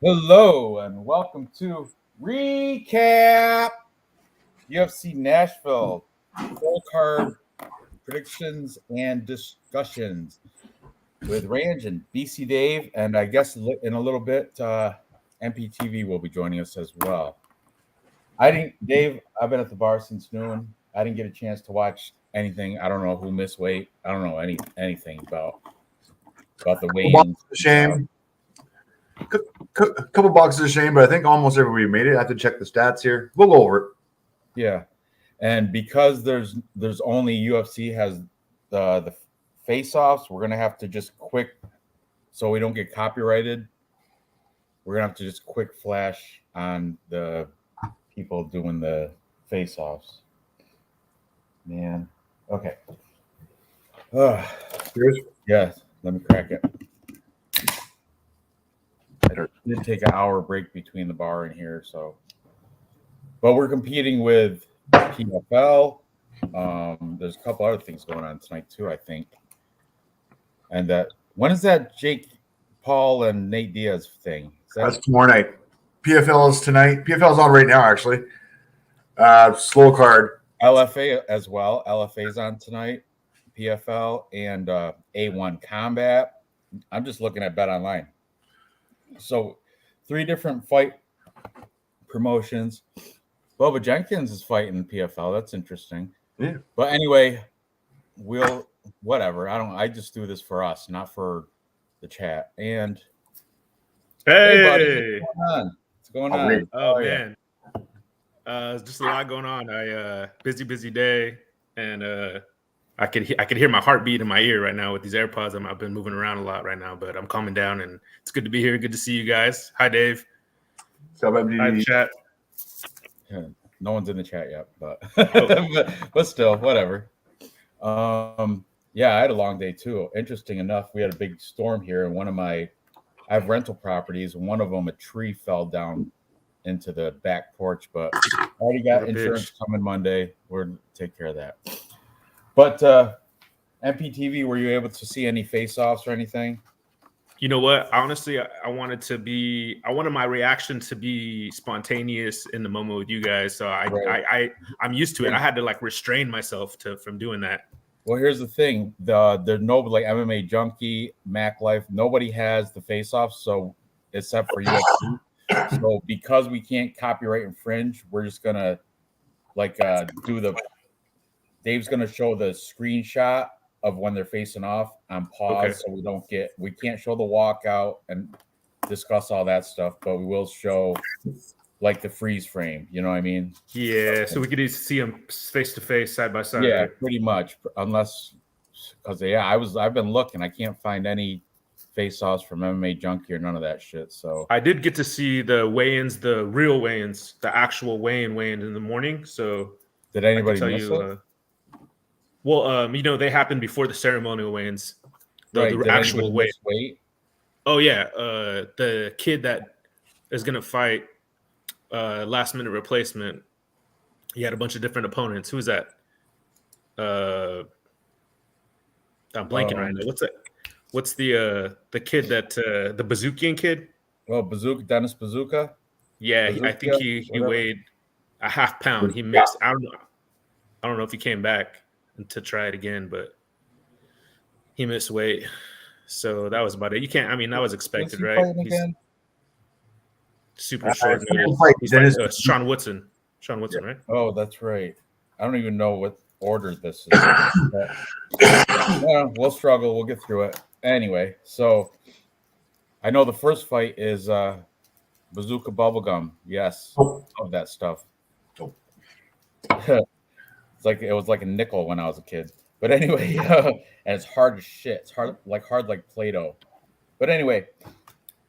Hello and welcome to REECAAAP UFC Nashville full card predictions and discussions with Ranj and BC Dave, and I guess in a little bit MPTV will be joining us as well. Dave, I've been at the bar since noon. I didn't get a chance to watch anything. I don't know who missed weight. I don't know anything about the weigh-ins. Shame. Couple boxes of shame, but I think almost everybody made it. I have to check the stats here. We'll go over it. Yeah, and because there's only UFC has the face-offs, we're gonna have to just quick, so we don't get copyrighted. We're gonna have to just quick flash on the people doing the face-offs. Man, okay. Cheers. Yes, let me crack it. I did take an hour break between the bar and here, so. But we're competing with PFL. There's a couple other things going on tonight too, I think. And when is that Jake Paul and Nate Diaz thing? That's tomorrow night. PFL is tonight. PFL is on right now, actually. Slow card. LFA as well. LFA is on tonight. PFL and A1 Combat. I'm just looking at Bet Online. So 3 different fight promotions. Bubba Jenkins is fighting PFL. That's interesting. Yeah. But anyway, whatever. I just do this for us, not for the chat. And hey buddy, what's going on? Oh man. Just a lot going on. Busy day, and I could hear my heartbeat in my ear right now with these AirPods. I've been moving around a lot right now, but I'm calming down, and it's good to be here. Good to see you guys. Hi, Dave. Hi, chat. No one's in the chat yet, but but still, whatever. Yeah, I had a long day too. Interesting enough, we had a big storm here, and I have rental properties, and one of them, a tree fell down into the back porch, but I already got insurance coming Monday. We're going to take care of that. But MPTV, were you able to see any face-offs or anything? You know what? Honestly, I wanted my reaction to be spontaneous in the moment with you guys. So I'm used to it. I had to restrain myself from doing that. Well, here's the thing: there's nobody like MMA Junkie, Mac Life. Nobody has the face-offs, so except for UFC. So because we can't copyright infringe, we're just gonna Dave's gonna show the screenshot of when they're facing off on pause, so we can't show the walkout and discuss all that stuff, but we will show the freeze frame. You know what I mean? Yeah. So we could see them face to face, side by side. Yeah, pretty much. Unless, because I've been looking, I can't find any face-offs from MMA Junkie or none of that shit. So I did get to see the weigh-ins, the real weigh-ins, the actual weigh-in in the morning. So did anybody miss it? Well, they happened before the ceremonial weigh-ins. The actual weight. Oh yeah, the kid that is gonna fight last minute replacement. He had a bunch of different opponents. Who is that? I'm blanking right now. What's that? What's the kid that the Bazookian kid? Oh, Dennis Bazooka. Yeah, I think he weighed a half pound. He missed. I don't know if he came back to try it again, but he missed weight. So that was about it. That was expected, right? He's super short notice. He's Sean Woodson. Sean Woodson, right? Oh, that's right. I don't even know what order this is. We'll struggle. We'll get through it. Anyway, so I know the first fight is Bazooka Bubblegum. Yes, of that stuff. It was like a nickel when I was a kid. But anyway, and it's hard as shit. It's hard like Play-Doh. But anyway,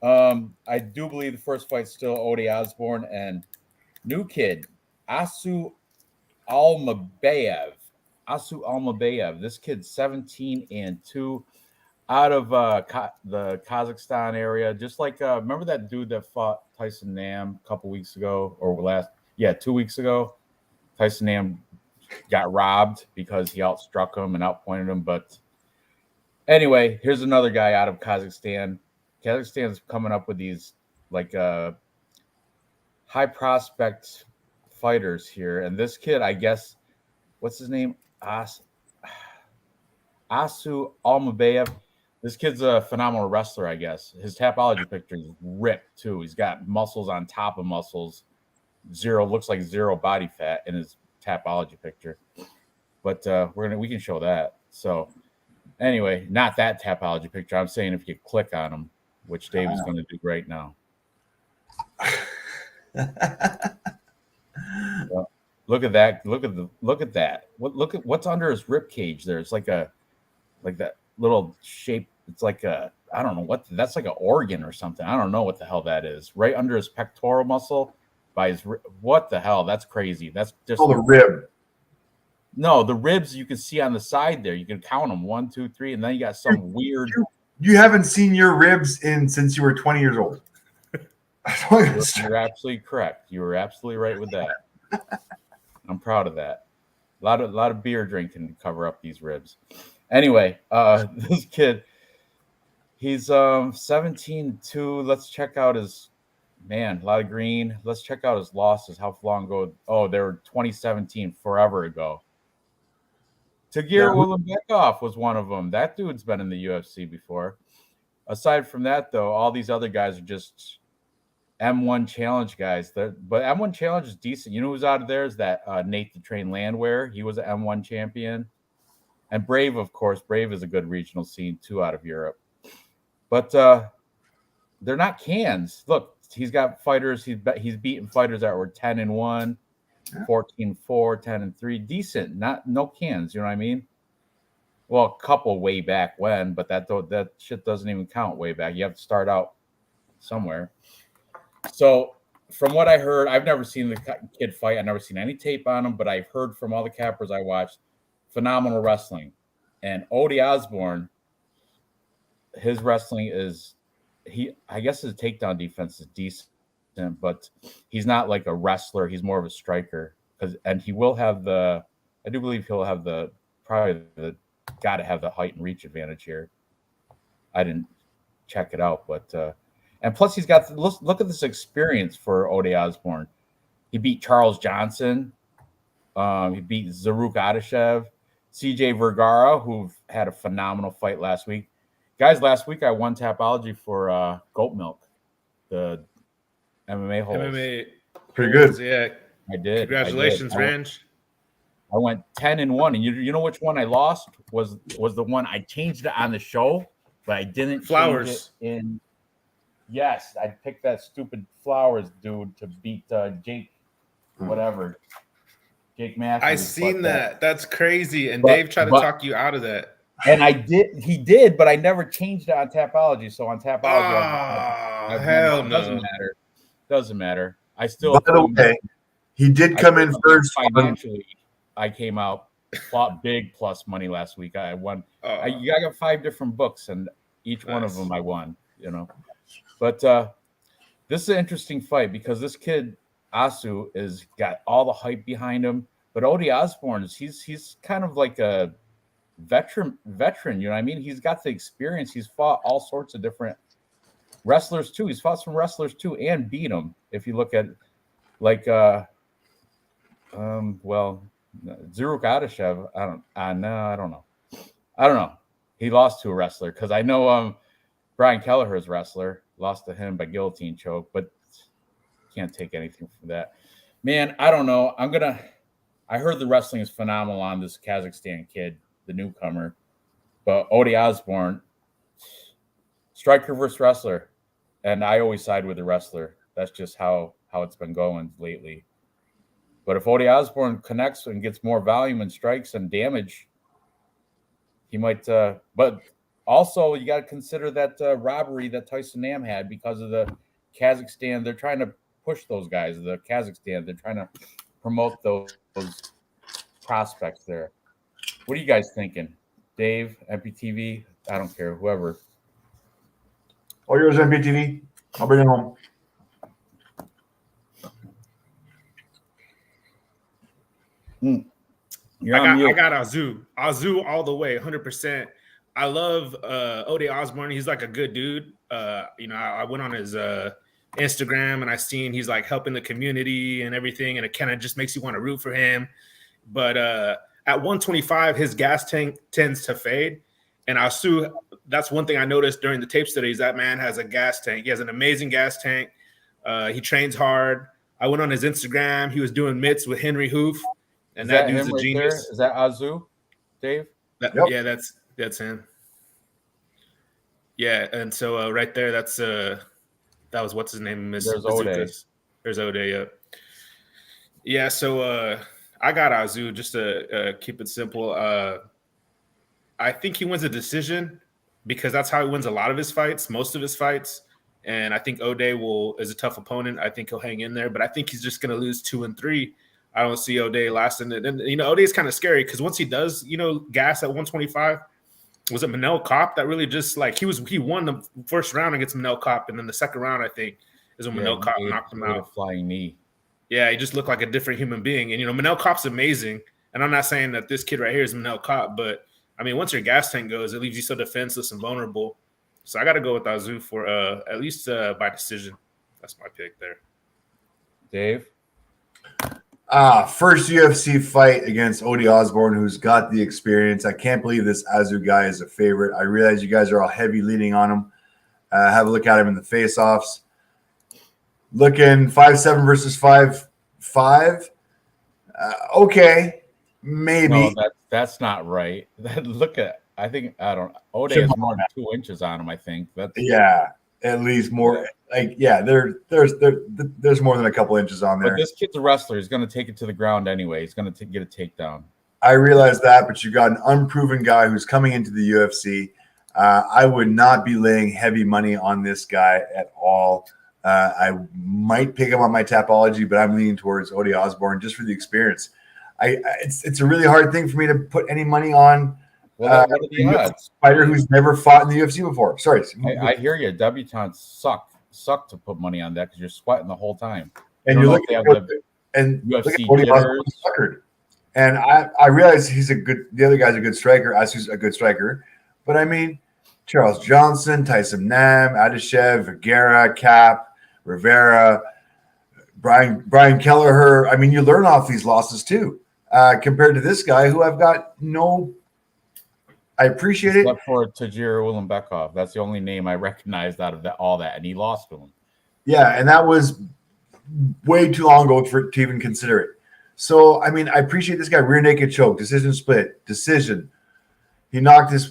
I do believe the first fight's still Ode Osborne and new kid, Asu Almabayev. This kid's 17-2 out of the Kazakhstan area. Just remember that dude that fought Tyson Nam a couple weeks ago 2 weeks ago? Tyson Nam got robbed because he outstruck him and outpointed him. But anyway, here's another guy out of Kazakhstan. Kazakhstan's coming up with these like high prospect fighters here, and this kid, I guess, what's his name? Asu Almabayev. This kid's a phenomenal wrestler, I guess. His Tapology picture is ripped too. He's got muscles on top of muscles. Looks like zero body fat in his Tapology picture. But we can show that. So anyway, not that Tapology picture. I'm saying if you click on him, which Dave is going to do right now. Well, look at that. Look at that. Look at what's under his rib cage there. It's like that little shape. It's like I don't know what that's like an organ or something. I don't know what the hell that is. Right under his pectoral muscle by his what the hell? That's crazy. That's just the rib. No, the ribs you can see on the side there. You can count them 1, 2, 3, and then you got some weird. You haven't seen your ribs since you were 20 years old. You're absolutely correct. You were absolutely right with that. I'm proud of that. A lot of beer drinking to cover up these ribs. Anyway, this kid, he's 17-2. Let's check out his a lot of green. Let's check out his losses. How long ago? Oh, they were 2017, forever ago. Tagir Ulanbekov was one of them. That dude's been in the UFC before. Aside from that, though, all these other guys are just M1 Challenge guys. But M1 Challenge is decent. You know who's out of there is that Nate the Train Landwehr. He was an M1 champion. And Brave, of course. Brave is a good regional scene, too, out of Europe. But they're not cans. Look, he's got fighters. He's beaten fighters that were 10-1. 14-4, 10-3, decent, no cans. You know what I mean? Well, a couple way back when, but that shit doesn't even count way back. You have to start out somewhere. So, from what I heard, I've never seen the kid fight. I've never seen any tape on him, but I've heard from all the cappers I watched, phenomenal wrestling. And Odie Osborne, his wrestling is I guess his takedown defense is decent. But he's not like a wrestler. He's more of a striker. And he will have I do believe he'll have got to have the height and reach advantage here. I didn't check it out, but and plus he's got look at this experience for Odie Osborne. He beat Charles Johnson. He beat Zaruk Adashev, CJ Vergara, who had a phenomenal fight last week. Guys, last week I won Tapology for Goat Milk, the MMA holes. MMA, pretty good. Yeah, I did. Congratulations, Ranj. I went 10-1, and you know which one I lost was the one I changed it on the show, but I didn't. Flowers change it in. Yes, I picked that stupid Flowers dude to beat Jake, whatever, Jake Matthews. I seen that. That's crazy. And Dave tried to talk you out of that. And I did. He did, but I never changed it on Tapology. So on Tapology, hell no. Doesn't matter. Doesn't matter. I still. By the way, he did come in first financially. I came out big plus money last week. I won. I got 5 different books, and each one of them I won. You know, but this is an interesting fight because this kid Asu is got all the hype behind him. But Odie Osborne he's kind of like a veteran. You know what I mean? He's got the experience. He's fought all sorts of different wrestlers too. He's fought some wrestlers too and beat them. If you look at like Zaruk Adashev, I don't know. He lost to a wrestler because I know Brian Kelleher's wrestler lost to him by guillotine choke, but can't take anything from that. Man, I don't know. I heard the wrestling is phenomenal on this Kazakhstan kid, the newcomer, but Odie Osborne, striker versus wrestler. And I always side with the wrestler. That's just how it's been going lately. But if Odie Osborne connects and gets more volume and strikes and damage, he might. But also, you got to consider that robbery that Tyson Nam had because of the Kazakhstan. They're trying to push those guys. The Kazakhstan. They're trying to promote those prospects there. What are you guys thinking? Dave, MPTV? I don't care. Whoever. All yours, MPTV. I'll bring it home. I got Azu all the way, 100%. I love Odie Osborne. He's like a good dude. I went on his Instagram, and I seen he's like helping the community and everything, and it kind of just makes you want to root for him. But at 125, his gas tank tends to fade, and Azu, that's one thing I noticed during the tape studies. That man has a gas tank. He has an amazing gas tank. He trains hard. I went on his Instagram. He was doing mitts with Henry Hoof, and that dude's a genius. Is that Azu, Dave? Yep. Yeah, that's him. Yeah, and so right there, that was what's his name? There's Ode. There's Ode. Yeah. So I got Azu just to keep it simple. I think he wins a decision because that's how he wins a lot of his fights, most of his fights. And I think Ode is a tough opponent. I think he'll hang in there, but I think he's just going to lose 2 and 3. I don't see Ode lasting it. And Ode is kind of scary because once he does, gas at 125. Was it Manel Kopp that really just like he won the first round against Manel Kopp, and then the second round I think is when Manel Kopp knocked him out. A flying knee. Yeah, he just looked like a different human being. And Manel Kopp's amazing. And I'm not saying that this kid right here is Manel Kopp, but I mean once your gas tank goes, it leaves you so defenseless and vulnerable. So I got to go with Azu for at least by decision. That's my pick there. Dave. First UFC fight against Ode Osborne, who's got the experience. I can't believe this Azu guy is a favorite. I realize you guys are all heavy leaning on him. Have a look at him in the face-offs. Looking 5'7" versus 5'5". Okay, maybe. No, that's not right. Look at. I think Ode has more than 2 inches on him. I think that's at least more. There's more than a couple inches on there. But this kid's a wrestler. He's going to take it to the ground anyway. He's going to get a takedown. I realize that, but you got an unproven guy who's coming into the UFC. I would not be laying heavy money on this guy at all. I might pick him on my Tapology, but I'm leaning towards Ode Osborne just for the experience. It's a really hard thing for me to put any money on. Well, what are the odds? Fighter who's never fought in the UFC before. Sorry, I hear you. Debutants suck to put money on that because you're sweating the whole time. And you look at UFC record. And I realize the other guy's a good striker. Asu's a good striker, but I mean, Charles Johnson, Tyson Nam, Adeshev, Vergara, Cap, Rivera, Brian Kelleher. I mean, you learn off these losses too, compared to this guy who I've got no. I appreciate it. Except for Tajir Ulanbekov. That's the only name I recognized out of all that, and he lost to him. Yeah, and that was way too long ago to even consider it. So, I mean, I appreciate this guy. Rear naked choke, decision split, decision. He knocked this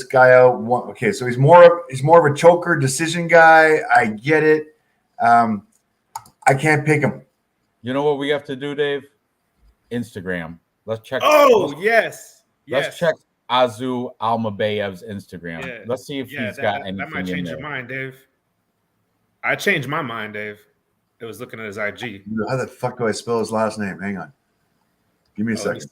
guy out. Okay, so he's more of a choker, decision guy. I get it. I can't pick him. You know what we have to do, Dave? Instagram. Let's check. Yes. Let's check Azu Almabayev's Instagram. Yeah. Let's see if he's got anything. That might change your mind, Dave. I changed my mind, Dave. It was looking at his IG. How the fuck do I spell his last name? Hang on. Give me a second.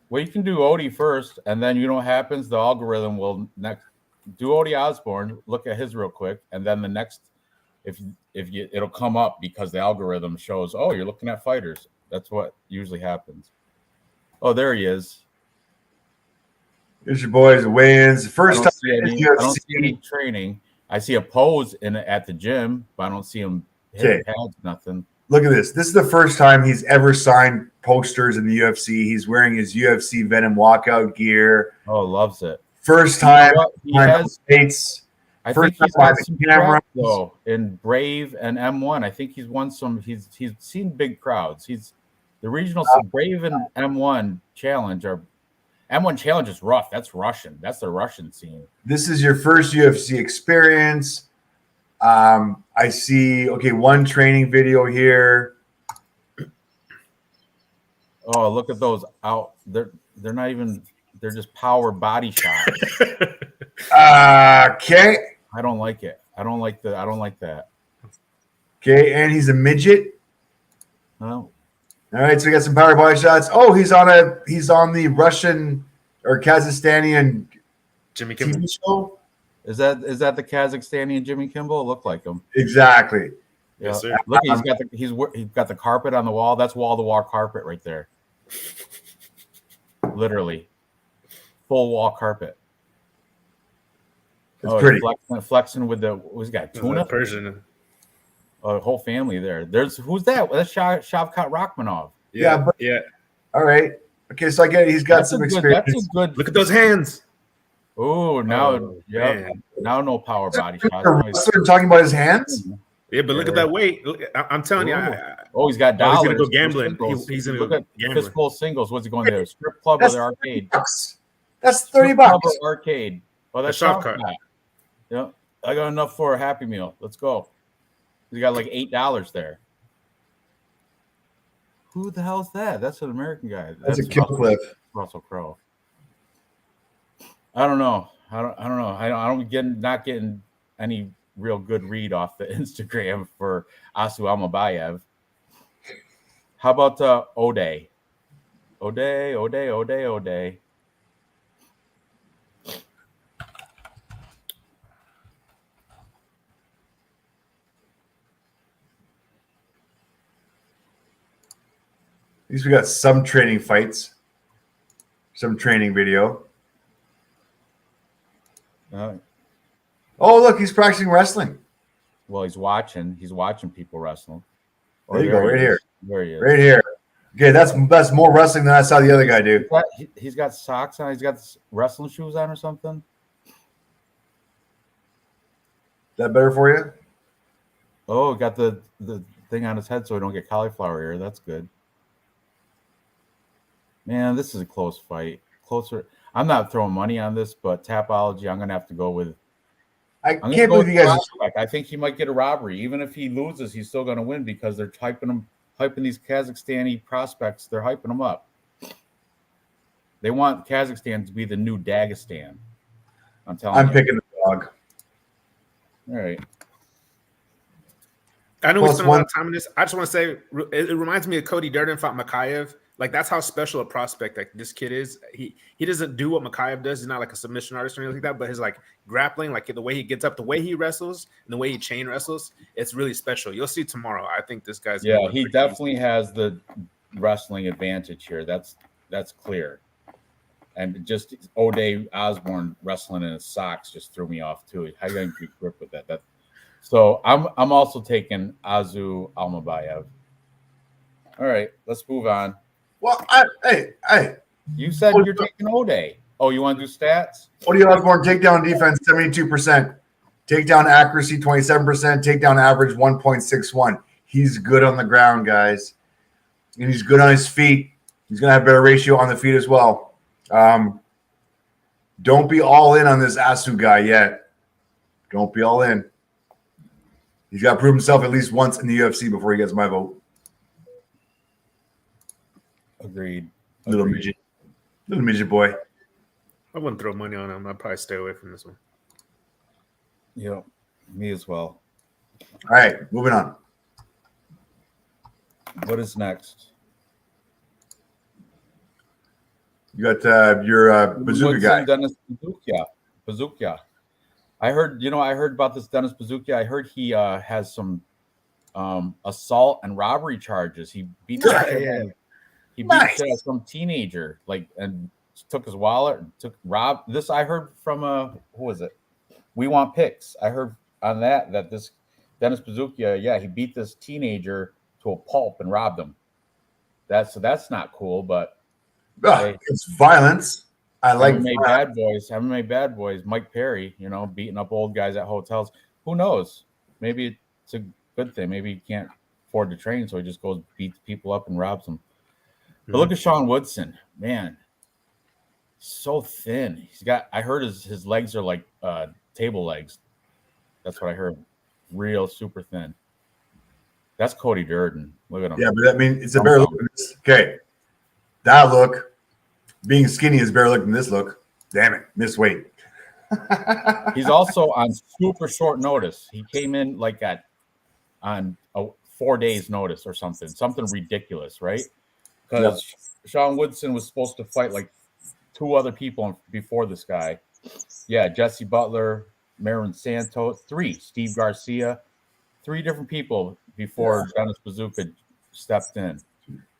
Well, you can do Ode first, and then you know what happens? The algorithm will next do Ode Osborne, look at his real quick, and then the next, it'll come up because the algorithm shows, oh, you're looking at fighters. That's what usually happens. Oh, there he is. Here's your boys, weigh-ins. First time I don't see any training. I see a pose at the gym, but I don't see him hitting pads, nothing. Look at this. This is the first time he's ever signed posters in the UFC. He's wearing his UFC Venom walkout gear. Oh, loves it. First time. He has States. I think he's got some crowds, though, in Brave and M1. I think he's won some. He's seen big crowds. He's the regional Brave and M1 challenge are. M1 challenge is rough. That's Russian. That's the Russian scene. This is your first UFC experience. I see. Okay, one training video here. Oh, look at those out. They're not even. They're just power body shots. Okay. I don't like it. I don't like that. Okay, and he's a midget. Oh. All right, so we got some power body shots. Oh, he's on the Russian or Kazakhstani Jimmy Kimmel TV show. Is that the Kazakhstani and Jimmy Kimmel? It looked like him. Exactly. Yeah. Yes, sir. Look, he's got the carpet on the wall. That's wall-to-wall carpet right there. Literally, full wall carpet. It's pretty. Flexing with the who's got tuna Persian. A whole family there. Who's that? That's Shavkat Rachmanov. Yeah. All right. Okay, so I get it. He's got some experience. That's a good. Look at those hands. Oh, now, now no power body shots. Talking about his hands. Yeah, but look at that weight. I'm telling you. He's got dollars. He's gonna go gambling. He's gonna go gambling. Fistful singles. What's he going to? Strip club or the arcade? That's $30. Arcade. Oh, that's Shavkat. Yeah, I got enough for a Happy Meal. Let's go. You got like $8 there. Who the hell's that? That's an American guy. That's a kill clip. Russell Crowe. I don't know. I don't not getting any real good read off the Instagram for Asu Almabayev. How about O'Day? O'Day. At least we got some training fights, some training video. Oh, look, he's practicing wrestling. Well, he's watching people wrestling. There you go, right here. There he is. Right here. Okay, that's more wrestling than I saw the other guy do. He's got socks on. He's got wrestling shoes on or something. Is that better for you? Oh, got the thing on his head so he don't get cauliflower ear. That's good. Man, this is a close fight. Closer. I'm not throwing money on this, but Tapology, I'm going to have to go with. I can't believe you guys. I think he might get a robbery. Even if he loses, he's still going to win because they're hyping these Kazakhstani prospects. They're hyping them up. They want Kazakhstan to be the new Dagestan. I'm picking the dog. All right. I know we spent a lot of time on this. I just want to say it reminds me of Cody Durden fought Makayev. Like, that's how special a prospect like this kid is. He doesn't do what Makayev does. He's not like a submission artist or anything like that, but his like grappling, like the way he gets up, the way he wrestles, and the way he chain wrestles, it's really special. You'll see tomorrow. I think this guy's he definitely has the wrestling advantage here. That's clear. And just O'Day Osborne wrestling in his socks just threw me off too. How you gonna keep grip with that? So I'm also taking Azu Almabayev. All right, let's move on. Well, hey. You said you're taking O'Day. Oh, you want to do stats? O'Day Osborne, takedown defense, 72%. Takedown accuracy, 27%. Takedown average, 1.61. He's good on the ground, guys. And he's good on his feet. He's going to have better ratio on the feet as well. Don't be all in on this Asu guy yet. Don't be all in. He's got to prove himself at least once in the UFC before he gets my vote. Agreed. Little midget boy. I wouldn't throw money on him. I'd probably stay away from this one. Yeah, me as well. All right, moving on. What is next? You got your Bazooka guy. Dennis Bazooka. I heard about this Dennis Bazooka. I heard he has some assault and robbery charges. He beat some teenager, and took his wallet and robbed this. I heard from who was it? We Want Picks. I heard on that this Dennis Bazooka, he beat this teenager to a pulp and robbed him. That's not cool, but it's violence. I like MMA bad boys. Mike Perry, beating up old guys at hotels. Who knows? Maybe it's a good thing. Maybe he can't afford to train, so he just goes beats people up and robs them. But look at Sean Woodson, man, so thin. I heard his legs are like table legs. That's what I heard. Real super thin. That's Cody Durden. Look at him. Yeah, but it's a better look than this. Okay. That look, being skinny is better look than this look. Damn it, missed weight. He's also on super short notice. He came in on 4 days notice or something ridiculous, right? Because Sean Woodson was supposed to fight like 2 other people before this guy. Yeah, Jesse Butler, Marin Santos, 3, Steve Garcia, 3 different people before Dennis Bazooka stepped in.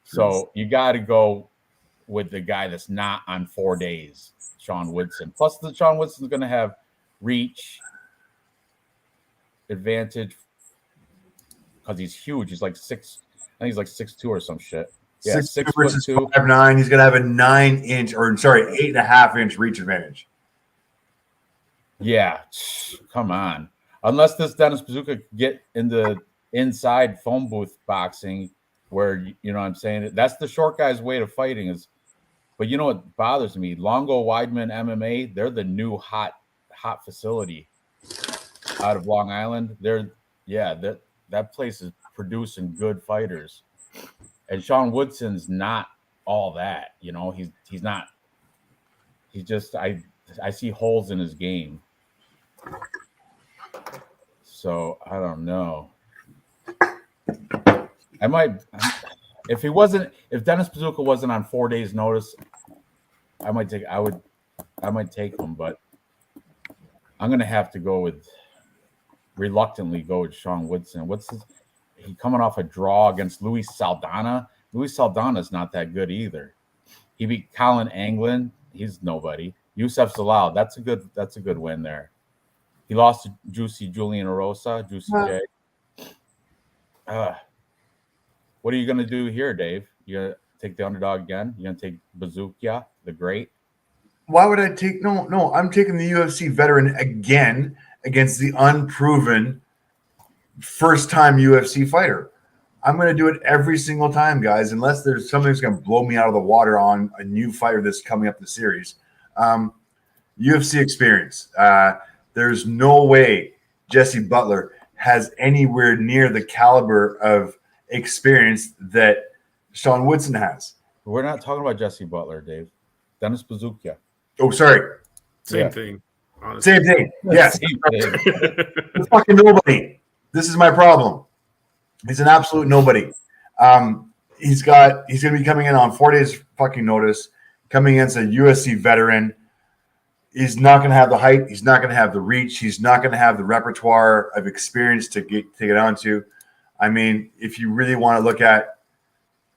So you got to go with the guy that's not on 4 days, Sean Woodson. Plus, Sean Woodson's going to have reach advantage because he's huge. He's like 6. I think he's like 6'2" or some shit. Yeah, 6'2" 6'2". versus 5'9". He's gonna have a 8.5-inch reach advantage. Yeah, come on. Unless this Dennis Bazooka get in the inside phone booth boxing, where you know what I'm saying, that's the short guy's way to fighting is. But you know what bothers me? Longo Weidman MMA, they're the new hot facility out of Long Island. That place is producing good fighters. And Sean Woodson's not all that, you know. He's not. He just I see holes in his game. So I don't know. I might if Dennis Bazooka wasn't on 4 days notice, I might take him, but I'm gonna have to reluctantly go with Sean Woodson. He coming off a draw against Luis Saldana. Luis Saldana's not that good either. He beat Colin Anglin. He's nobody. Yusef Zalal. That's a good win there. He lost to Juicy Julian Erosa, Juicy J. What are you gonna do here, Dave? You gonna take the underdog again? You gonna take Bazooka, the Great? Why would I take no? I'm taking the UFC veteran again against the unproven first-time UFC fighter. I'm going to do it every single time, guys, unless there's something that's going to blow me out of the water on a new fighter that's coming up the series. UFC experience. There's no way Jesse Butler has anywhere near the caliber of experience that Sean Woodson has. We're not talking about Jesse Butler, Dave. Dennis Bazooka. Oh, sorry. Same thing. Honestly. Same thing. Yes. Same thing. Fucking nobody. This is my problem. He's an absolute nobody. He's going to be coming in on 4 days fucking notice, coming against a UFC veteran. He's not going to have the height. He's not going to have the reach. He's not going to have the repertoire of experience to get onto. I mean, if you really want to look at,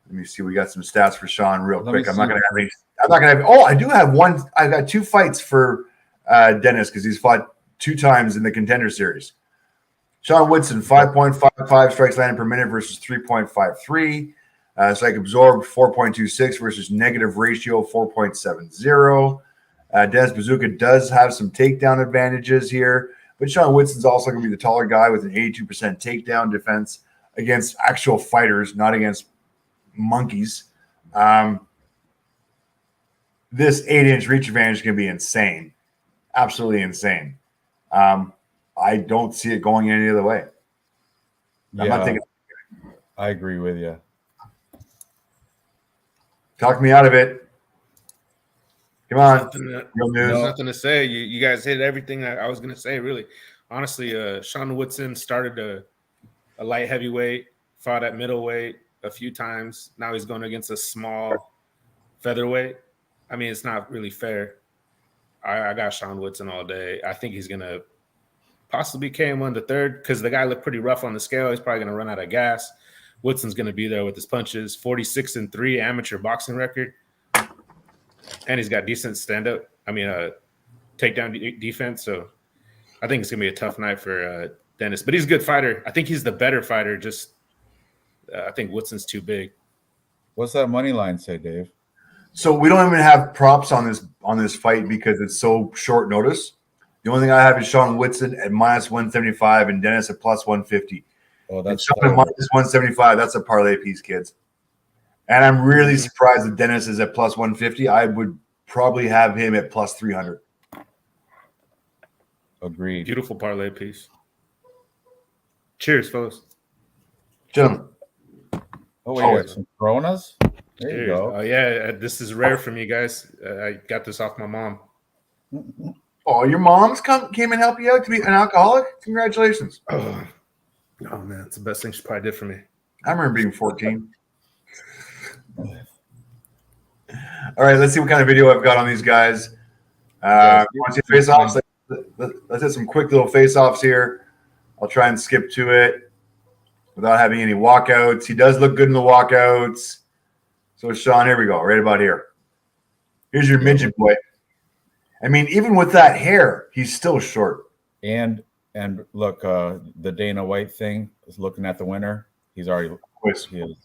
let me see. We got some stats for Sean real quick. I'm not going to have any. I'm not going to have. Oh, I do have one. I've got 2 fights for Dennis because he's fought 2 times in the Contender Series. Sean Woodson, 5.55 strikes landed per minute versus 3.53. Strike absorbed, 4.26 versus negative ratio, 4.70. Dennis Bazooka does have some takedown advantages here, but Sean Woodson's also going to be the taller guy with an 82% takedown defense against actual fighters, not against monkeys. This 8-inch reach advantage is going to be insane. Absolutely insane. I don't see it going any other way. I'm not taking. I agree with you. Talk me out of it. Come on. Real news. There's nothing to say. You guys hit everything I was going to say, really. Honestly, Sean Woodson started a light heavyweight, fought at middleweight a few times. Now he's going against a small featherweight. I mean, it's not really fair. I got Sean Woodson all day. I think he's going to possibly KO in the third because the guy looked pretty rough on the scale. He's probably going to run out of gas. Woodson's going to be there with his punches. 46-3 amateur boxing record. And he's got decent stand-up. I mean, takedown defense. So I think it's going to be a tough night for Dennis. But he's a good fighter. I think he's the better fighter. Just I think Woodson's too big. What's that money line say, Dave? So we don't even have props on this fight because it's so short notice. The only thing I have is Sean Woodson at -175 and Dennis at +150. Oh, that's Sean at -175. That's a parlay piece, kids. And I'm really surprised that Dennis is at +150. I would probably have him at +300. Agreed. Beautiful parlay piece. Cheers, fellas. Gentlemen. Oh, wait, got some Coronas? There Cheers. you go. Oh, yeah. This is rare for me, guys. I got this off my mom. Oh, your mom's came and helped you out to be an alcoholic? Congratulations. Oh, man. It's the best thing she probably did for me. I remember being 14. All right, let's see what kind of video I've got on these guys. Want to see face-offs? Let's hit some quick little face-offs here. I'll try and skip to it without having any walkouts. He does look good in the walkouts. So, Sean, here we go. Right about here. Here's your midget boy. I mean, even with that hair, he's still short. And look, the Dana White thing is looking at the winner. He's already. He is.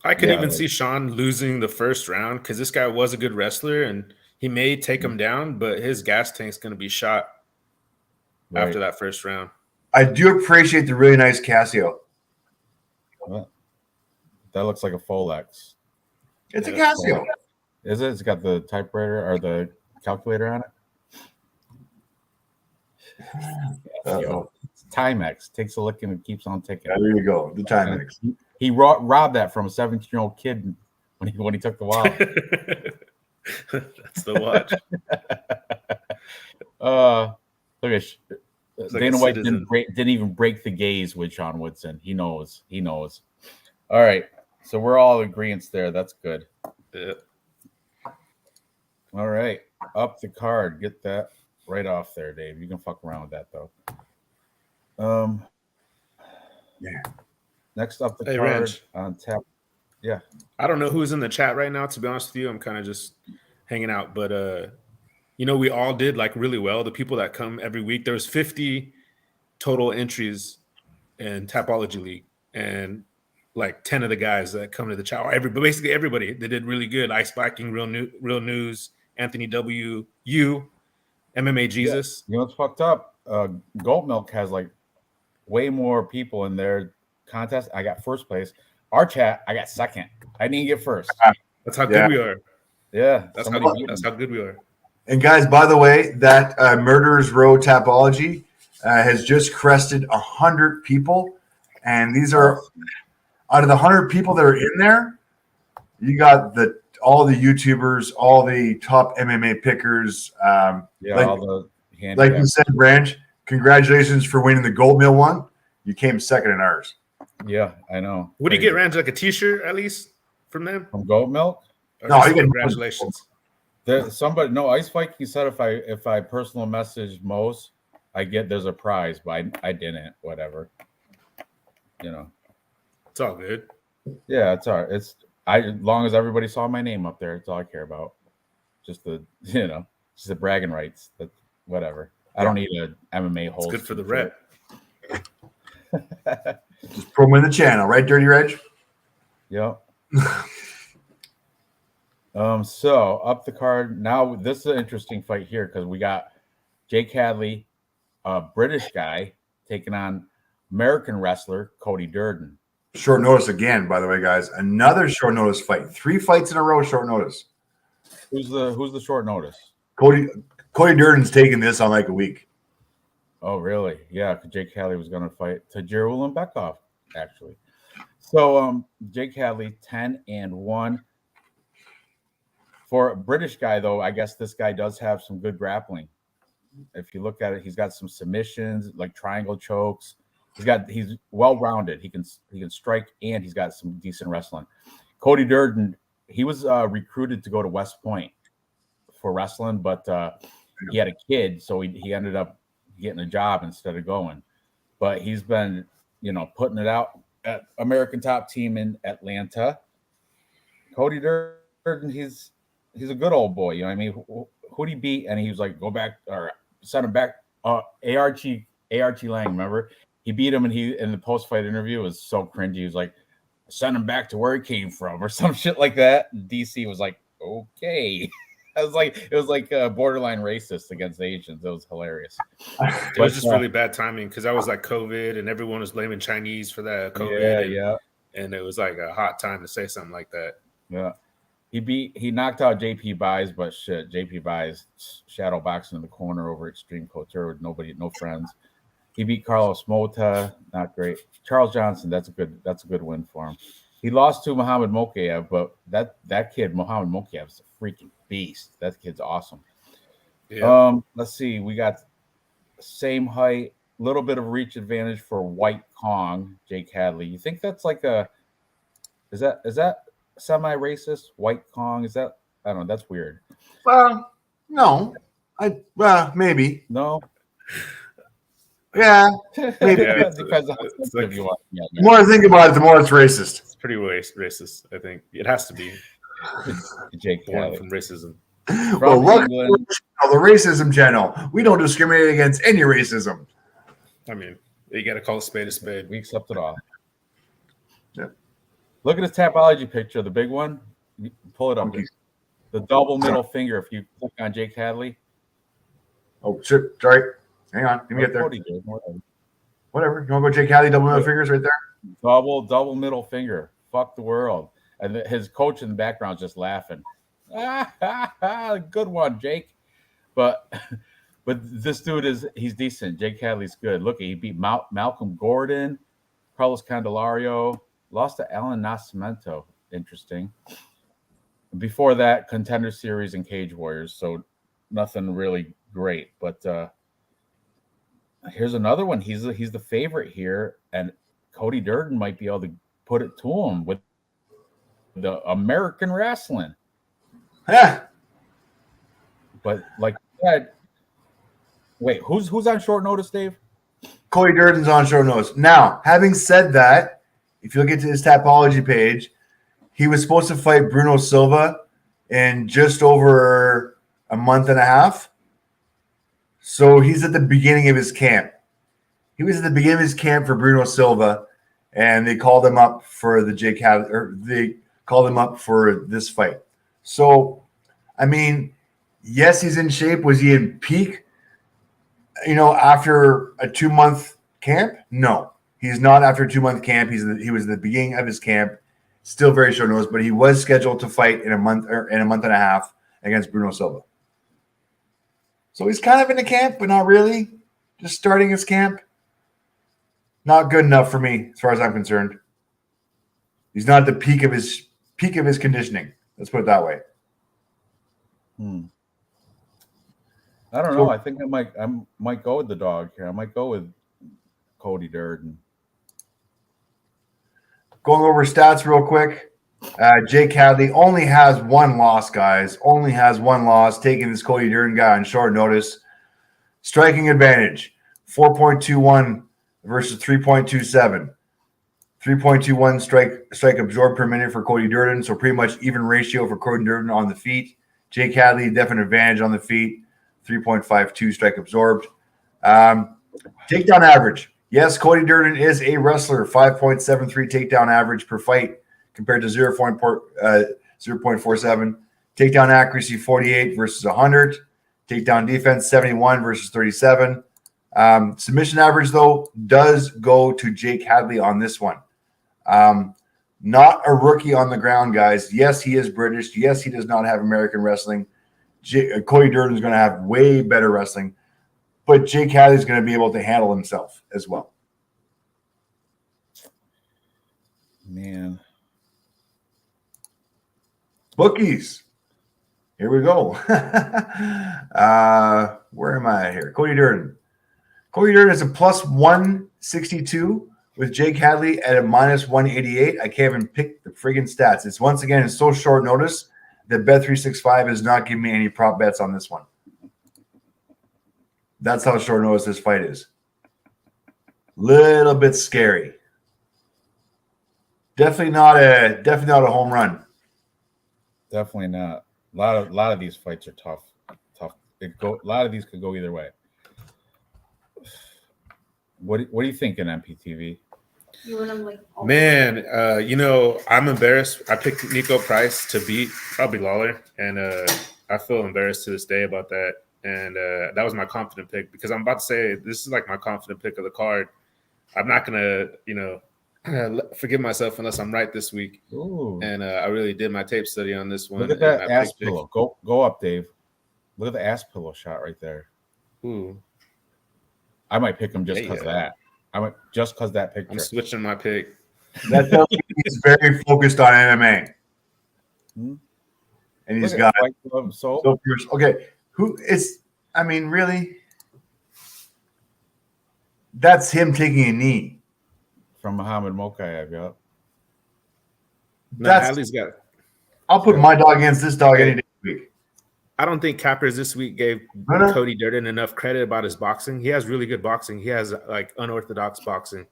I can even see Sean losing the first round because this guy was a good wrestler and he may take him down, but his gas tank's going to be shot after that first round. I do appreciate the really nice Casio. What? That looks like a Folex. It's a Casio. Is it? It's got the typewriter or the calculator on it. It's Timex. Takes a lick and keeps on ticking. Yeah, there you go. The Timex. He robbed that from a 17-year-old kid when he took the wallet. That's the watch. Look at Dana White didn't even break the gaze with Sean Woodson. He knows. All right, so we're all in agreement there. That's good. Yeah. All right, up the card. Get that right off there, Dave. You can fuck around with that though. Yeah. Next up the card Ranj. on tap. Yeah. I don't know who's in the chat right now, to be honest with you. I'm kind of just hanging out. But we all did like really well. The people that come every week, there was 50 total entries in Tapology League. And like 10 of the guys that come to the chat, basically everybody, they did really good. Ice Viking, Real News, Anthony W, you, MMA Jesus. Yeah. You know what's fucked up? Goat Milk has like way more people in their contest. I got first place. Our chat, I got second. I didn't get first. That's how good we are. Yeah, that's how good we are. And guys, by the way, that Murderers Row Tapology has just crested 100 people, and these are out of the 100 people that are in there. You got all the YouTubers, all the top MMA pickers. All the like you said, Ranj, congratulations for winning the Gold Mill one. You came second in ours. Yeah, I know. What do you get, Ranj? Like a T-shirt at least from them? From Goat Milk? No, you get congratulations. Ice Viking said if I personal message most, there's a prize, but I didn't. Whatever. It's all good. Yeah, it's all right. As long as everybody saw my name up there, it's all I care about. Just the bragging rights. That whatever. I don't need a MMA hold. It's good for the rep. Just promo the channel, right, Dirty Reg? Yep. So up the card now. This is an interesting fight here because we got Jake Hadley, a British guy, taking on American wrestler Cody Durden. Short notice again, by the way, guys. Another short notice fight. 3 fights in a row, short notice. Who's the short notice? Cody Durden's taking this on like a week. Oh, really? Yeah, because Jake Hadley was going to fight Tajir Ulanbekov, actually. So Jake Hadley, 10-1. For a British guy, though, I guess this guy does have some good grappling. If you look at it, he's got some submissions, like triangle chokes. He's well-rounded. He can strike, and he's got some decent wrestling. Cody Durden, he was recruited to go to West Point for wrestling, but he had a kid, so he ended up getting a job instead of going. But he's been, putting it out at American Top Team in Atlanta. Cody Durden, he's a good old boy. You know what I mean? Who'd he beat? And he was like, go back or send him back. Archie Lang, remember? He beat him, and he in the post-fight interview was so cringy. He was like, send him back to where he came from, or some shit like that. And DC was like, okay. It was like borderline racist against Asians. It was hilarious. It was just really bad timing because that was like COVID, and everyone was blaming Chinese for that COVID. Yeah. And it was like a hot time to say something like that. Yeah. He knocked out JP Buys, but shit, JP Buys shadow boxing in the corner over Extreme Couture with no friends. He beat Carlos Mota, not great. Charles Johnson, that's a good win for him. He lost to Muhammad Mokaev, but that kid, Muhammad Mokaev, is a freaking beast. That kid's awesome. Yeah. Let's see. We got same height, little bit of reach advantage for White Kong, Jake Hadley. You think that's like is that semi-racist? White Kong? Is that, I don't know, that's weird. No. Maybe. No. Yeah, maybe. Yeah, because the more I think about it, the more it's racist. It's pretty racist, I think. It has to be. Jake Hadley from racism. Well, welcome to the racism channel. We don't discriminate against any racism. I mean, you got to call a spade a spade. We accept it all. Yeah. Look at his Tapology picture, the big one. Pull it up. The double middle finger. If you click on Jake Hadley. Oh shit! Sorry. Hang on. Let me get there. Whatever. You want to go Jake Hadley? Double middle fingers right there. Double middle finger. Fuck the world. And his coach in the background is just laughing. Good one, Jake. But this dude he's decent. Jake Hadley's good. Look, he beat Malcolm Gordon, Carlos Candelario, lost to Alan Nascimento. Interesting. Before that, Contender Series and Cage Warriors. So nothing really great. But here's another one. He's the favorite here, and Cody Durden might be able to put it to him with the American wrestling. Yeah. But like that, wait, who's on short notice, Dave? Cody Durden's on short notice. Now, having said that, if you look into his Tapology page, he was supposed to fight Bruno Silva in just over a month and a half. So he's at the beginning of his camp. He was at the beginning of his camp for Bruno Silva, and they called him up for the Jake Hadley, or they called him up for this fight. So, I mean, yes, he's in shape. Was he in peak? After a 2-month camp? No, he's not after a 2-month camp. He was at the beginning of his camp. Still very short notice, but he was scheduled to fight in a month and a half against Bruno Silva. So he's kind of in the camp, but not really. Just starting his camp. Not good enough for me, as far as I'm concerned. He's not at the peak of his conditioning. Let's put it that way. I don't know. I think I might go with the dog here. I might go with Cody Durden. Going over stats real quick. Jake Hadley only has one loss, guys. Only has one loss, taking this Cody Durden guy on short notice. Striking advantage, 4.21 versus 3.27. 3.21 strike absorbed per minute for Cody Durden, so pretty much even ratio for Cody Durden on the feet. Jake Hadley, definite advantage on the feet, 3.52 strike absorbed. Takedown average. Yes, Cody Durden is a wrestler, 5.73 takedown average per fight compared to 0.47. Takedown accuracy, 48 versus 100. Takedown defense, 71 versus 37. Submission average, though, does go to Jake Hadley on this one. Not a rookie on the ground, guys. Yes, he is British. Yes, he does not have American wrestling. Cody Durden is going to have way better wrestling, but Jake Hadley is going to be able to handle himself as well. Man. Bookies. Here we go. Where am I here? Cody Durden. Cody Durden is a plus 162 with Jake Hadley at a minus 188. I can't even pick the friggin' stats. It's once again, it's so short notice that Bet365 is not giving me any prop bets on this one. That's how short notice this fight is. Little bit scary. Definitely not a home run. Definitely not. A lot of these fights are tough. A lot of these could go either way. What are you thinking, MPTV? Man, I'm embarrassed. I picked Nico Price to beat probably Lawler, and I feel embarrassed to this day about that. And that was my confident pick, because I'm about to say this is like my confident pick of the card. I'm not gonna, forgive myself unless I'm right this week. Ooh. And I really did my tape study on this one. Look at that ass pillow. Go up, Dave. Look at the ass pillow shot right there. Ooh. I might pick him just because of that. Just because that picture. I'm switching my pick. That tells me he's very focused on MMA. And he's got okay. Who is? I mean, really? That's him taking a knee from Muhammad Mokaev. Yep. Hadley's got. I'll put my dog against this dog any day of the week. I don't think Cappers this week gave Cody Durden enough credit about his boxing. He has really good boxing. He has like unorthodox boxing.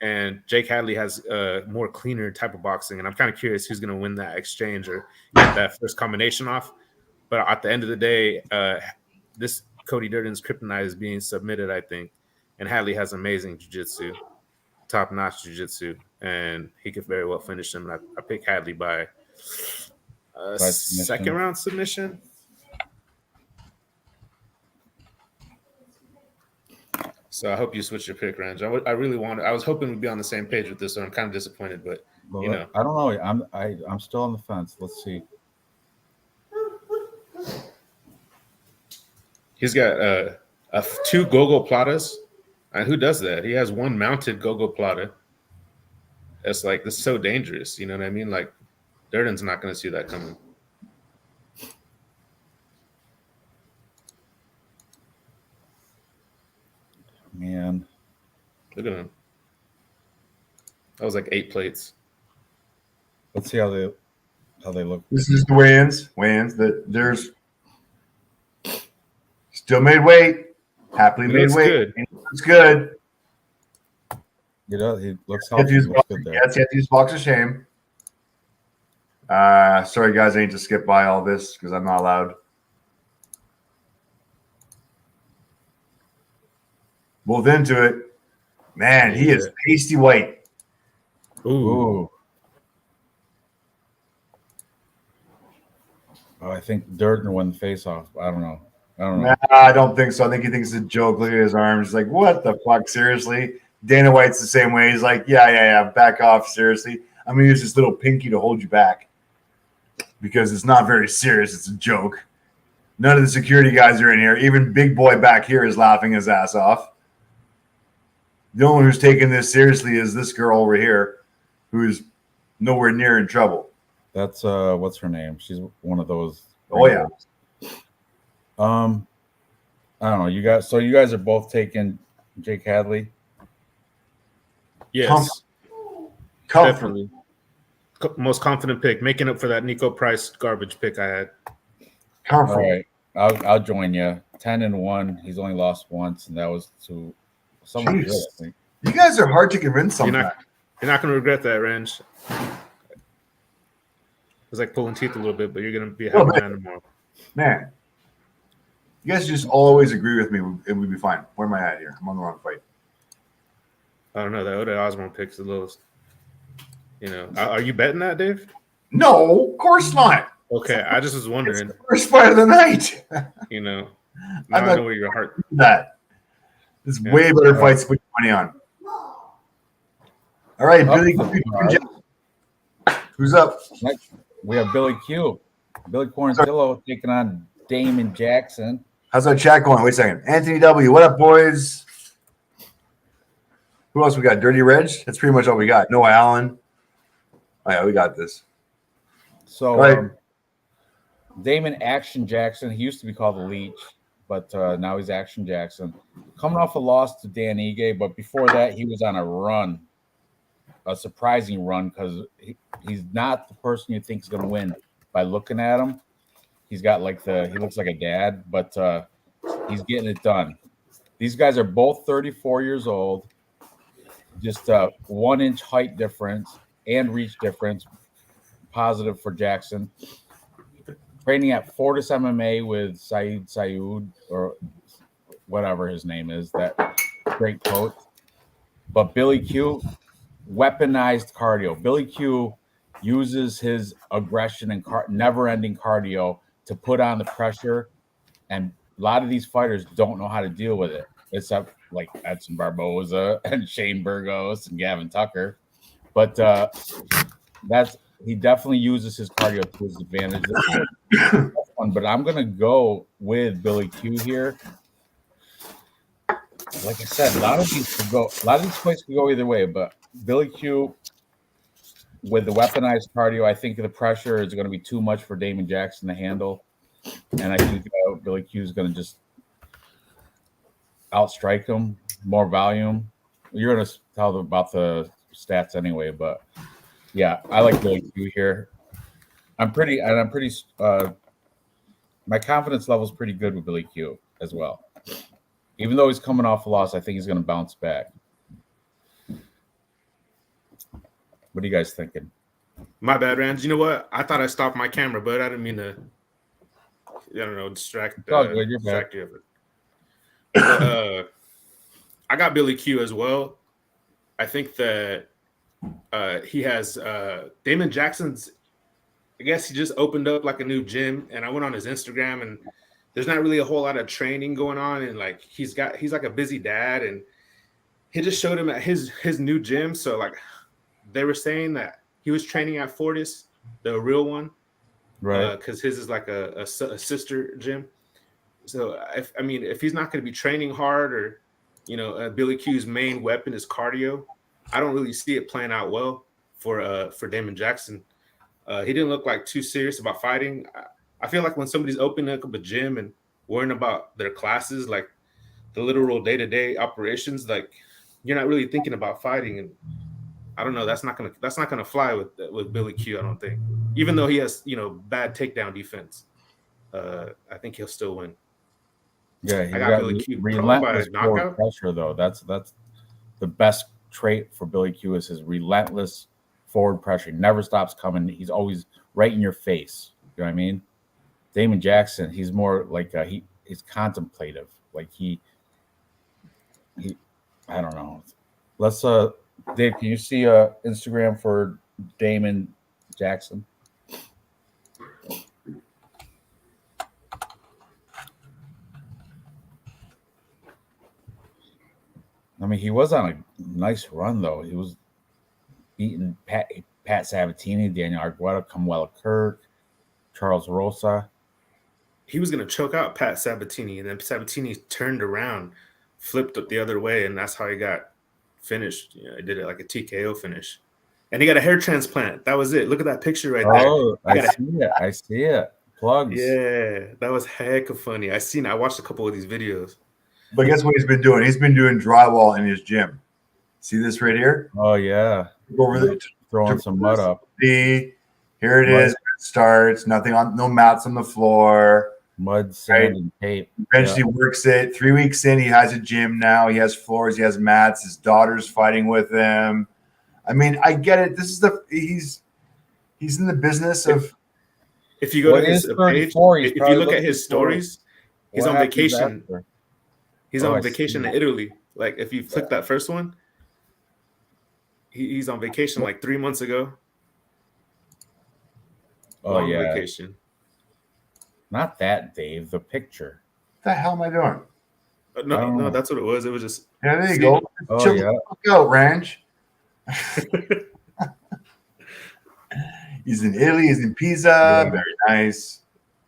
And Jake Hadley has more cleaner type of boxing. And I'm kind of curious who's going to win that exchange or get that first combination off. But at the end of the day, this Cody Durden's kryptonite is being submitted, I think. And Hadley has amazing jiu-jitsu, top-notch jiu-jitsu, and he could very well finish him. And I pick Hadley by second round submission. So I hope you switch your pick, Ranj. I really wanted. I was hoping we'd be on the same page with this, so I'm kind of disappointed. But you know, I don't know. I'm still on the fence. Let's see. He's got two Gogo Platas. And who does that? He has one mounted Gogo Plata. It's like, this is so dangerous. You know what I mean? Like, Durden's not going to see that coming. Man. Look at him. That was like 8 plates. Let's see how they look. This is the weigh-ins. There's still made weight. Happily made weight. Good. It's good. You know, he looks healthy. He looks good there. Yes, he had to use box of shame. Sorry, guys, I need to skip by all this because I'm not allowed. Both into it. Man, he is pasty white. Ooh. Oh, I think Durden won the face-off. I don't know. Nah, I don't think so. I think he thinks it's a joke. Look at his arms. He's like, what the fuck? Seriously? Dana White's the same way. He's like, yeah. Back off. Seriously. I'm going to use this little pinky to hold you back because it's not very serious. It's a joke. None of the security guys are in here. Even Big Boy back here is laughing his ass off. The only one who's taking this seriously is this girl over here who's nowhere near in trouble. That's what's her name? She's one of those. Oh, yeah. I don't know. You guys are both taking Jake Hadley. Yes. Definitely. Most confident pick, making up for that Nico Price garbage pick I had. All right. I'll join you. 10-1. He's only lost once, and that was to someone good, I think. You guys are hard to convince sometimes. You're not going to regret that, Ranj. It's like pulling teeth a little bit, but you're going to be a happy man tomorrow. Man, you guys just always agree with me, and we'd be fine. Where am I at here? I'm on the wrong fight. I don't know. That Oda Osborne pick's the lowest. You know, are you betting that, Dave? No, of course not. Okay, I just was wondering. It's the first fight of the night. You know, now I know where your heart. That it's way better fights to put your money on. All right, Billy. Who's up? We have Billy Q. Billy Quarantillo taking on Damon Jackson. How's our chat going? Wait a second. Anthony W. What up, boys? Who else we got? Dirty Reg? That's pretty much all we got. Noah Allen. Oh, yeah, we got this. So, Damon Action Jackson. He used to be called the Leech, but now he's Action Jackson. Coming off a loss to Dan Ige, but before that, he was on a run. A surprising run because he's not the person you think is going to win by looking at him. He's got he looks like a dad, but he's getting it done. These guys are both 34 years old. Just 1 inch height difference and reach difference. Positive for Jackson. Training at Fortis MMA with Saeed or whatever his name is, that great coach. But Billy Q, weaponized cardio. Billy Q uses his aggression and never-ending cardio to put on the pressure, and a lot of these fighters don't know how to deal with it, except like Edson Barboza and Shane Burgos and Gavin Tucker. But he definitely uses his cardio to his advantage. But I'm gonna go with Billy Q here. Like I said, a lot of these fights could go either way, but Billy Q with the weaponized cardio, I think the pressure is going to be too much for Damon Jackson to handle, and I think Billy Q is going to just outstrike him, more volume. You're going to tell them about the stats anyway, but yeah, I like Billy Q here. I'm pretty. My confidence level is pretty good with Billy Q as well. Even though he's coming off a loss, I think he's going to bounce back. What are you guys thinking? My bad, Ranj. You know what? I thought I stopped my camera, but I didn't mean to don't know, distract back. you of it. But, I got Billy Q as well. I think that he has Damon Jackson's. I guess he just opened up like a new gym, and I went on his Instagram, and there's not really a whole lot of training going on, and like he's like a busy dad, and he just showed him at his new gym. So like they were saying that he was training at Fortis, the real one, right? Because his is like a sister gym. So if he's not going to be training hard, or Billy Q's main weapon is cardio, I don't really see it playing out well for Damon Jackson. He didn't look like too serious about fighting. I feel like when somebody's opening up a gym and worrying about their classes, like the literal day-to-day operations, like you're not really thinking about fighting. And I don't know. That's not gonna fly with Billy Q. I don't think, even though he has bad takedown defense. I think he'll still win. Yeah, he got Billy Q relentless forward pressure though. That's the best trait for Billy Q is his relentless forward pressure. He never stops coming. He's always right in your face. You know what I mean? Damon Jackson, he's more like he's contemplative. Like he I don't know. Let's Dave, can you see Instagram for Damon Jackson? I mean, he was on a nice run though. He was beating Pat Sabatini, Daniel Argueta, Kamuela Kirk, Charles Rosa. He was going to choke out Pat Sabatini, and then Sabatini turned around, flipped it the other way, and that's how he got finished. He did it like a TKO finish. And he got a hair transplant. That was it. Look at that picture right there. Oh, I see it. Plugs. Yeah, that was heck of funny. I watched a couple of these videos. But guess what he's been doing? He's been doing drywall in his gym. See this right here? Oh, yeah. Go over there. Throwing some mud up. See, here it is. It starts. No mats on the floor. Mud, sand, and tape. Eventually works it. 3 weeks in, he has a gym now. He has floors. He has mats. His daughter's fighting with him. I mean, I get it. This is he's in the business of. If you go to his page, if you look at his stories, he's on vacation. He's on vacation in Italy. Like if you click that first one, he's on vacation like 3 months ago. Oh yeah, vacation. Not that, Dave. The picture. What the hell am I doing? No, that's what it was. It was just. Yeah, there you go. Oh Chill yeah. Go, Ranj. He's in Italy. He's in Pisa. Yeah. Very nice.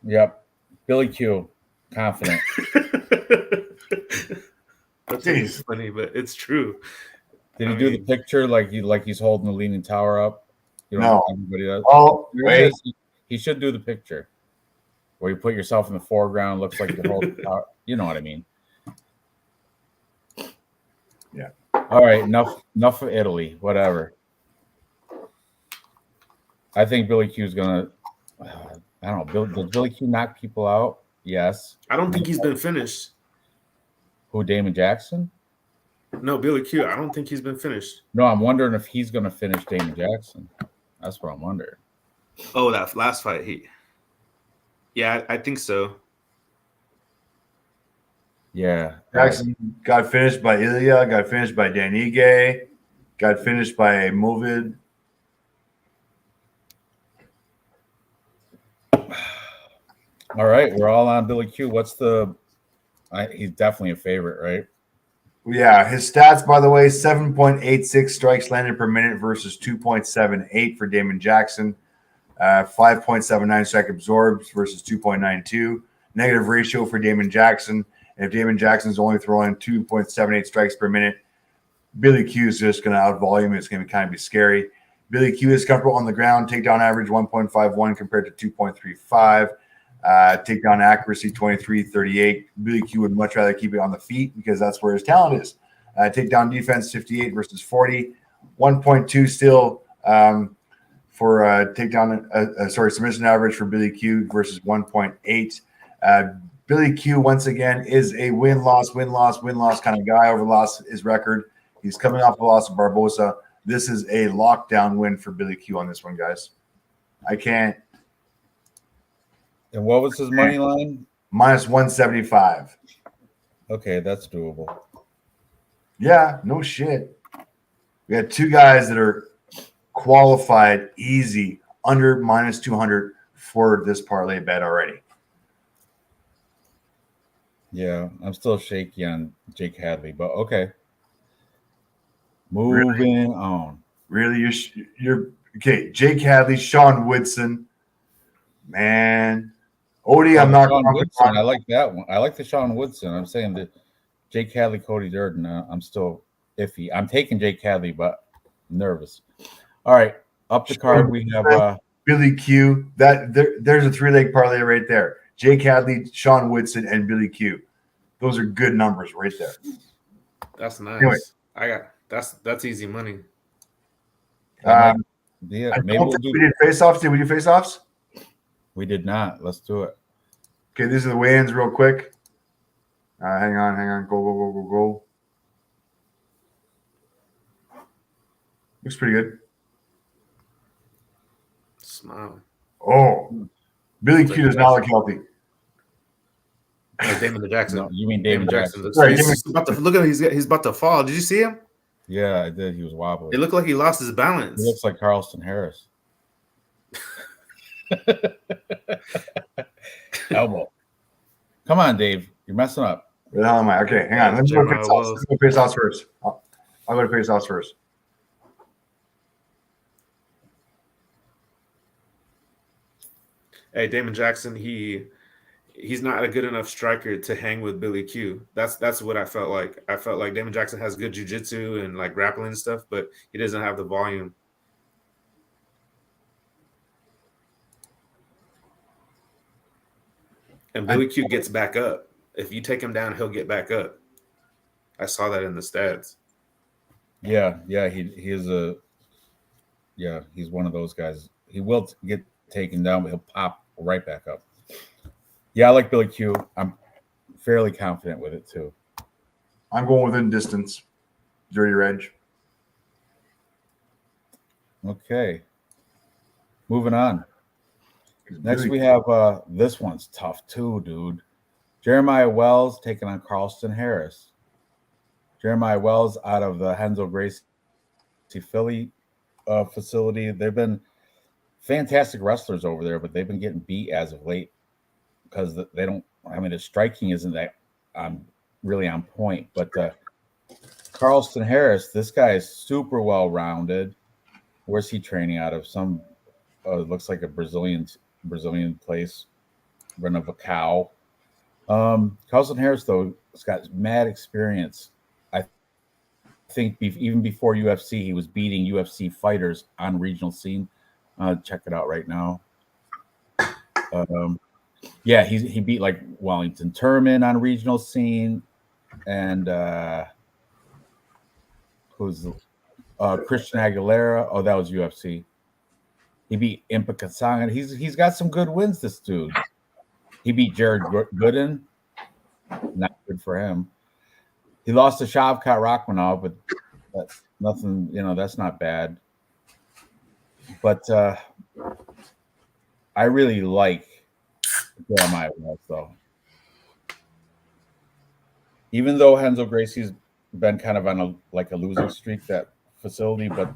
Yep. Billy Q. Confident. That's funny, but it's true. Did he do the picture like he's holding the Leaning Tower up? No. Everybody does. Oh, wait. He should do the picture where you put yourself in the foreground. Looks like you're holding the tower. You know what I mean? Yeah. All right. Enough of Italy. Whatever. I think Billy Q's gonna. I don't know. Does Billy Q knock people out? Yes. I don't think he's been finished. Who, Damon Jackson? No, Billy Q. I don't think he's been finished. No, I'm wondering if he's going to finish Damon Jackson. That's what I'm wondering. Oh, that last fight, Yeah, I think so. Yeah. Jackson got finished by Ilya, got finished by Dan Ige, got finished by Movid. All right, we're all on Billy Q. What's he's definitely a favorite, right? Yeah, his stats, by the way, 7.86 strikes landed per minute versus 2.78 for Damon Jackson. 5.79 strike absorbed versus 2.92. Negative ratio for Damon Jackson. And if Damon Jackson's only throwing 2.78 strikes per minute, Billy Q is just going to outvolume. It's going to kind of be scary. Billy Q is comfortable on the ground. Takedown average 1.51 compared to 2.35. Takedown accuracy 23-38. Billy Q would much rather keep it on the feet because that's where his talent is. Takedown defense 58 versus 40. 1.2 still for takedown. Submission average for Billy Q versus 1.8. Billy Q once again is a win-loss kind of guy. Over lost his record. He's coming off a loss of Barbosa. This is a lockdown win for Billy Q on this one, guys. I can't. And what was his money line? Minus 175. Okay, that's doable. Yeah, no shit. We got two guys that are qualified easy under minus 200 for this parlay bet already. Yeah, I'm still shaky on Jake Hadley, but okay. Moving on. Really, you're okay. Jake Hadley, Sean Woodson, man. Odie, I'm not Sean Woodson. I like that one. I like the Sean Woodson. I'm saying that Jake Hadley, Cody Durden. I'm still iffy. I'm taking Jake Hadley, but I'm nervous. All right, up the card we have Billy Q. There's a 3-leg parlay right there. Jake Hadley, Sean Woodson, and Billy Q. Those are good numbers right there. That's nice. Anyway. That's easy money. yeah, maybe we'll do. We did face-offs. Did we do face-offs? We did not. Let's do it. Okay, these are the weigh-ins real quick. Hang on. Go. Looks pretty good. Smile. Oh, Billy Q does not look healthy. Oh, Damon Jackson. No, you mean Damon Jackson? Right, look at him. He's about to fall. Did you see him? Yeah, I did. He was wobbly. It looked like he lost his balance. He looks like Carlston Harris. Elbow. Come on, Dave. You're messing up. Where the hell am I? Okay, hang on. Let's go face-offs first. I'll go to face-offs first. Hey, Damon Jackson, he's not a good enough striker to hang with Billy Q. That's what I felt like. I felt like Damon Jackson has good jiu-jitsu and like grappling and stuff, but he doesn't have the volume. And Billy Q gets back up. If you take him down, he'll get back up. I saw that in the stats. Yeah, he's one of those guys. He will get taken down, but he'll pop right back up. Yeah, I like Billy Q. I'm fairly confident with it too. I'm going within distance. Dirty Ranj. Okay. Moving on. Next we have this one's tough too, dude. Jeremiah Wells taking on Carlston Harris. Jeremiah Wells out of the Renzo Gracie Philly facility. They've been fantastic wrestlers over there, but they've been getting beat as of late because they don't. I mean, the striking isn't that really on point. But Carlston Harris, this guy is super well rounded. Where's he training out of? Some looks like a Brazilian place, run of a cow. Carlston Harris though has got mad experience. I think even before UFC, he was beating UFC fighters on regional scene. Check it out right now. Yeah, he beat like Wellington Turman on regional scene, and who's Christian Aguilera? Oh, that was UFC. He beat Impa Kasangan. He's got some good wins. This dude. He beat Jared Gooden. Not good for him. He lost to Shavkat Rakhmonov, but that's nothing. That's not bad. But I really like Jeremiah Wells, though. Even though Renzo Gracie's been kind of on a losing streak, that facility, but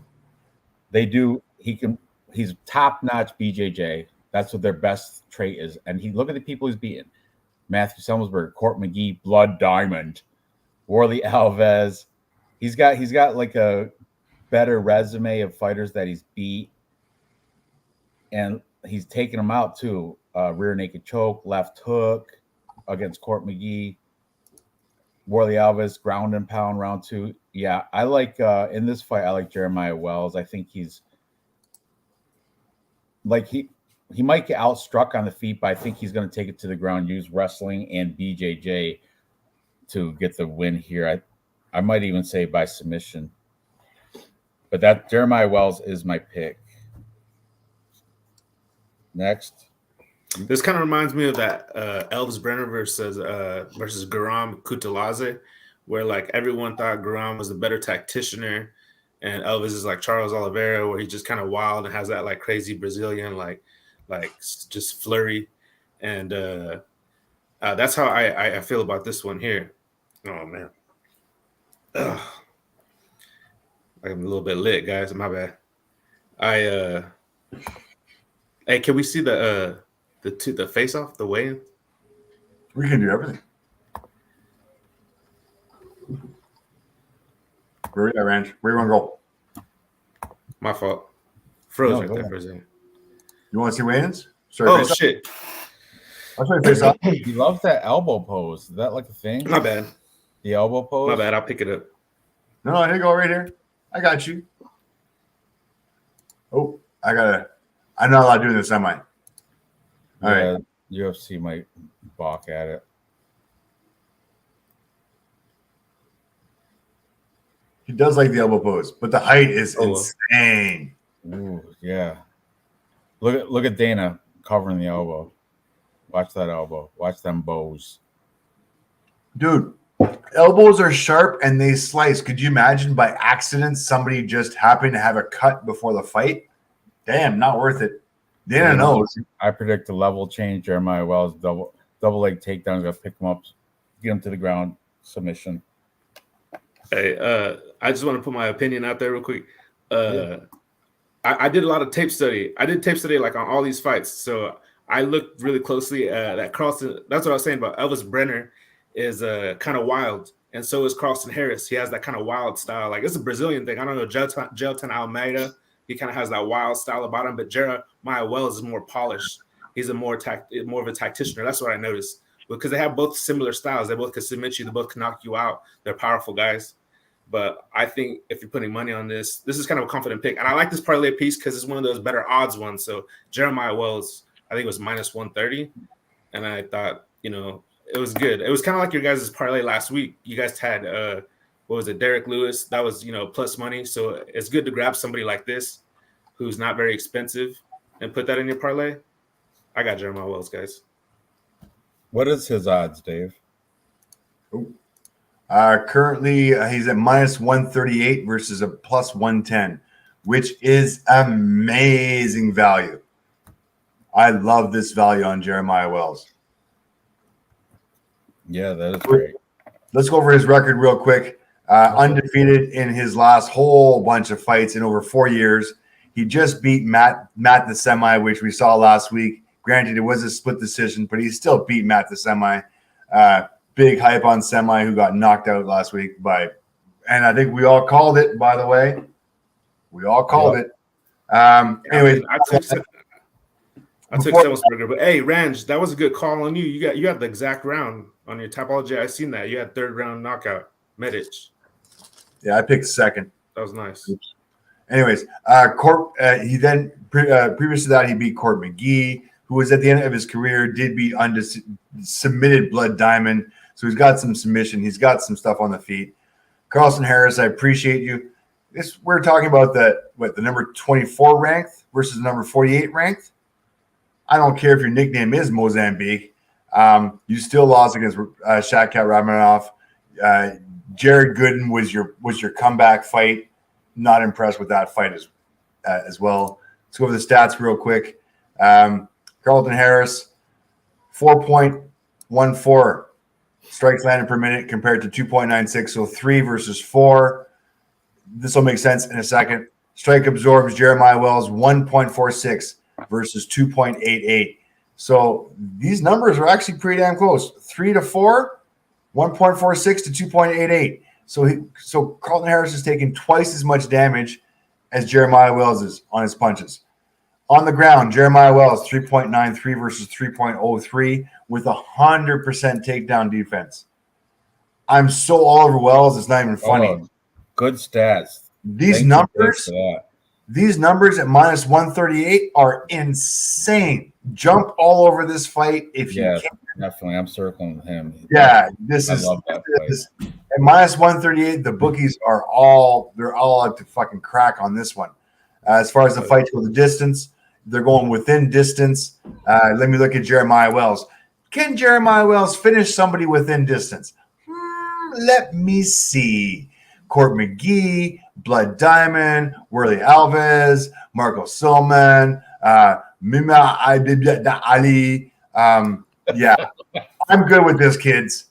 he's top-notch BJJ. That's what their best trait is. And look at the people he's beaten. Matthew Selsberg, Court McGee, Blood Diamond, Worley Alves. He's got like a better resume of fighters that he's beat. And he's taken them out too. Rear naked choke, left hook against Court McGee. Worley Alves, ground and pound, round 2. Yeah, I like in this fight, I like Jeremiah Wells. I think he's like he might get outstruck on the feet, but I think he's going to take it to the ground, use wrestling and BJJ to get the win here. I might even say by submission. But that Jeremiah Wells is my pick. Next. This kind of reminds me of that Elvis Brenner versus Guram Kutalaze, where like everyone thought Guram was the better tacticianer, and Elvis is like Charles Oliveira, where he's just kind of wild and has that like crazy Brazilian like just flurry. and that's how I feel about this one here. Oh man, ugh. I'm a little bit lit, guys. My bad. Hey, can we see the face off the weigh-in? We can do everything. Where are you at, Ranch? Where you want to go? My fault. Froze right there for a second. You want to see weigh-ins? Oh shit! I'll show you face off. He loves that elbow pose. Is that like a thing? My bad. The elbow pose. My bad. I'll pick it up. No, here you go, right here. I got you. Oh, I'm not allowed to do this, am I? All right. UFC might balk at it. He does like the elbow pose, but the height is insane. Ooh, yeah. Look at Dana covering the elbow. Watch that elbow. Watch them bows. Dude, elbows are sharp and they slice. Could you imagine by accident somebody just happened to have a cut before the fight? Damn, not worth it. Dana knows. I predict a level change. Jeremiah Wells double leg takedown. Gonna pick him up, get him to the ground, submission. Hey, I just want to put my opinion out there real quick. I did a lot of tape study. I did tape study like on all these fights. So I looked really closely at Carlson. That's what I was saying about Elvis Brenner is kind of wild. And so is Carlson Harris. He has that kind of wild style. Like it's a Brazilian thing. I don't know, Gelton Almeida. He kind of has that wild style about him. But Jeremiah Wells is more polished. He's more of a tactician. That's what I noticed. Because they have both similar styles. They both can submit you. They both can knock you out. They're powerful guys. But I think if you're putting money on this is kind of a confident pick. And I like this parlay piece because it's one of those better odds ones. So Jeremiah Wells, I think it was minus 130. And I thought, it was good. It was kind of like your guys' parlay last week. You guys had, what was it, Derek Lewis? That was, plus money. So it's good to grab somebody like this who's not very expensive and put that in your parlay. I got Jeremiah Wells, guys. What is his odds, Dave? Currently, he's at minus 138 versus a plus 110, which is amazing value. I love this value on Jeremiah Wells. Yeah, that is great. Let's go over his record real quick. Undefeated in his last whole bunch of fights in over 4 years. He just beat Matt the semi, which we saw last week. Granted, it was a split decision, but he still beat Matt the semi. Big hype on semi, who got knocked out last week and I think we all called it, by the way. We all called it. Anyways, I took Semelsberger, but hey, Ranj, that was a good call on you. You had the exact round on your Tapology. I seen that. You had third round knockout, Medic. Yeah, I picked second. That was nice. Oops. Anyways, he then previous to that he beat Court McGee, who was at the end of his career, did beat submitted Blood Diamond. So he's got some submission. He's got some stuff on the feet. Carlson Harris, I appreciate you. We're talking about the number 24 ranked versus the number 48 ranked. I don't care if your nickname is Mozambique. You still lost against Shavkat Rakhmonov. Jared Gooden was your comeback fight. Not impressed with that fight as well. Let's go over the stats real quick. Carlton Harris, 4.14 strikes landed per minute compared to 2.96, so 3 versus 4. This will make sense in a second. Strike absorbs Jeremiah Wells, 1.46 versus 2.88. So these numbers are actually pretty damn close. 3 to 4, 1.46 to 2.88. So Carlton Harris is taking twice as much damage as Jeremiah Wells is on his punches. On the ground, Jeremiah Wells, 3.93 versus 3.03 with 100% takedown defense. I'm so all over Wells, it's not even funny. Oh, good stats. These numbers at minus 138 are insane. Jump all over this fight if you can. Definitely. I'm circling him. Yeah, I love that fight. At minus 138, the bookies are all up to fucking crack on this one. As far as the fight to the distance, they're going within distance. Let me look at Jeremiah Wells. Can Jeremiah Wells finish somebody within distance? Let me see. Court McGee, Blood Diamond, Worley Alves, Marco Silman, Mima Ali, Yeah, I'm good with this, kids.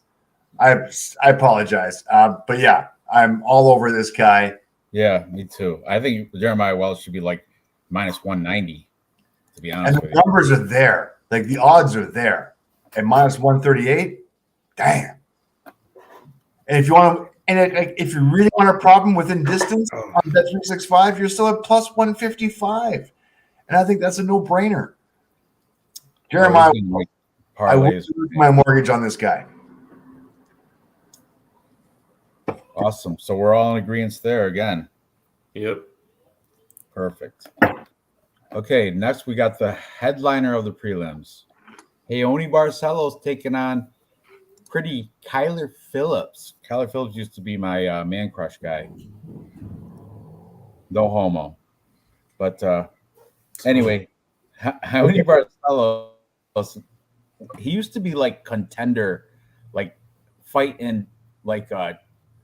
I apologize. But yeah, I'm all over this guy. Yeah, me too. I think Jeremiah Wells should be like minus 190, to be honest And with the you. numbers are there. Like the odds are there. At minus 138, damn. And if you want to, if you really want a problem within distance on Bet365, you're still at plus 155. And I think that's a no-brainer. Jeremiah, I will lose my mortgage on this guy. Awesome. So we're all in agreement there again. Yep. Perfect. Okay, next we got the headliner of the prelims. Heoni Barcelos taking on pretty Kyler Phillips. Kyler Phillips used to be my man crush guy. No homo. But anyway, Heoni Barcelos, he used to be like contender, like fighting like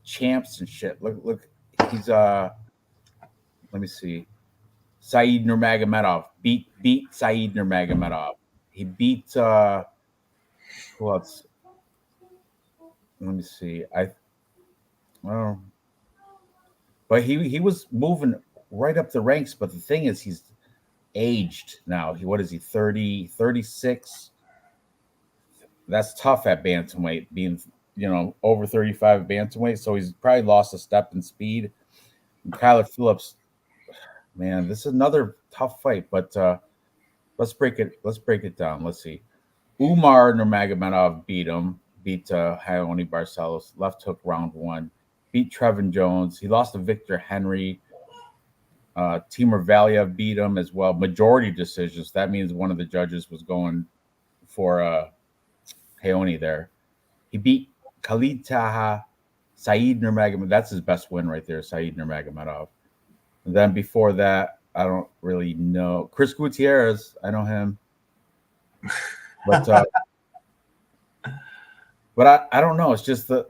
champs and shit. Look, he's let me see. Said Nurmagomedov beat Said Nurmagomedov. He beat who else? Let me see. But he was moving right up the ranks. But the thing is, he's aged now. What is he? 30, 36? That's tough at bantamweight, being over 35 bantamweight. So he's probably lost a step in speed. And Kyler Phillips, man, this is another tough fight. But let's break it down. Let's see. Umar Nurmagomedov beat Heoni Barcelos, left hook round 1. Beat Trevin Jones. He lost to Victor Henry. Timur Valiev beat him as well. Majority decisions. That means one of the judges was going for Heoni there. He beat Khalid Taha, Said Nurmagomedov. That's his best win right there, Said Nurmagomedov. And then before that, I don't really know. Chris Gutierrez, I know him. But I don't know. It's just the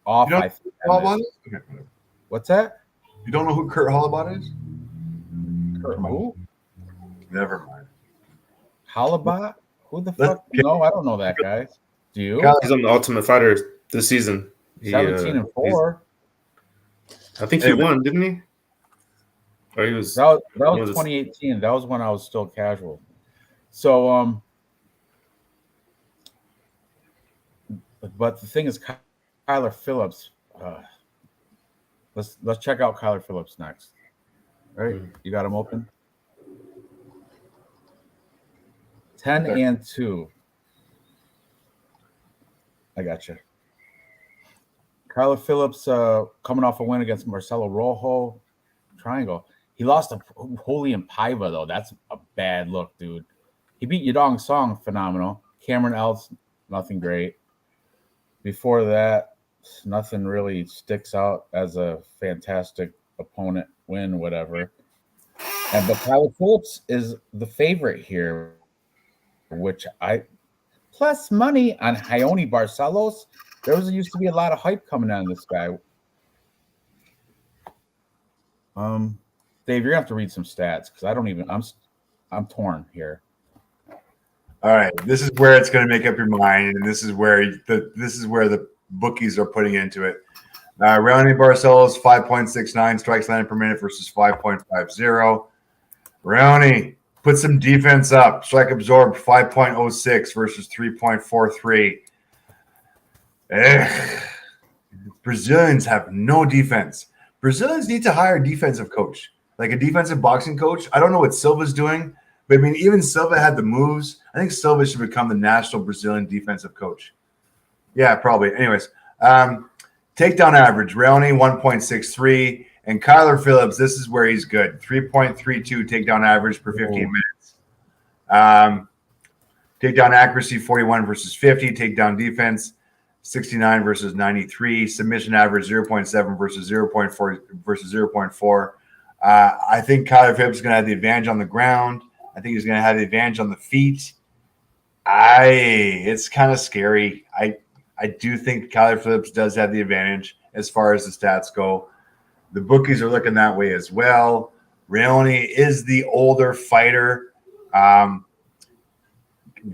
off. I think. What's that? You don't know who Kurt Halabat is? Who? Never mind. Halabat? Who the fuck? No, I don't know that guy. Do you? He's on the Ultimate Fighter this season. 17-4. I think he won, didn't he? Or he was. That was 2018. That was when I was still casual. So but the thing is, Kyler Phillips. Let's check out Kyler Phillips next. All right, you got him open. 10-2. I got you. Kyler Phillips coming off a win against Marcelo Rojo. Triangle. He lost to Julian Paiva, though. That's a bad look, dude. He beat Yadong Song, phenomenal. Cameron Else, nothing great. Before that, nothing really sticks out as a fantastic opponent win, whatever. But Kyler Phillips is the favorite here, which plus money on Heoni Barcelos. There used to be a lot of hype coming on this guy. Dave, you're gonna have to read some stats because I'm torn here. All right, this is where it's going to make up your mind, and this is where the bookies are putting into it. Heoni Barcelos 5.69 strikes landed per minute versus 5.50. Heoni, put some defense up. Strike absorbed 5.06 versus 3.43. Brazilians have no defense. Brazilians need to hire a defensive coach, like a defensive boxing coach. I don't know what Silva's doing, but I mean, even Silva had the moves. I think Silva should become the national Brazilian defensive coach. Yeah, probably. Anyways, takedown average, Heoni 1.63, and Kyler Phillips, this is where he's good. 3.32 takedown average per 15 minutes. Takedown accuracy 41 versus 50. Takedown defense 69 versus 93. Submission average 0.7 versus 0.4 versus 0.4. I think Kyler Phillips is going to have the advantage on the ground. I think he's going to have the advantage on the feet. It's kind of scary. I do think Kyler Phillips does have the advantage as far as the stats go. The bookies are looking that way as well. Heoni is the older fighter.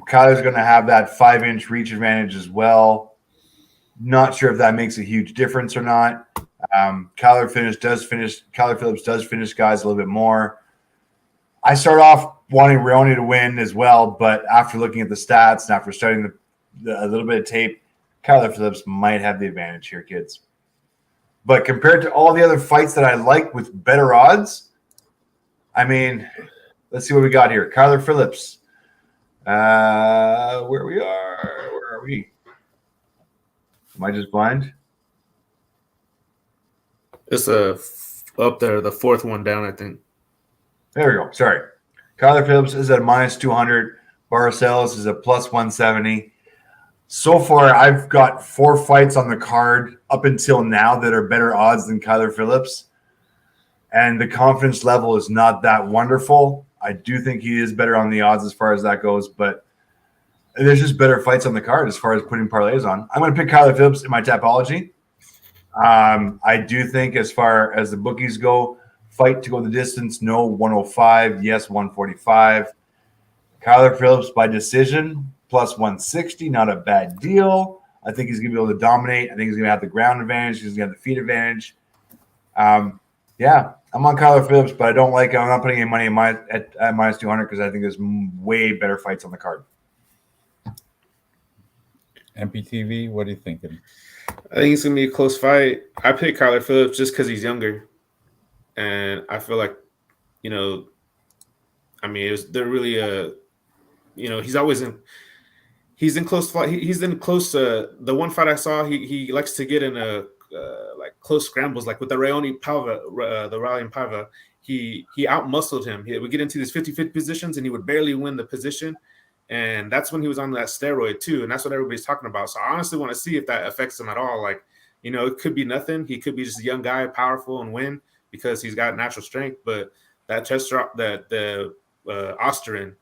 Kyler's going to have that 5-inch reach advantage as well. Not sure if that makes a huge difference or not. Kyler Phillips does finish guys a little bit more. I start off wanting Raoni to win as well, but after looking at the stats and after studying a little bit of tape, Kyler Phillips might have the advantage here, kids. But compared to all the other fights that I like with better odds, I mean, let's see what we got here. Kyler Phillips. Where are we? Am I just blind? It's up there, the fourth one down, I think. There we go. Sorry. Kyler Phillips is at -200. Barcelos is at +170. So far, I've got 4 fights on the card up until now that are better odds than Kyler Phillips. And the confidence level is not that wonderful. I do think he is better on the odds as far as that goes, but there's just better fights on the card as far as putting parlays on. I'm going to pick Kyler Phillips in my Tapology. I do think as far as the bookies go, fight to go the distance, no, 105, yes, 145. Kyler Phillips by decision, +160, not a bad deal. I think he's going to be able to dominate. I think he's going to have the ground advantage. He's going to have the feet advantage. Yeah, I'm on Kyler Phillips, but I don't like it. I'm not putting any money at -200 because I think there's way better fights on the card. MPTV, what are you thinking? I think it's going to be a close fight. I pick Kyler Phillips just because he's younger. And I feel like, they're really he's in close fight. He's in close. The one fight I saw, he likes to get in a close scrambles, like with the Raleigh Paiva. He outmuscled him. He would get into these 50-50 positions and he would barely win the position. And that's when he was on that steroid too. And that's what everybody's talking about. So I honestly want to see if that affects him at all. Like, it could be nothing. He could be just a young guy, powerful and win because he's got natural strength. But that the Osterin,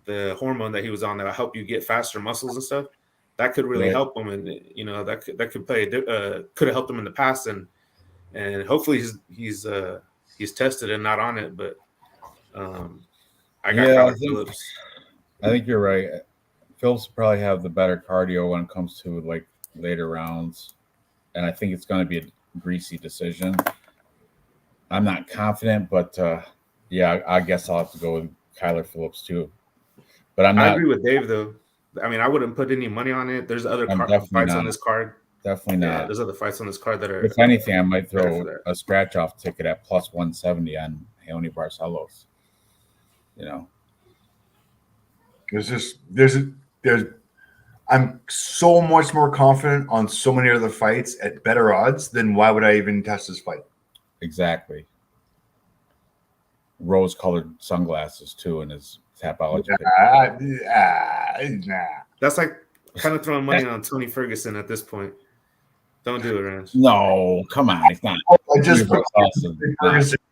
the hormone that he was on that will help you get faster muscles and stuff, that could really help him. And, that could could have helped him in the past. And hopefully he's tested and not on it. But I got Kyler Phillips. I think you're right. Phillips will probably have the better cardio when it comes to like later rounds. And I think it's going to be a greasy decision. I'm not confident, but I guess I'll have to go with Kyler Phillips too. But I agree with Dave though. I mean, I wouldn't put any money on it. There's other fights on this card. Definitely not. There's other fights on this card that are. If anything, I might throw a scratch-off ticket at +170 on Raoni Barcelos. I'm so much more confident on so many other fights at better odds than why would I even test this fight? Exactly. Rose-colored sunglasses too in his Tapology. Nah. That's like kind of throwing money on Tony Ferguson at this point. Don't do it, Ranj. No, come on. It's not. I just Ferguson,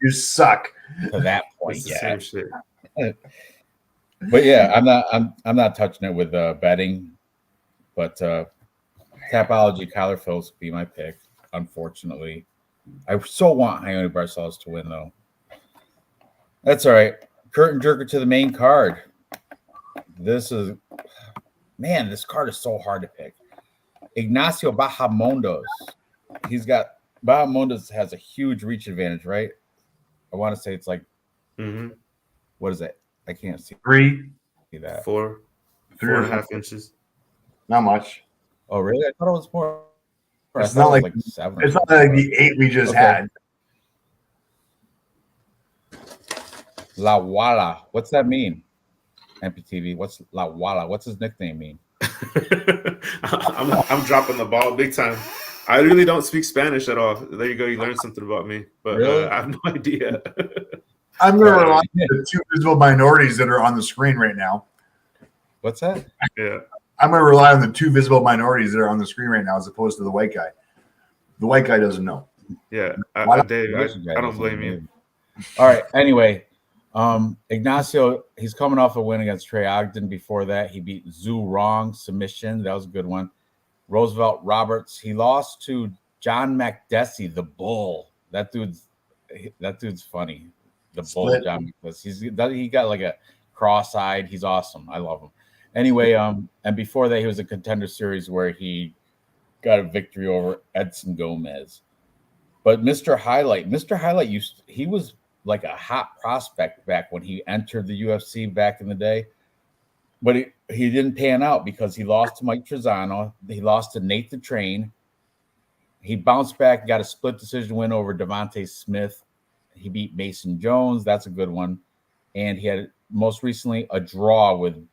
you suck. To that point, it's the same shit. But yeah, I'm not touching it with betting. But Tapology, Kyler Phillips would be my pick. Unfortunately, I so want Raoni Barcelos to win though. That's all right. Curtain jerker to the main card. This card is so hard to pick. Ignacio Bahamondes. Bahamondes has a huge reach advantage, right? I want to say it's like, what is it? I can't see. 3. See that. 4.5 inches. Not much. Oh, really? I thought it was more. It's not like 7. It's not like the 8 we just had. La Walla. What's that mean? MPTV. What's La Walla? What's his nickname mean? I'm dropping the ball big time. I really don't speak Spanish at all. There you go. You learned something about me, but really? I have no idea. I'm going to rely on the 2 visible minorities that are on the screen right now. What's that? Yeah. I'm going to rely on the 2 visible minorities that are on the screen right now as opposed to the white guy. The white guy doesn't know. Yeah. Dave, I don't blame you. All right. Anyway, Ignacio, he's coming off a win against Trey Ogden. Before that, he beat Zhu Rong submission. That was a good one. Roosevelt Roberts. He lost to John Makdessi, the Bull. That dude's funny. The Bull, John Makdessi. He got like a cross-eyed. He's awesome. I love him. Anyway, and before that, he was a Contender Series where he got a victory over Edson Gomez. But Mr. Highlight, he was like a hot prospect back when he entered the UFC back in the day. But he didn't pan out because he lost to Mike Trezano. He lost to Nate the Train. He bounced back, got a split decision win over Devontae Smith. He beat Mason Jones. That's a good one. And he had most recently a draw with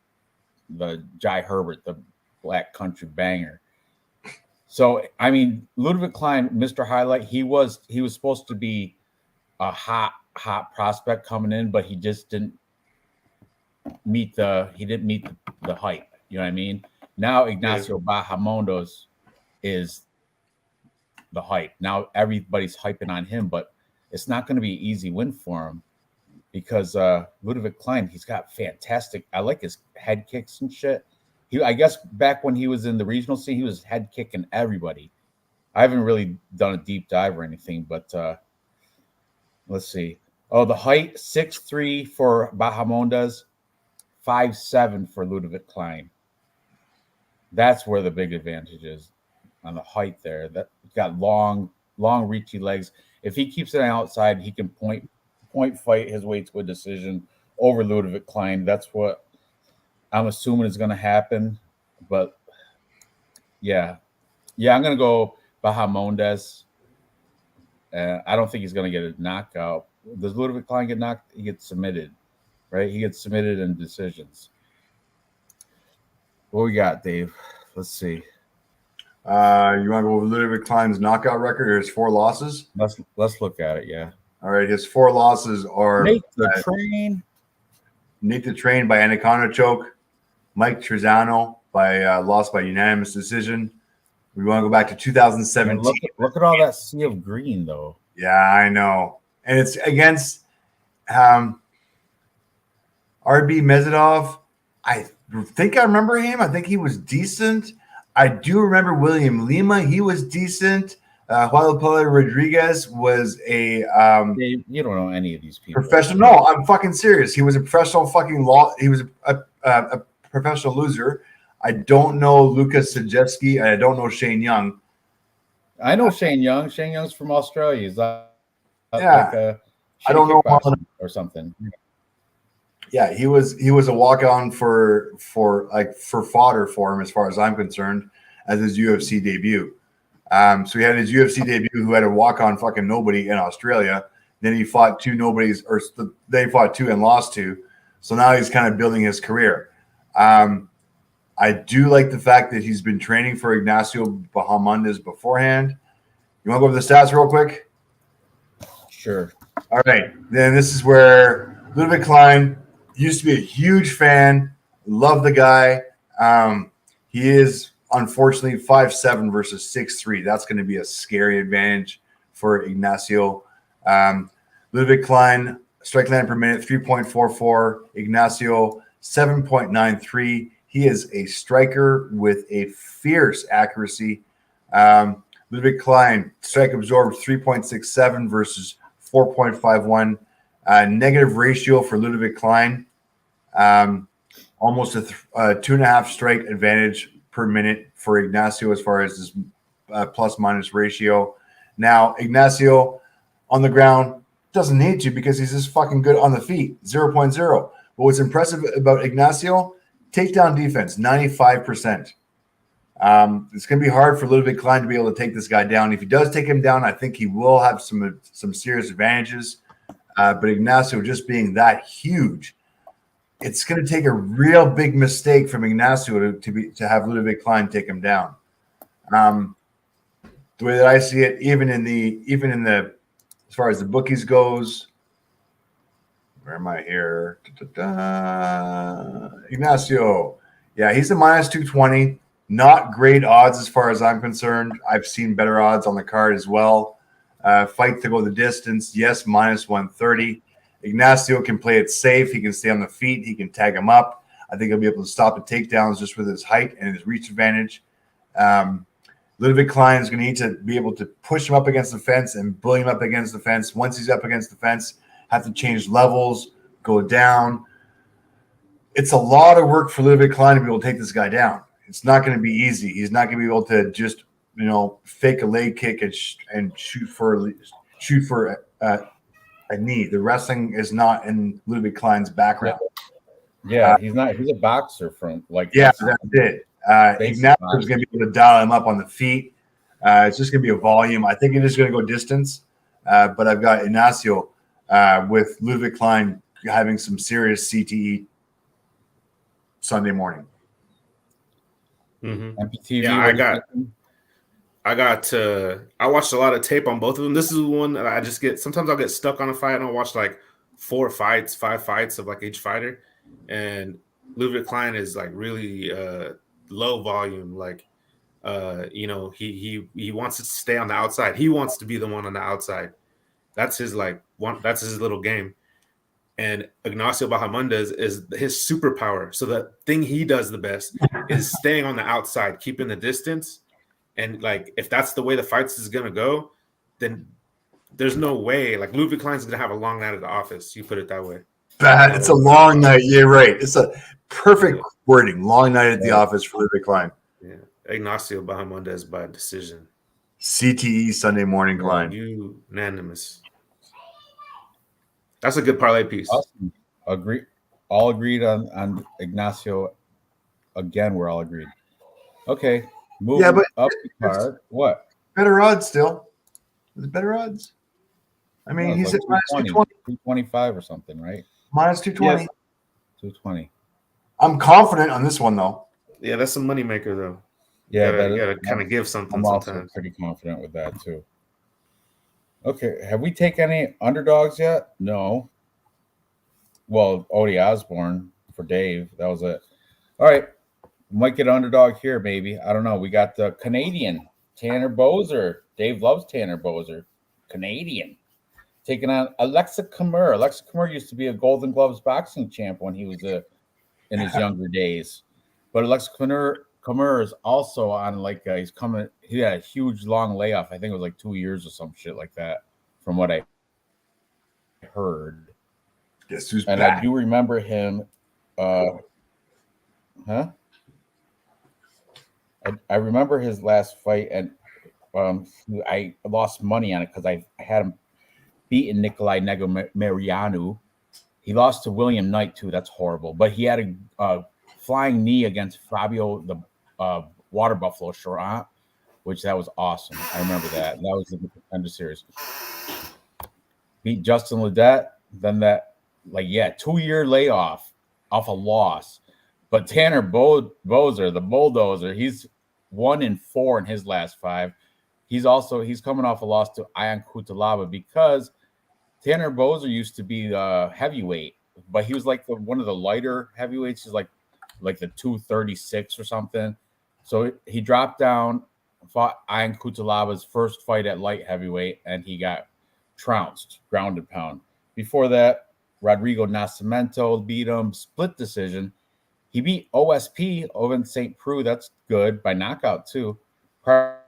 the Jai Herbert, the Black Country Banger. So, I mean, Ludwig Klein, Mr. Highlight, he was supposed to be a hot prospect coming in, but he just didn't meet the hype. You know what I mean? Now Ignacio Bahamondes is the hype. Now everybody's hyping on him, but it's not going to be an easy win for him because Ludwig Klein, he's got fantastic. I like his head kicks and shit. I guess back when he was in the regional scene, he was head kicking everybody. I haven't really done a deep dive or anything, but let's see. Oh, the height 6'3" for Bahamondes, 5'7" for Ludwig Klein. That's where the big advantage is on the height there. That got long, reachy legs. If he keeps it outside, he can point fight his way to a decision over Ludwig Klein. That's what I'm assuming is going to happen. But yeah, I'm going to go Bahamondes. I don't think he's going to get a knockout. Does Ludwig Klein get knocked? He gets submitted, right? He gets submitted in decisions. What we got, Dave? Let's see. You want to go over Ludwig Klein's knockout record or his 4 losses? Let's look at it, yeah. All right, his 4 losses are Nate the Train by Anaconda choke, Mike Trezano by lost by unanimous decision. We want to go back to 2017. Look at all that sea of green, though. Yeah, I know. And it's against RB Mezidov. I think I remember him. I think he was decent. I do remember William Lima. He was decent. Juan Rodriguez was a Dave, you don't know any of these people. Professional. No, I'm fucking serious. He was a professional he was a professional loser. I don't know Lucas Sajewski. I don't know Shane Young. I know Shane Young. Shane Young's from Australia. He's I don't know or something. Yeah, he was a walk-on for fodder for him as far as I'm concerned as his UFC debut. So he had his UFC debut who had a walk-on fucking nobody in Australia. Then he fought 2 nobodies, or they fought 2 and lost 2. So now he's kind of building his career. I do like the fact that he's been training for Ignacio Bahamondes beforehand. You want to go over the stats real quick? Sure. All right. Then this is where Ludwig Klein used to be a huge fan. Love the guy. He is unfortunately 5'7" versus 6'3". That's going to be a scary advantage for Ignacio. Ludwig Klein, strike land per minute, 3.44. Ignacio, 7.93. He is a striker with a fierce accuracy. Ludwig Klein, strike absorbed 3.67 versus 4.51. Negative ratio for Ludwig Klein. Almost a 2.5 strike advantage per minute for Ignacio as far as his plus-minus ratio. Now, Ignacio on the ground doesn't need to because he's just fucking good on the feet, 0.0. But what's impressive about Ignacio, takedown defense, 95%. It's going to be hard for Ludwig Klein to be able to take this guy down. If he does take him down, I think he will have some serious advantages. But Ignacio just being that huge, it's going to take a real big mistake from Ignacio to have Ludwig Klein take him down. The way that I see it, even in the as far as the bookies goes, where am I here? Ignacio, yeah, he's a minus 220. Not great odds as far as I'm concerned. I've seen better odds on the card as well. Fight to go the distance, yes, minus 130. Ignacio can play it safe. He can stay on the feet. He can tag him up. I think he'll be able to stop the takedowns just with his height and his reach advantage. Ludwig Klein is going to need to be able to push him up against the fence and bully him up against the fence. Once he's up against the fence, have to change levels, go down. it's a lot of work for Ludwig Klein to be able to take this guy down. It's not going to be easy. He's not going to be able to just fake a leg kick and shoot for a knee. The wrestling is not in Ludwig Klein's background. Yeah, he's not. He's a boxer from that's it. Ignacio is going to be able to dial him up on the feet. It's just going to be a volume. I think it is going to go distance. But I've got Ignacio with Ludwig Klein having some serious CTE Sunday morning. Mm-hmm. MPTV. Yeah, I watched a lot of tape on both of them. This is one that I just get. Sometimes I'll get stuck on a fight and I'll watch like 5 fights of like each fighter. And Ludwig Klein is like really low volume. Like, he wants to stay on the outside. He wants to be the one on the outside. That's his that's his little game. And Ignacio Bahamondes is his superpower. So the thing he does the best is staying on the outside, keeping the distance. And like, if that's the way the fights is gonna go, then there's no way. Like Ludwig Klein's gonna have a long night at the office. You put it that way. It's a long night. Yeah, right. It's a perfect wording. Long night at the office for Ludwig Klein. Yeah, Ignacio Bahamondes by decision. CTE Sunday morning, Klein. Unanimous. That's a good parlay piece. Awesome. All agreed on Ignacio. Again, we're all agreed. Okay, moving up the card. What? Better odds still. Is it better odds? I mean, he's like at minus 220. 225 or something, right? Minus 220. Yes. 220. I'm confident on this one, though. Yeah, that's a moneymaker, though. Yeah, you gotta kind of give something. I'm also pretty confident with that, too. Okay, have we taken any underdogs yet? No. Well, Odie Osborne for Dave. That was it. All right. We might get an underdog here, maybe. I don't know. We got the Canadian, Tanner Boser. Dave loves Tanner Boser. Canadian. Taking on Alexa Kamur. Alexa Kamur used to be a Golden Gloves boxing champ when he was in his younger days. But Alexa Kamur is also on he had a huge long layoff. I think it was like 2 years or some shit like that, from what I heard. Guess who's and back? I do remember him. I remember his last fight, and I lost money on it because I had him beaten Nikolai Negomereanu. He lost to William Knight too. That's horrible. But he had a flying knee against Fabio the Water Buffalo Charant, which that was awesome. I remember that. That was the Contender Series. Beat Justin Ledet. Then 2-year layoff off a loss. But Tanner Boser, the bulldozer, he's 1-4 in his last 5. He's coming off a loss to Ion Cutelaba because Tanner Boser used to be the heavyweight, but he was like one of the lighter heavyweights. He's like the 236 or something. So he dropped down, fought Ion Cutelaba's first fight at light heavyweight, and he got trounced, ground and pound. Before that, Rodrigo Nascimento beat him, split decision. He beat OSP over in St. Preux. That's good, by knockout too. Prior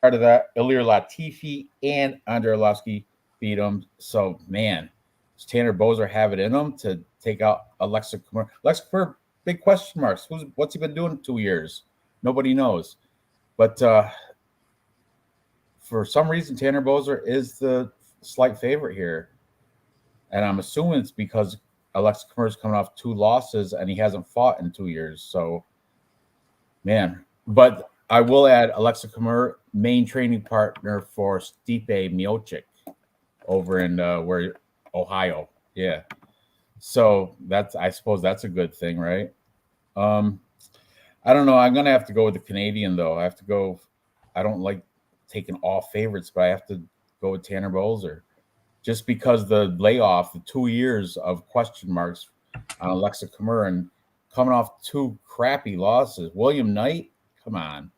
to that, Ilir Latifi and Andrei Arlovsky beat him. So, man, does Tanner Boser have it in him to take out Alexa Kamur? Alexa Kamur, big question marks. What's he been doing 2 years? Nobody knows. But for some reason, Tanner Boser is the slight favorite here. And I'm assuming it's because Alexa Kamur is coming off 2 losses and he hasn't fought in 2 years. So, man. But I will add Alexa Kamur, main training partner for Stipe Miocic over in Ohio. Yeah. So I suppose that's a good thing, right? I don't know. I'm going to have to go with the Canadian, though. I don't like taking all favorites, but I have to go with Tanner Boser. Just because the layoff, the 2 years of question marks on Alexa Kamur and coming off 2 crappy losses. William Knight, come on,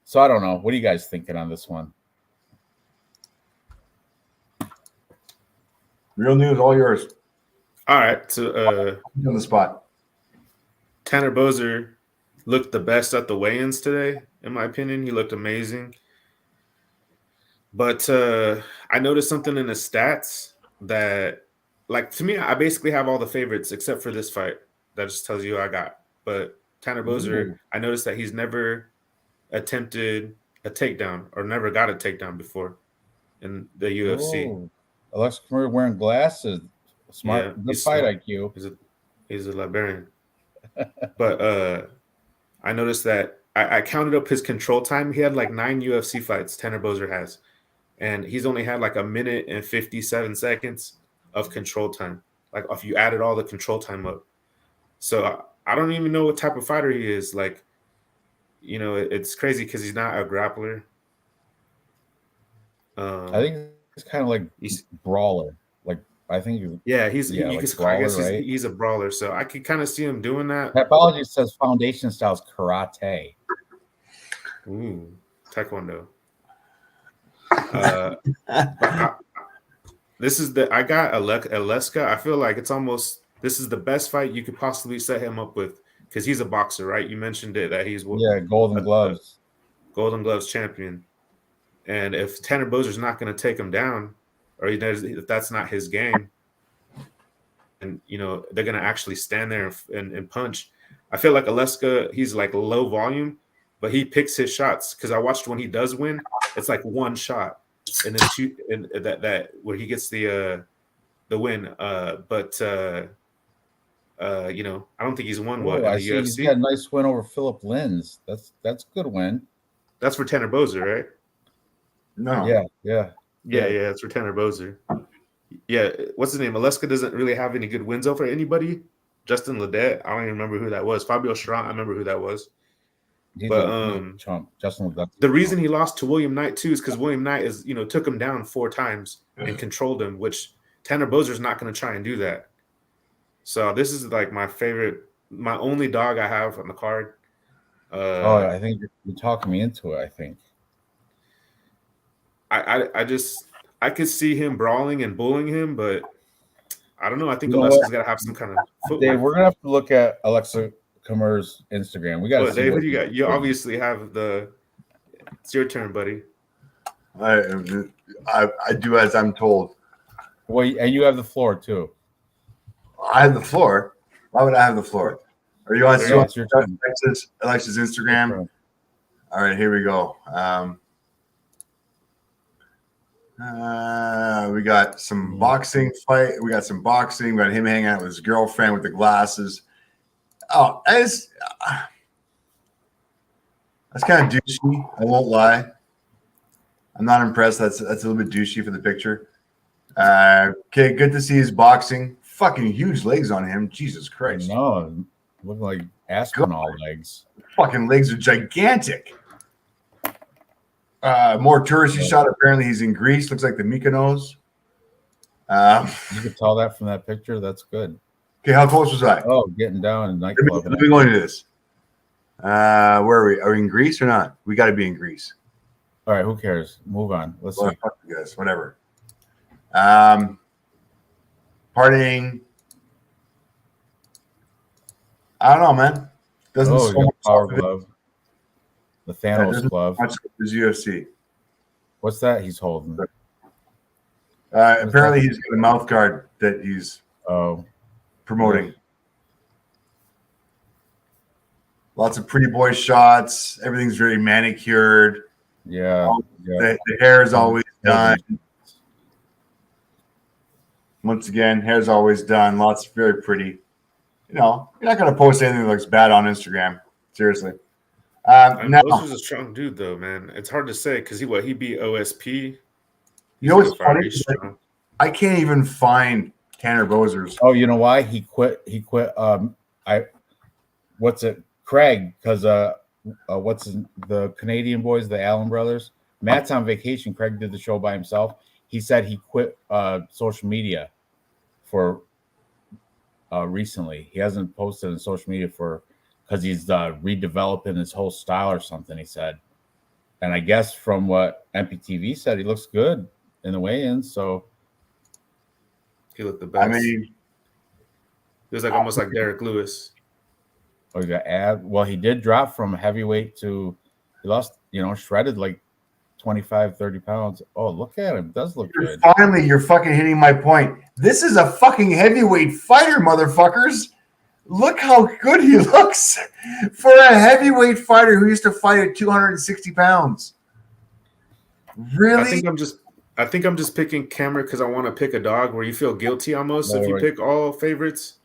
So I don't know. What are you guys thinking on this one? Real news, all yours. All right. So on the spot. Tanner Boser looked the best at the weigh-ins today, in my opinion. He looked amazing. But I noticed something in his stats that like to me, I basically have all the favorites except for this fight. That just tells you who I got. But Tanner Boser, I noticed that he's never attempted a takedown or never got a takedown before in the UFC. Oh, Alex Kamara wearing glasses. Smart, Yeah, good fight IQ. He's a librarian. But I noticed that I counted up his control time. He had like 9 UFC fights, Tanner Boser has. And he's only had like 1 minute and 57 seconds of control time. Like if you added all the control time up. So I don't even know what type of fighter he is. Like, you know, it's crazy because he's not a grappler. I think it's kind of like he's brawler. Like I think he's like brawler, I guess right? he's a brawler. So I could kind of see him doing that. Typology says foundation styles karate. Ooh, taekwondo. I got Aleska. I feel like this is the best fight you could possibly set him up with because he's a boxer, right? You mentioned it that he's Golden Gloves champion. And if Tanner Boser's not going to take him down, or if that's not his game, and you know they're going to actually stand there and punch. I feel like Aleska, he's like low volume, but he picks his shots because I watched when he does win, it's like one shot and then two, and that where he gets the win. You know, I don't think he's won in the UFC. He's got a nice win over Philip Lins. That's a good win. That's for Tanner Boser, right? No. Yeah. That's for Tanner Boser. Yeah, what's his name? Aleska doesn't really have any good wins over anybody. Justin Ledet, I don't even remember who that was. Fabio Schrank, I remember who that was. Justin Ledet. The reason he lost to William Knight too is because William Knight took him down 4 times and controlled him, which Tanner Boser's not going to try and do that. So this is like my only dog I have on the card. I think you're talking me into it. I think. I could see him brawling and bullying him, but I don't know. I think Alexa's got to have some kind of footwork. Dave, we're gonna have to look at Alexa Kamara's Instagram. We got to. Dave, what you got? You obviously have It's your turn, buddy. I do as I'm told. Well, and you have the floor too. I have the floor. Why would I have the floor? Are you on Alexa's Instagram? All right, here we go. We got some boxing fight. We got some boxing. We got him hanging out with his girlfriend with the glasses. Oh, that's kind of douchey. I won't lie. I'm not impressed. That's a little bit douchey for the picture. Okay, good to see his boxing. Fucking huge legs on him. Jesus Christ. No, look like Aspinall legs. Fucking legs are gigantic. More touristy shot. Apparently, he's in Greece. Looks like the Mykonos. You could tell that from that picture. That's good. Okay, how close was I? Oh, getting down in nightclub. Let me go into this. Where are we? Are we in Greece or not? We got to be in Greece. All right, who cares? Move on. Let's see. Fuck you guys. Whatever. Partying. I don't know, man. Doesn't so much power glove. The Thanos glove. His UFC. What's that he's holding? Apparently, he's got a mouth guard that he's promoting. Yeah. Lots of pretty boy shots. Everything's very manicured. Yeah. The hair is always done. Once again, hair's always done. Lots very pretty. You know, you're not going to post anything that looks bad on Instagram. Seriously. Boser's a strong dude, though, man. It's hard to say because he beat OSP. You know what's funny? I can't even find Tanner Boser's. Oh, you know why? He quit. What's it? Craig, because the Canadian boys, the Allen brothers. Matt's on vacation. Craig did the show by himself. He said he quit social media for recently. He hasn't posted on social media because he's redeveloping his whole style or something, he said. And I guess from what MPTV said, he looks good in the weigh-in. So he looked the best. I mean, he was like almost like Derek Lewis. Oh, you got ab. Well, he did drop from heavyweight to he lost, shredded like 25, 30 pounds. Oh, look at him. It does look good. Finally, you're fucking hitting my point. This is a fucking heavyweight fighter, motherfuckers. Look how good he looks for a heavyweight fighter who used to fight at 260 pounds. Really? I think I'm just picking Cameron because I want to pick a dog where you feel guilty almost if you pick all favorites.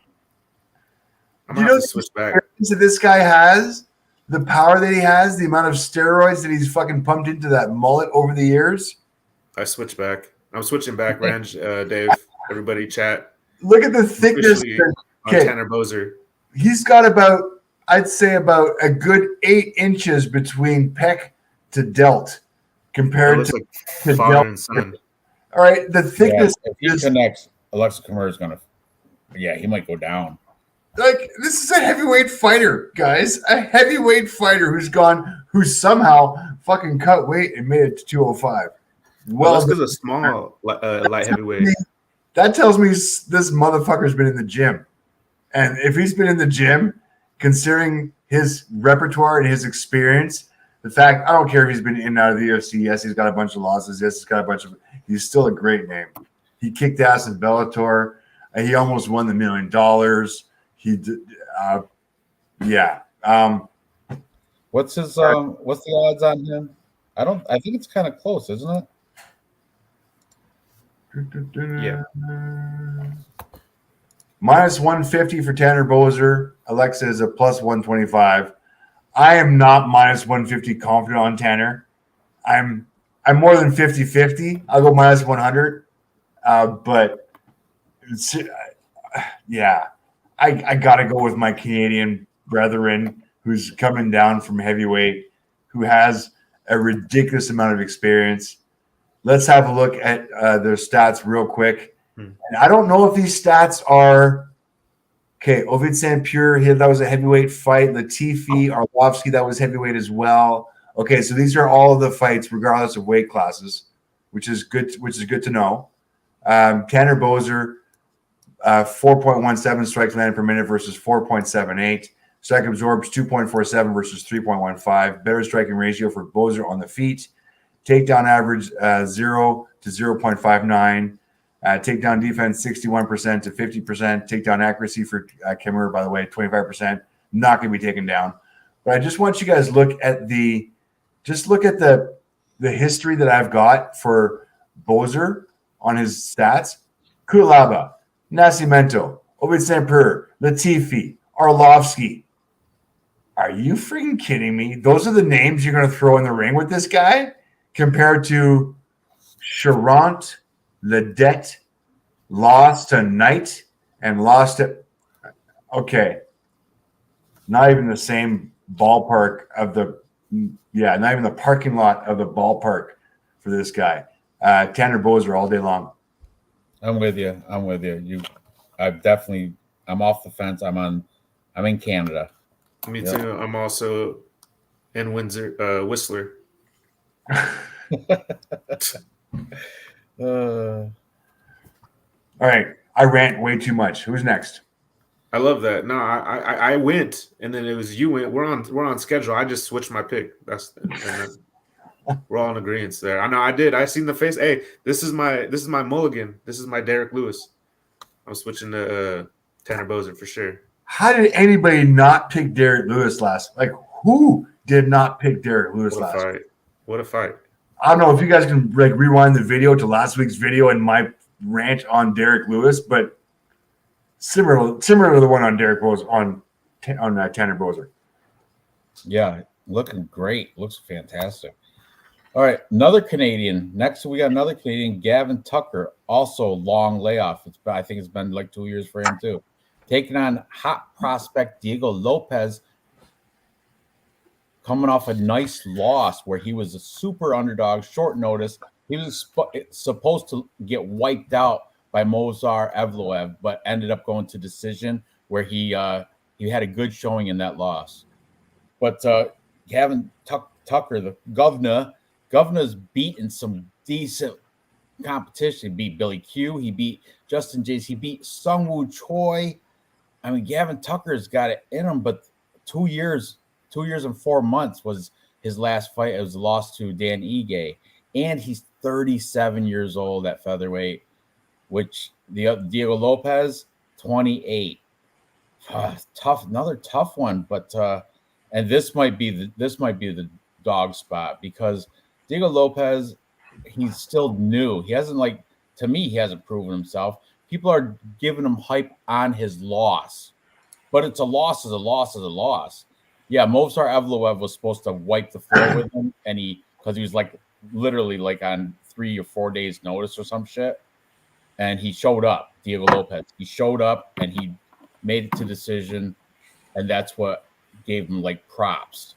I'm gonna have to switch back. That this guy has, the power that he has, the amount of steroids that he's fucking pumped into that mullet over the years. I switch back. I'm switching back, Ranj, Dave, everybody chat. Look at the thickness on Tanner Boser. He's got about, I'd say about a good 8 inches between pec to delt compared to father and son. All right, the thickness. Yeah, if he connects, Alexa Kamara is gonna. Yeah, he might go down. Like, this is a heavyweight fighter, guys. A heavyweight fighter who somehow fucking cut weight and made it to 205. Well, that's because of small light heavyweight. That tells me this motherfucker's been in the gym. And if he's been in the gym, considering his repertoire and his experience, the fact, I don't care if he's been in and out of the UFC. Yes, he's got a bunch of losses. Yes, he's still a great name. He kicked ass in Bellator. He almost won the $1 million. He did, yeah. What's the odds on him? I think it's kind of close, isn't it? Yeah. Minus 150 for Tanner Boser. Alexa is a plus 125. I am not minus 150 confident on Tanner. I'm more than 50-50. I'll go minus 100. But yeah, I got to go with my Canadian brethren who's coming down from heavyweight, who has a ridiculous amount of experience. Let's have a look at their stats real quick. And I don't know if these stats are okay. Ovid Saint-Pierre, that was a heavyweight fight. Latifi, Arlovsky, that was heavyweight as well. Okay, so these are all of the fights, regardless of weight classes, which is good to know. Tanner Boser, 4.17 strikes landed per minute versus 4.78. Strike absorbs 2.47 versus 3.15. Better striking ratio for Boser on the feet. Takedown average 0 to 0.59. Takedown defense 61% to 50%. Takedown accuracy for Kimmer, by the way, 25%. Not going to be taken down. But I just want you guys look at the history that I've got for Boser on his stats. Kulaba, Nascimento, Ovid Saint-Pierre, Latifi, Arlovsky. Are you freaking kidding me? Those are the names you're going to throw in the ring with this guy compared to Charant, Ledet, lost to Knight, and lost to – not even the same ballpark of the – not even the parking lot of the ballpark for this guy. Tanner Boser all day long. I'm with you. I'm off the fence. I'm in Canada. Me too. I'm also in Whistler. All right. I rant way too much. Who's next? I love that. No, I went, and then it was you went. We're on schedule. I just switched my pick. We're all in agreement there. I know I did. I seen the face. Hey, this is my mulligan. This is my Derek Lewis. I'm switching to Tanner Boser for sure. How did anybody not pick Derek Lewis last? Like, who did not pick Derek Lewis last week? What a fight! I don't know if you guys can rewind the video to last week's video and my rant on Derek Lewis, but similar to the one on Derek Boser on Tanner Boser. Yeah, looking great. Looks fantastic. All right, another Canadian. Next, we got another Canadian, Gavin Tucker. Also, long layoff. I think it's been like 2 years for him too. Taking on hot prospect Diego Lopez, coming off a nice loss where he was a super underdog, short notice. He was supposed to get wiped out by Mozar Evloev, but ended up going to decision where he had a good showing in that loss. But Gavin Tucker, the governor's beaten some decent competition. He beat Billy Q. He beat Justin James. He beat Sungwoo Choi. I mean, Gavin Tucker's got it in him, but 2 years and 4 months was his last fight. It was a loss to Dan Ige. And he's 37 years old at featherweight, which the Diego Lopez 28. Tough, another tough one, but and this might be the dog spot because Diego Lopez, he's still new. He hasn't to me, he hasn't proven himself. People are giving him hype on his loss, but it's a loss is a loss is a loss. Yeah, Movsar Evloev was supposed to wipe the floor with him, and because he was literally on 3 or 4 days notice or some shit, and he showed up. Diego Lopez, he showed up and he made it to decision, and that's what gave him props.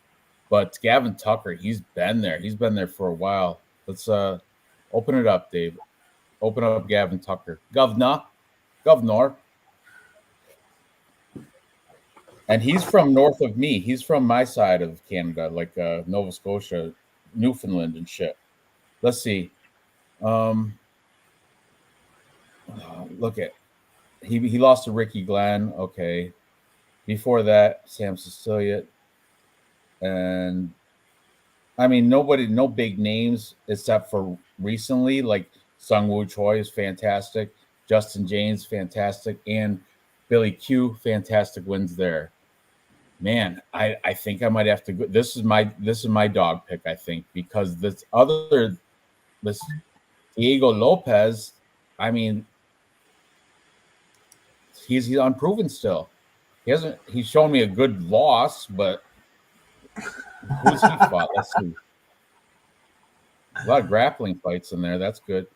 But Gavin Tucker, he's been there. He's been there for a while. Let's open it up, Dave. Open up Gavin Tucker. Governor. And he's from north of me. He's from my side of Canada, Nova Scotia, Newfoundland and shit. Let's see. Look at he lost to Ricky Glenn. Okay. Before that, Sam Cecilia. And I mean, no big names except for recently, Sung Woo Choi is fantastic. Justin James, fantastic. And Billy Q, fantastic wins there. Man, I think I might have to go. This is my dog pick, I think, because this Diego Lopez, I mean, he's unproven still. He's shown me a good loss, but who's he fought? Let's see. A lot of grappling fights in there. That's good.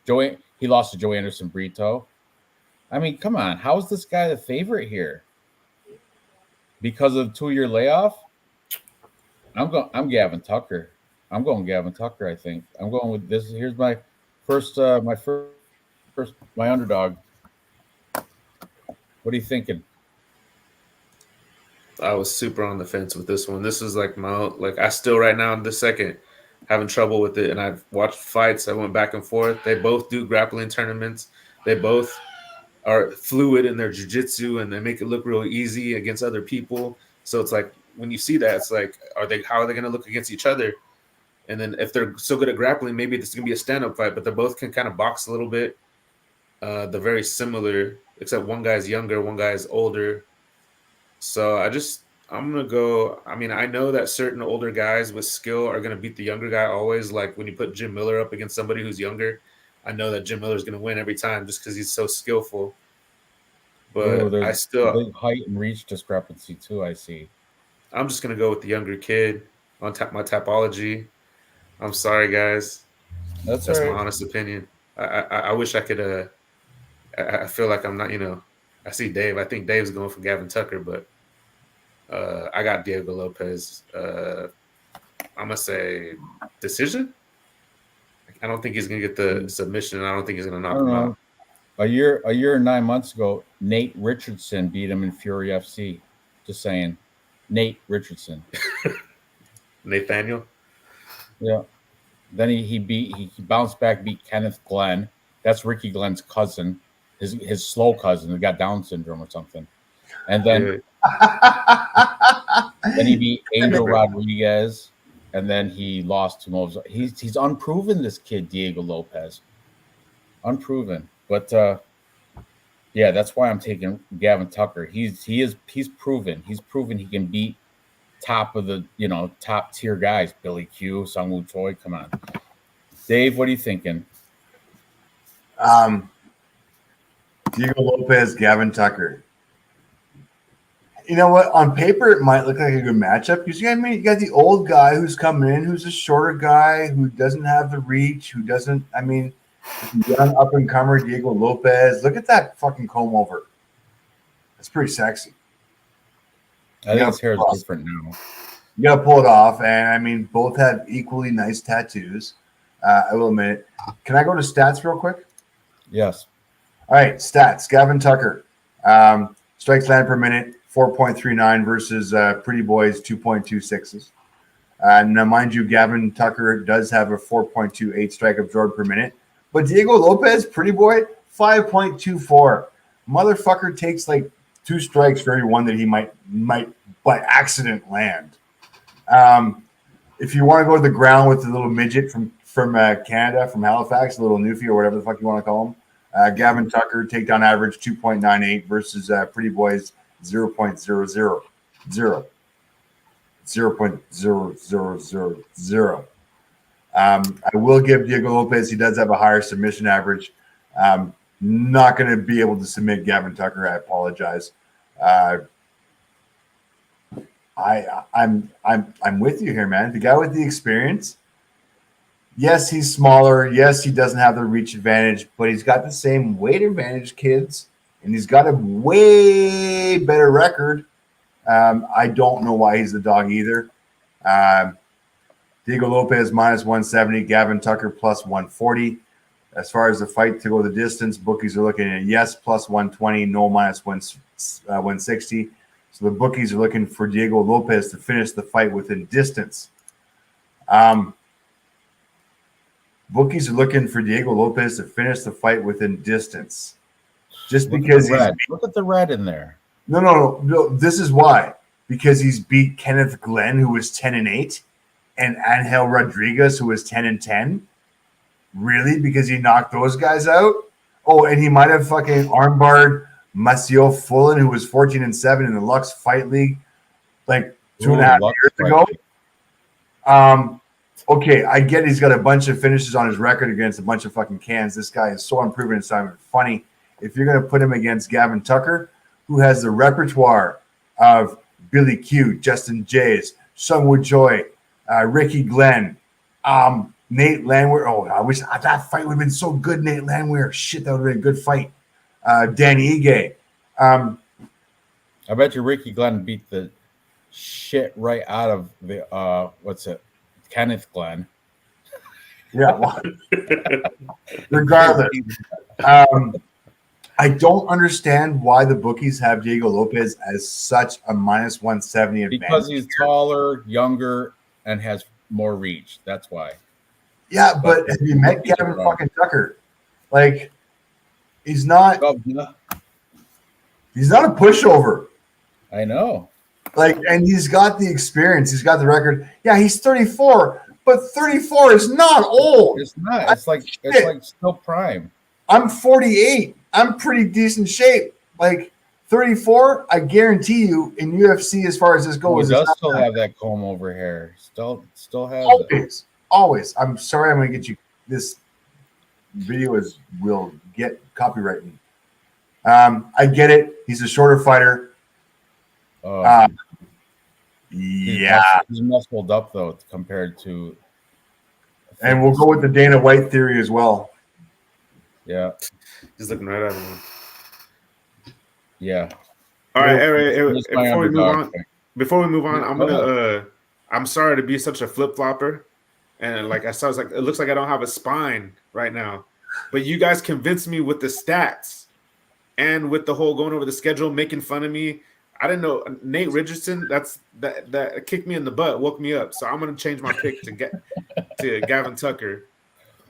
He lost to Joe Anderson Brito. I mean, come on. How is this guy the favorite here? Because of the 2-year layoff? I'm Gavin Tucker. I'm going Gavin Tucker, I think. I'm going with this. Here's my first my underdog. What are you thinking? I was super on the fence with this one. This is I still right now in this second having trouble with it. And I've watched fights. I went back and forth. They both do grappling tournaments. They both are fluid in their jiu-jitsu and they make it look real easy against other people. So it's when you see that, it's how are they going to look against each other? And then if they're so good at grappling, maybe this is going to be a stand-up fight, but they both can kind of box a little bit. They're very similar, except one guy's younger, one guy's older. So I'm going to go. I mean, I know that certain older guys with skill are going to beat the younger guy always. Like when you put Jim Miller up against somebody who's younger, I know that Jim Miller is going to win every time just because he's so skillful. But I still big height and reach discrepancy too. I see. I'm just going to go with the younger kid on my Tapology. I'm sorry, guys. That's right. My honest opinion. I wish I could. I feel like I'm not. I see Dave. I think Dave's going for Gavin Tucker, but I got Diego Lopez. I'm gonna say decision. I don't think he's gonna get the submission, and I don't think he's gonna knock him out. A year and 9 months ago, Nate Richardson beat him in Fury FC. Just saying, Nate Richardson. Nathaniel. Yeah. Then he bounced back, beat Kenneth Glenn. That's Ricky Glenn's cousin, his slow cousin who got Down syndrome or something. And then then he beat Angel Rodriguez, and then he lost to Moses. He's unproven, this kid Diego Lopez. Unproven, but yeah, that's why I'm taking Gavin Tucker. He's proven. He's proven he can beat top tier guys. Billy Q, Sung Woo Choi. Come on, Dave. What are you thinking? Diego Lopez, Gavin Tucker. You know what? On paper, it might look like a good matchup. You got the old guy who's coming in, who's a shorter guy, who doesn't have the reach, who doesn't. I mean, young up and comer Diego Lopez. Look at that fucking comb over. It's pretty sexy. I think his hair is different now. You got to pull it off, and I mean, both have equally nice tattoos. I will admit it. Can I go to stats real quick? Yes. All right, stats. Gavin Tucker, strikes land per minute, 4.39 versus Pretty Boy's 2.26s. Now, mind you, Gavin Tucker does have a 4.28 strike absorbed per minute. But Diego Lopez, Pretty Boy, 5.24. Motherfucker takes like 2 strikes for every one that he might by accident land. If you want to go to the ground with the little midget from Canada, from Halifax, a little Newfie or whatever the fuck you want to call him, Gavin Tucker, takedown average 2.98 versus Pretty Boys 0.000. 0.0000. I will give Diego Lopez, he does have a higher submission average. Not going to be able to submit Gavin Tucker. I apologize. I'm with you here, man. The guy with the experience. Yes, he's smaller. Yes, he doesn't have the reach advantage, but he's got the same weight advantage, kids, and he's got a way better record. I don't know why he's the dog either. Diego Lopez minus 170, Gavin Tucker plus 140. As far as the fight to go the distance, bookies are looking at yes plus 120, no minus 160. So the bookies are looking for Diego Lopez to finish the fight within distance. Bookies are looking for Diego Lopez to finish the fight within distance. Just because look at the red in there. No. This is why. Because he's beat Kenneth Glenn, who was 10-8, and Angel Rodriguez, who was 10-10. Really? Because he knocked those guys out? Oh, and he might have fucking armbarred Maciel Fullen, who was 14-7 in the Lux Fight League like 2.5 years ago. Okay, I get he's got a bunch of finishes on his record against a bunch of fucking cans. This guy is so unproven. It's not even funny. If you're going to put him against Gavin Tucker, who has the repertoire of Billy Q, Justin Jays, Sungwoo Choi, Ricky Glenn, Nate Landwehr. Oh, I wish that fight would have been so good, Nate Landwehr. Shit, that would have been a good fight. Danny Ige. I bet you Ricky Glenn beat the shit right out of the Kenneth Glenn. Yeah. Well, regardless, I don't understand why the bookies have Diego Lopez as such a minus 170 advantage. Because he's taller, younger, and has more reach. That's why. Yeah, but have you met Gavin fucking Tucker? Like, he's not a pushover. I know. Like, and he's got the experience. He's got the record. Yeah, he's 34, but 34 is not old. It's not. It's like still prime. I'm 48. I'm pretty decent shape. Like 34, I guarantee you in UFC as far as this goes. He does still have that comb over hair. Still has it. Always. I'm sorry I'm gonna get you this video will get copyright me. I get it. He's a shorter fighter. Yeah. He's muscled up though compared to and we'll go with the Dana White theory as well. Yeah. Just looking right at him. Yeah. All right. Before we move on, I'm sorry to be such a flip flopper, and like I was like, it looks like I don't have a spine right now, but you guys convinced me with the stats and with the whole going over the schedule, making fun of me. I didn't know Nate Richardson. That kicked me in the butt, woke me up. So I'm gonna change my pick to Gavin Tucker.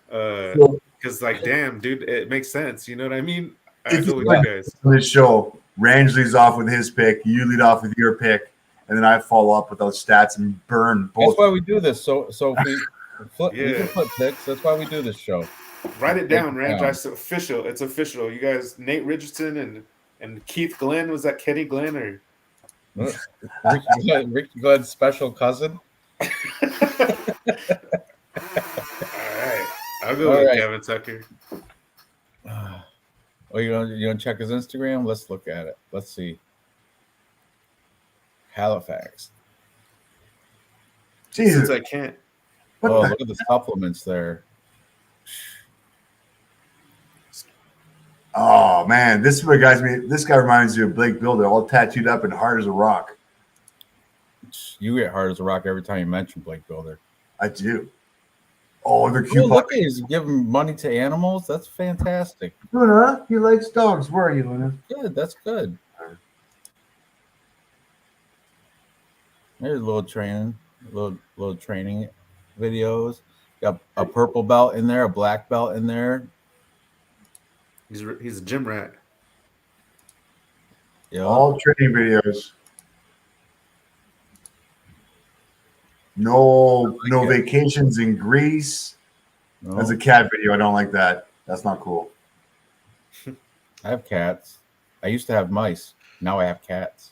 Because like, damn, dude, it makes sense. You know what I mean? I go with you guys. On this show, Ranj leads off with his pick, you lead off with your pick, and then I follow up with those stats and burn both. That's why we do this. So if we can flip picks. That's why we do this show. Write it down, Ranj. It's official. It's official. You guys, Nate Richardson and Keith Glenn, was that Kenny Glenn or Ricky Glenn's special cousin? All right. I'll go with Gavin Tucker. You gonna check his Instagram? Let's look at it. Let's see. Halifax. Jesus, I can't. Look at the supplements there. Oh man, this guy reminds me of Blake Builder, all tattooed up and hard as a rock. You get hard as a rock every time you mention Blake Builder. I do. Oh, they're cute. Look at he's giving money to animals. That's fantastic. Luna, he likes dogs. Where are you, Luna? Good. That's good. There's a little training, little training videos. Got a purple belt in there, a black belt in there. He's a gym rat. Yeah. All training videos. No vacations in Greece. No. That's a cat video. I don't like that. That's not cool. I have cats. I used to have mice. Now I have cats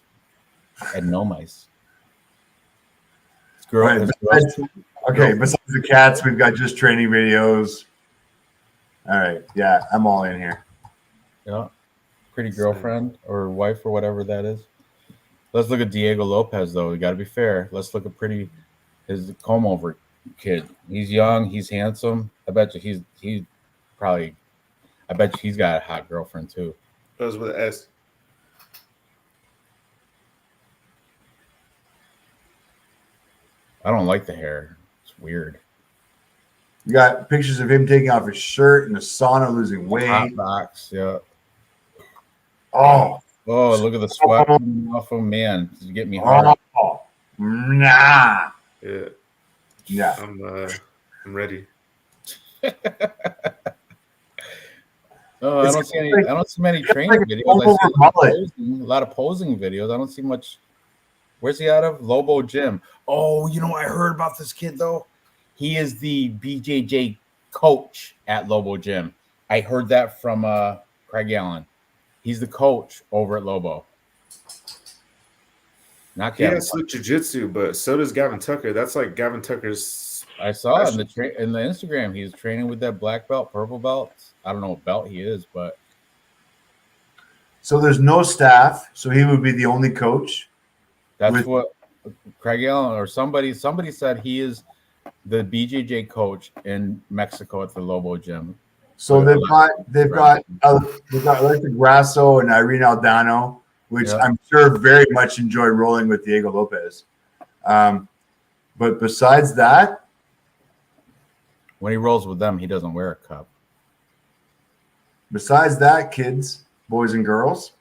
and no mice. Right, besides the cats, we've got just training videos. All right, yeah, I'm all in here. Yeah, pretty girlfriend or wife or whatever that is. Let's look at Diego Lopez though. We got to be fair. Let's look at his comb over kid. He's young. He's handsome. I bet you he's probably. I bet you he's got a hot girlfriend too. Goes with an S. I don't like the hair. It's weird. You got pictures of him taking off his shirt in the sauna, losing weight. Hot box, yeah. Oh, look at the sweat off him, man. It's getting me hard. Oh, nah. Yeah. I'm ready. I don't see many training videos. I see a lot of posing videos. I don't see much. Where's he out of? Lobo Gym. Oh, I heard about this kid though. He is the BJJ coach at Lobo Gym. I heard that from Craig Allen. He's the coach over at Lobo. Not He has slick jiu-jitsu, but so does Gavin Tucker. That's like Gavin Tucker's. I saw in the Instagram. He's training with that black belt, purple belt. I don't know what belt he is, but so there's no staff, so he would be the only coach. That's what Craig Allen or somebody said. He is the BJJ coach in Mexico at the Lobo Gym. So they've got Alexa Grasso and Irene Aldano, which I'm sure very much enjoy rolling with Diego Lopez. But besides that, when he rolls with them, he doesn't wear a cup. Besides that, kids, boys and girls,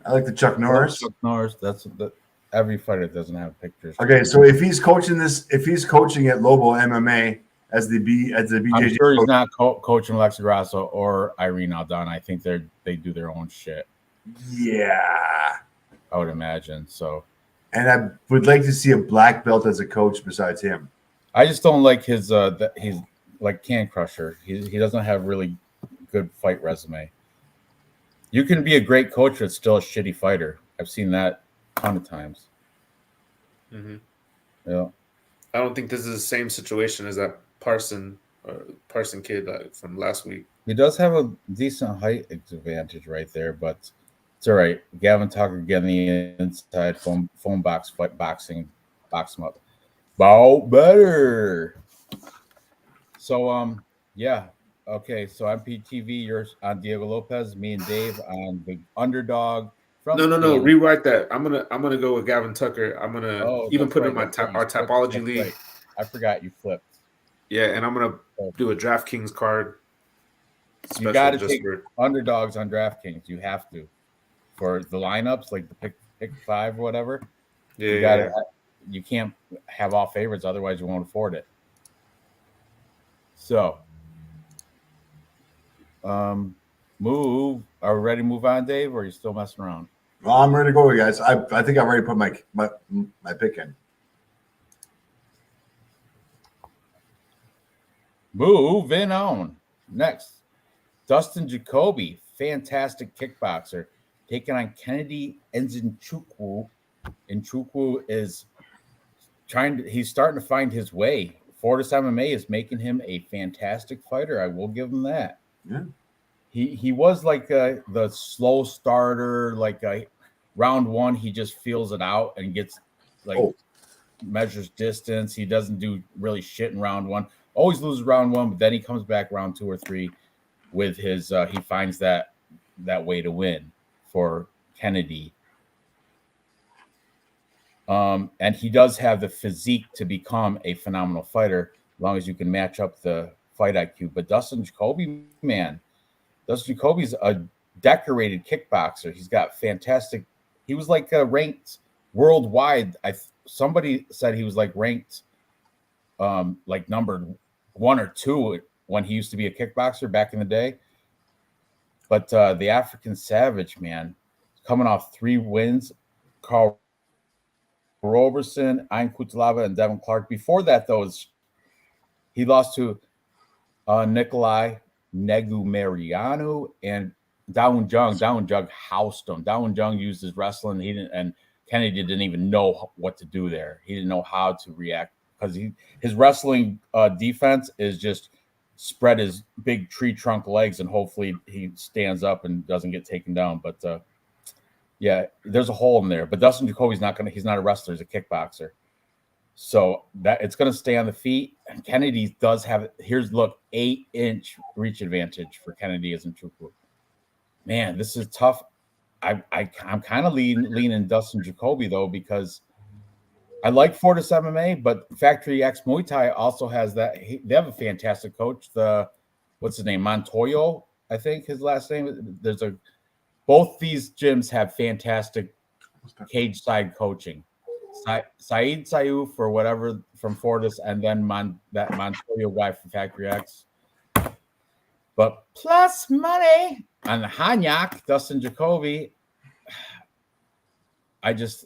I like the Chuck Norris. Chuck Norris. Every fighter doesn't have pictures. Okay, so if he's coaching at Lobo MMA as the BJJ, I'm sure he's not coaching Alexa Grasso or Irene Aldana. I think they do their own shit. Yeah, I would imagine so. And I would like to see a black belt as a coach besides him. I just don't like his. He's like Can Crusher. He doesn't have really good fight resume. You can be a great coach but still a shitty fighter. I've seen that a ton of times. Mm-hmm. Yeah. I don't think this is the same situation as that Parson kid from last week. He does have a decent height advantage right there, but it's all right. Gavin Tucker getting the inside phone box fight boxing, box him up. Bout better. So yeah. Okay, so MPTV, you're on Diego Lopez, me and Dave on the underdog. No, rewrite that. I'm gonna go with Gavin Tucker. I'm gonna even put it in our Tapology league. Right. I forgot you flipped. Yeah, and I'm gonna do a DraftKings card. You got to take underdogs on DraftKings. You have to for the lineups, like the pick 5 or whatever. Yeah, you can't have all favorites, otherwise you won't afford it. So. Are we ready to move on, Dave, or are you still messing around? Well, I'm ready to go, guys. I think I've already put my pick in. Moving on. Next, Dustin Jacoby, fantastic kickboxer, taking on Kennedy Nzechukwu. Nzechukwu is he's starting to find his way. Fortis MMA is making him a fantastic fighter. I will give him that. Yeah. He was like the slow starter, like round 1, he just feels it out and gets measures distance. He doesn't do really shit in round 1. Always loses round 1, but then he comes back round 2 or 3 with his he finds that way to win for Kennedy. And he does have the physique to become a phenomenal fighter as long as you can match up the fight IQ. But Dustin Jacoby's a decorated kickboxer. He's got fantastic. He was like ranked worldwide. Somebody said he was like ranked, like numbered 1 or 2 when he used to be a kickboxer back in the day. But the African Savage, man, coming off 3 wins, Carl Roberson, Ian Kutalava, and Devin Clark. Before that, though, he lost to Nikolai Negumarianu, and Dawoon Jung. Dawoon Jung housed him. Dawoon Jung used his wrestling. He didn't, and Kennedy didn't even know what to do there. He didn't know how to react because his wrestling defense is just spread his big tree trunk legs, and hopefully he stands up and doesn't get taken down. But yeah, there's a hole in there. But Dustin Jacoby's he's not a wrestler, he's a kickboxer. So that it's going to stay on the feet. And Kennedy does have, 8-inch reach advantage for Kennedy as Nchukwu. Man, this is tough. I'm kind of leaning Dustin Jacoby though, because I like Fortis MMA, but Factory X Muay Thai also has that. They have a fantastic coach. What's his name? Montoyo, I think his last name. Both these gyms have fantastic cage side coaching. Saeed Sayouf for whatever from Fortis, and then that Montoyo guy from Factory X. But plus money on the Hanyak, Dustin Jacoby. I don't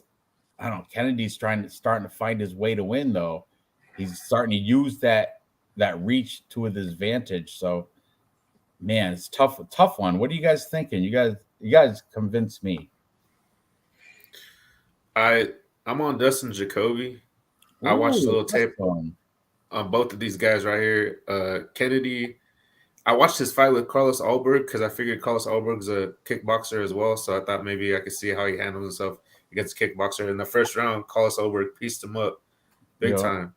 know. Kennedy's starting to find his way to win, though. He's starting to use that reach to his advantage. So, man, it's tough one. What are you guys thinking? You guys convinced me. I'm on Dustin Jacoby. I watched a little tape on both of these guys right here. Kennedy, I watched his fight with Carlos Ulberg because I figured Carlos Ulberg's a kickboxer as well. So I thought maybe I could see how he handles himself against a kickboxer. In the first round, Carlos Ulberg pieced him up big time.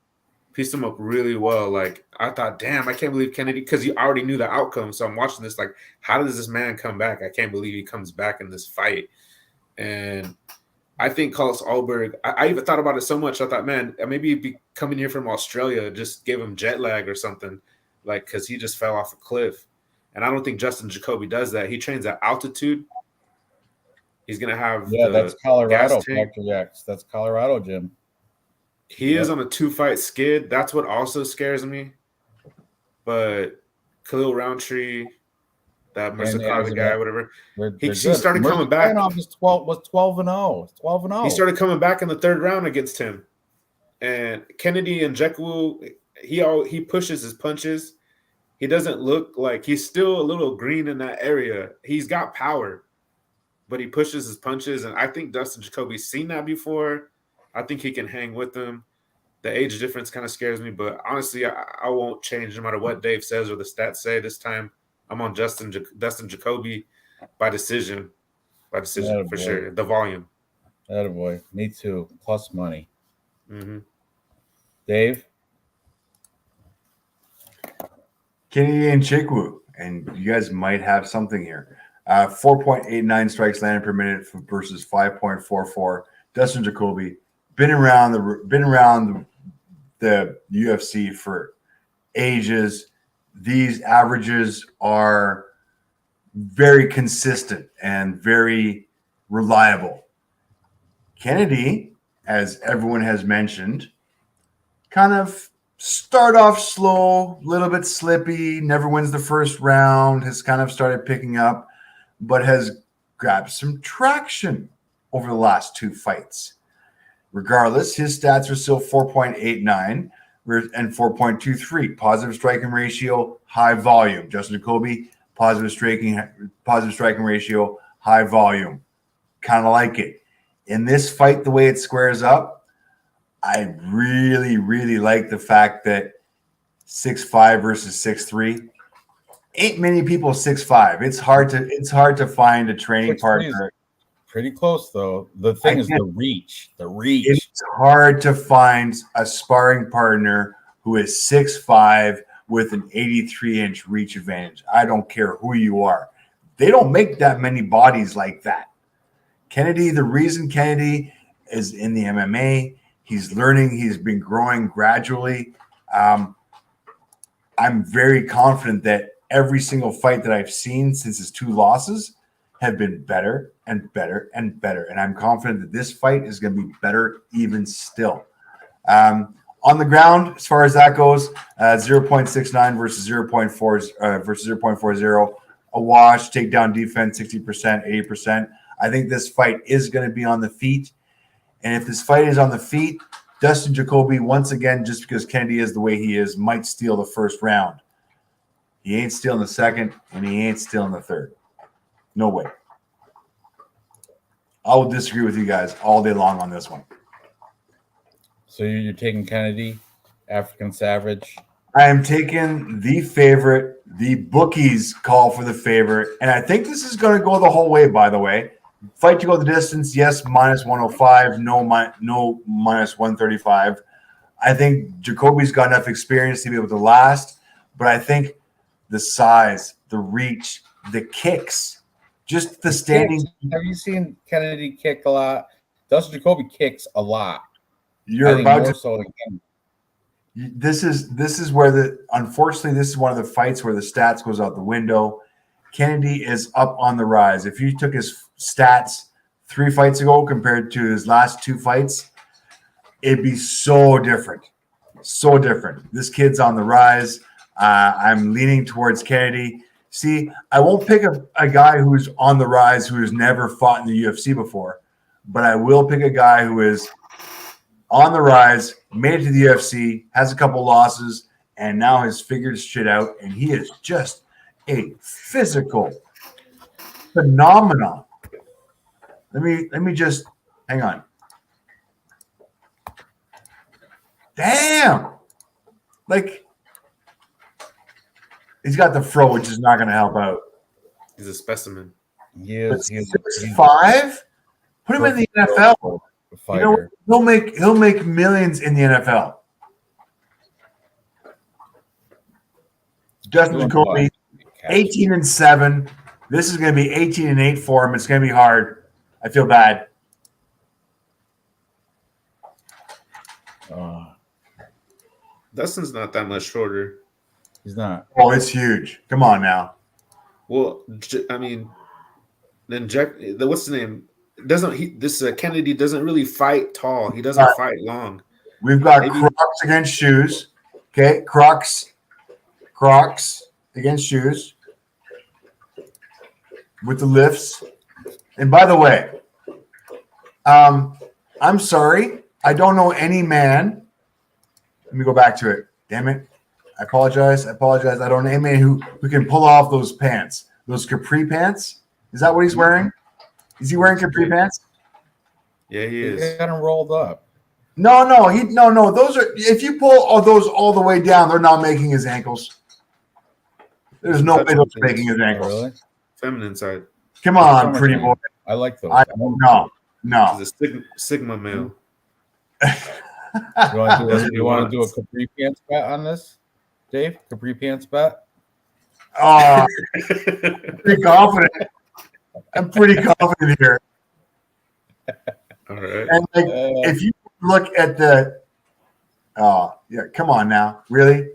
Pieced him up really well. Like, I thought, damn, I can't believe Kennedy, because you already knew the outcome. So I'm watching this like, how does this man come back? I can't believe he comes back in this fight. And I think Carlos Ulberg, I even thought about it so much. I thought, man, maybe he'd be coming here from Australia, just give him jet lag or something, like, because he just fell off a cliff. And I don't think Justin Jacoby does that. He trains at altitude. He's going to have that's Colorado, Factory X. That's Colorado, Jim. He is on a 2-fight skid. That's what also scares me. But Khalil Roundtree, that Mercer guy, whatever, he started coming back. Was 12-0. 12-0. He started coming back in the third round against him. And Kennedy and Nchukwu, he pushes his punches. He doesn't look like, he's still a little green in that area. He's got power, but he pushes his punches. And I think Dustin Jacoby's seen that before. I think he can hang with them. The age difference kind of scares me, but honestly, I won't change no matter what Dave says or the stats say. This time, I'm on Dustin Jacoby by decision. For sure. The volume. Attaboy. Me too. Plus money. Mm-hmm. Dave? Kennedy and Nchukwu, and you guys might have something here. 4.89 strikes landed per minute versus 5.44. Dustin Jacoby been around the UFC for ages. These averages are very consistent and very reliable. Kennedy, as everyone has mentioned, kind of start off slow, a little bit slippy, never wins the first round, has kind of started picking up, but has grabbed some traction over the last 2 fights. Regardless, his stats are still 4.89 and 4.23. Positive striking ratio, high volume. Justin Jacoby, positive striking ratio, high volume. Kind of like it. In this fight, the way it squares up, I really, really like the fact that 6'5" versus 6'3". Ain't many people 6'5". It's hard to find a training partner. Pretty close, though. The thing is the reach. The reach. It's hard to find a sparring partner who is 6'5" with an 83-inch reach advantage. I don't care who you are. They don't make that many bodies like that. Kennedy, the reason Kennedy is in the MMA, he's learning. He's been growing gradually. I'm very confident that every single fight that I've seen since his 2 losses have been better and better and better. And I'm confident that this fight is going to be better even still. On the ground, as far as that goes, 0.69 versus 0.40, a wash, takedown defense, 60%, 80%. I think this fight is going to be on the feet. And if this fight is on the feet, Dustin Jacoby, once again, just because Kennedy is the way he is, might steal the first round. He ain't stealing the second, and he ain't stealing the third. No way. I will disagree with you guys all day long on this one. So you're taking Kennedy, African Savage. I am taking the favorite. The bookies call for the favorite, and I think this is going to go the whole way. By the way, fight to go the distance. Yes, minus 105. No, minus 135. I think Jacoby's got enough experience to be able to last, but I think the size, the reach, the kicks, just the standing. Have you seen Kennedy kick a lot? Dustin Jacoby kicks a lot. You're about to. So than Kennedy. This is where unfortunately this is one of the fights where the stats goes out the window. Kennedy is up on the rise. If you took his stats 3 fights ago compared to his last 2 fights, it'd be so different. So different. This kid's on the rise. I'm leaning towards Kennedy. See, I won't pick a guy who's on the rise who has never fought in the UFC before, but I will pick a guy who is on the rise, made it to the UFC, has a couple losses, and now has figured shit out, and he is just a physical phenomenon. Let me just hang on. Damn. Like, he's got the fro, which is not going to help out. He's a specimen. He's 6'5"? Put him in the NFL. You know, he'll make millions in the NFL. Justin Jacoby, 18-7. This is going to be 18-8 for him. It's going to be hard. I feel bad. Dustin's not that much shorter. He's not. Oh, it's huge. Come on now. Well, I mean, then what's his name? Kennedy doesn't really fight tall. He doesn't fight long. We've got Crocs against shoes. Okay, Crocs against shoes with the lifts. And by the way, I'm sorry. I don't know any man. Let me go back to it. Damn it. I apologize. I don't know any man who can pull off those pants. Those capri pants. Is that what he's wearing? Is he wearing capri pants? Yeah, he is. He got him rolled up. No. Those are. If you pull all those all the way down, they're not making his ankles. There's no way those are making his ankles. Really? Feminine side. Come on, pretty boy. I like those. No. He's a Sigma male. You want to do a capri pants bet on this, Dave? Capri pants bet? Oh, pretty confident. I'm pretty confident here. All right. And if you look at come on now, really?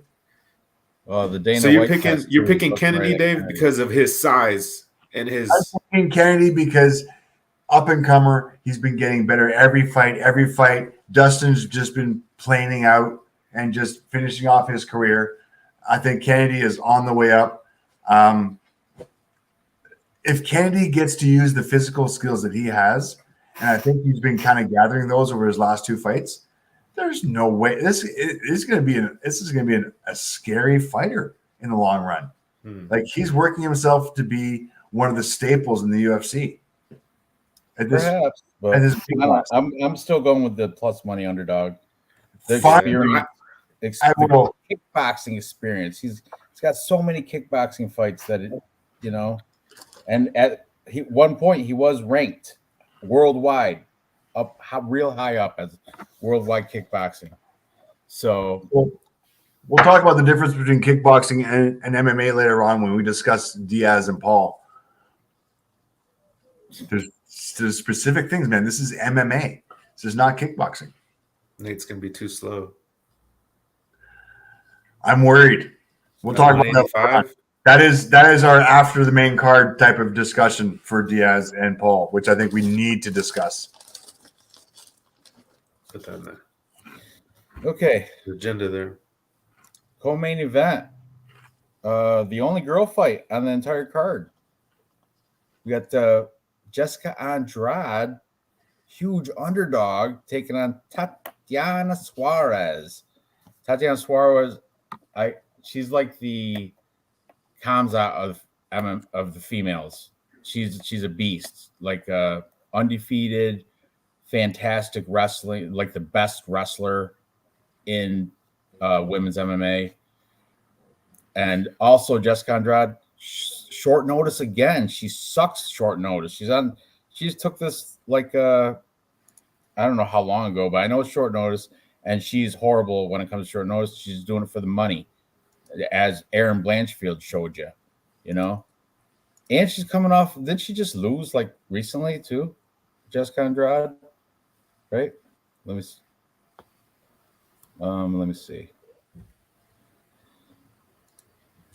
The Dana. So you're White picking Kennedy, right, Dave, because of his size and his. I'm picking Kennedy because up and comer, he's been getting better every fight. Dustin's just been planing out and just finishing off his career. I think Kennedy is on the way up. If Kennedy gets to use the physical skills that he has, and I think he's been kind of gathering those over his last 2 fights, there's no way this is going to be a scary fighter in the long run. Like, he's working himself to be one of the staples in the UFC. Perhaps, but I'm still going with the plus money underdog. The kickboxing experience. He's got so many kickboxing fights that and at one point he was ranked worldwide, real high up as worldwide kickboxing. So we'll talk about the difference between kickboxing and MMA later on when we discuss Diaz and Paul. There's specific things, man. This is MMA. This is not kickboxing. Nate's gonna be too slow. I'm worried. We'll talk about that. That is our after the main card type of discussion for Diaz and Paul, which I think we need to discuss. Put that in there. Okay. The agenda there. Co-main event. The only girl fight on the entire card. We got Jessica Andrade, huge underdog, taking on Tatiana Suarez. Tatiana Suarez, she's like the Kamsa of the females. She's a beast, like undefeated, fantastic wrestling, like the best wrestler in women's MMA. And also Jessica Andrade, short notice again. She sucks short notice. She just took this like I don't know how long ago, but I know it's short notice, and she's horrible when it comes to short notice. She's doing it for the money, as Aaron Blanchfield showed you, you know. And she's coming off. Didn't she just lose like recently too, Jessica Andrade? Right? Let me see. Let me see.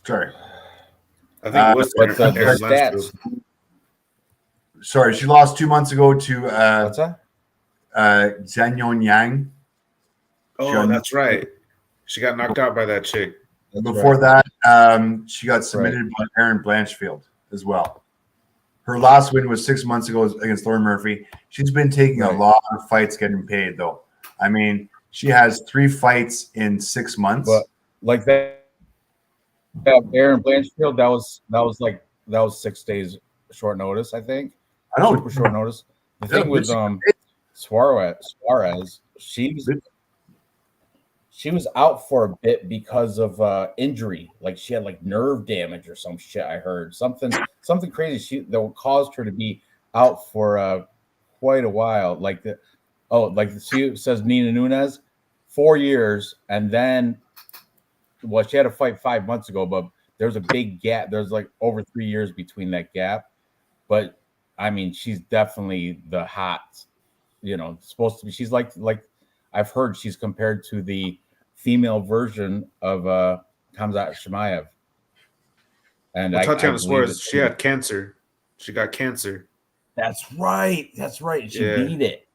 Sorry. I think it was What's Aaron the stats? Blanchfield. Sorry, she lost 2 months ago to What's that? Zhang Yang. Oh, that's right. She got knocked out by that chick. Before that, she got submitted by Aaron Blanchfield as well. Her last win was 6 months ago against Lauren Murphy. She's been taking a lot of fights getting paid, though. I mean, she has 3 fights in 6 months. But like that, Aaron Blanchfield, that was 6 days short notice, I think. I know, super short notice. The thing with Suarez, she was out for a bit because of injury. Like she had like nerve damage or some shit. I heard something crazy. That caused her to be out for quite a while. Like she says Nina Nunes, 4 years, and then she had a fight 5 months ago, but there's a big gap. There's like over 3 years between that gap. But I mean, she's definitely the hot, supposed to be. She's like I've heard she's compared to the female version of Khamzat Chimaev. And Tatiana Suarez, she had cancer. She got cancer. That's right. She beat it.